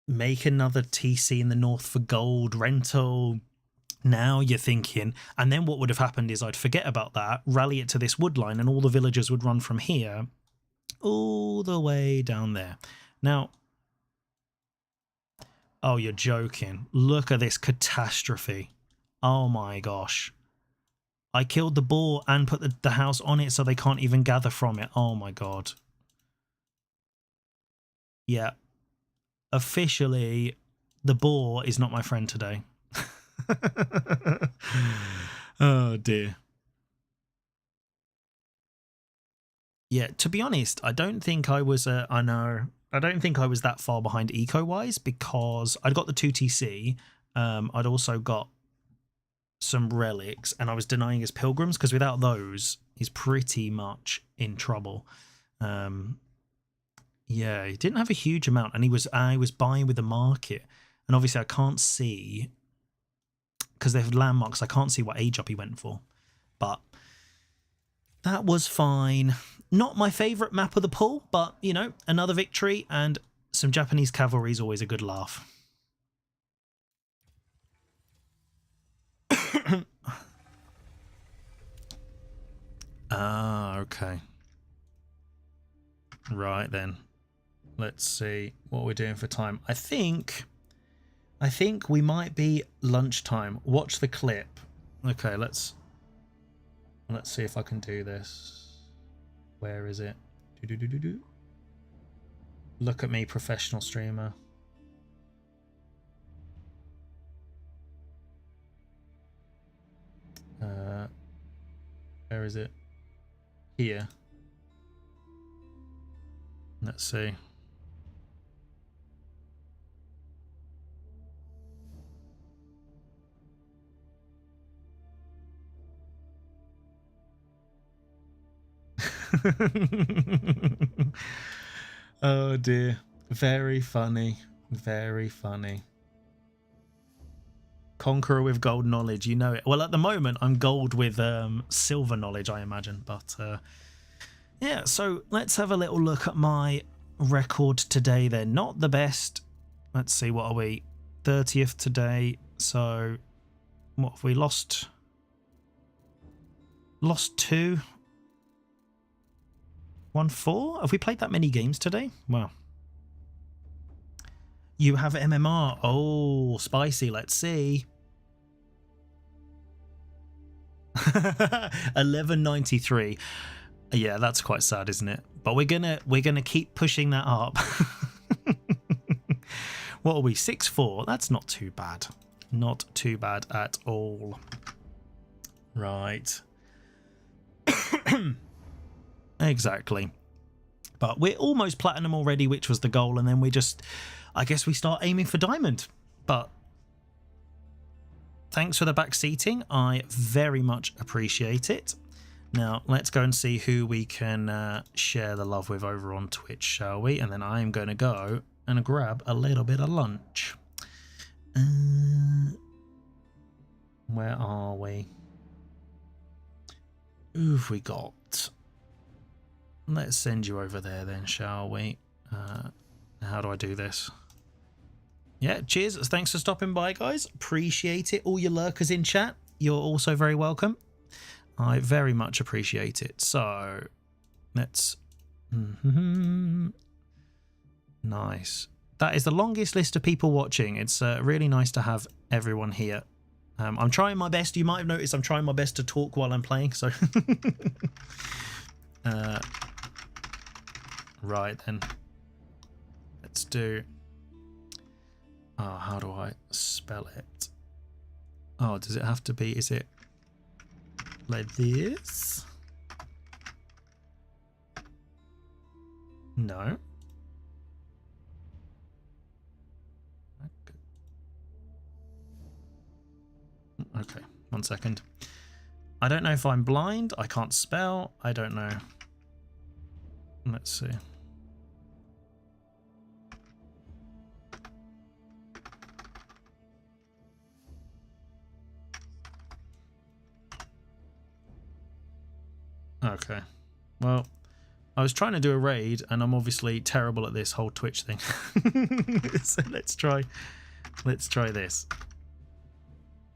Make another TC in the north for gold rental. Now you're thinking. And then what would have happened is I'd forget about that, rally it to this wood line, and all the villagers would run from here all the way down there. Now, oh, you're joking. Look at this catastrophe. Oh my gosh. I killed the boar and put the house on it so they can't even gather from it. Oh my god. Yeah. Officially, the boar is not my friend today. Oh dear. Yeah, to be honest, I don't think I was I don't think I was that far behind eco-wise because I'd got the 2TC. I'd also got some relics, and I was denying his pilgrims because without those, he's pretty much in trouble. Yeah, he didn't have a huge amount, and I was buying with the market, and obviously I can't see because they have landmarks. I can't see what age up he went for, but that was fine. Not my favourite map of the pool, but you know, another victory, and some Japanese cavalry is always a good laugh. Ah, okay. Right then. Let's see what we're doing for time. I think we might be lunchtime. Watch the clip. Okay, let's see if I can do this. Where is it? Do. Look at me, professional streamer. Where is it? Here. Let's see. Oh dear. Very funny. Very funny. Conqueror with gold knowledge, you know it. Well, at the moment, I'm gold with silver knowledge, I imagine. But yeah, so let's have a little look at my record today then. Not the best. Let's see, what are we? 30th today. So what have we lost? Lost 2. 1-4? Have we played that many games today? Wow. You have MMR. Oh, spicy. Let's see. 1193. Yeah, that's quite sad, isn't it? But we're gonna keep pushing that up. What are we? 6-4. That's not too bad. Not too bad at all. Right. Exactly. But we're almost platinum already, which was the goal, and then we just, I guess we start aiming for diamond. But thanks for the back seating. I very much appreciate it. Now, let's go and see who we can share the love with over on Twitch, shall we? And then I'm going to go and grab a little bit of lunch. Where are we? Who've we got? Let's send you over there then, shall we? How do I do this? Yeah, cheers. Thanks for stopping by, guys. Appreciate it. All your lurkers in chat, you're also very welcome. I very much appreciate it. So, let's... Nice. That is the longest list of people watching. It's really nice to have everyone here. I'm trying my best. You might have noticed I'm trying my best to talk while I'm playing, so... Right then, let's do, oh, how do I spell it? Oh, does it have to be, is it like this? No. Okay, 1 second. I don't know if I'm blind, I can't spell, I don't know. Let's see. Okay. Well, I was trying to do a raid and I'm obviously terrible at this whole Twitch thing. So let's try this.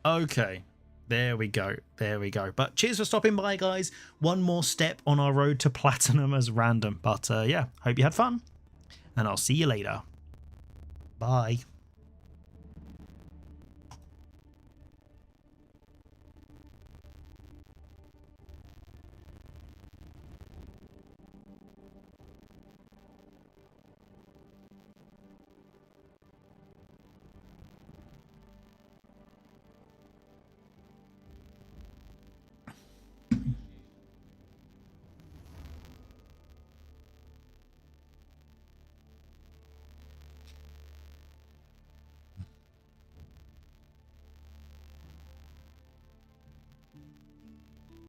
Okay. There we go. There we go. But cheers for stopping by, guys. One more step on our road to platinum as random. But yeah, hope you had fun. And I'll see you later. Bye.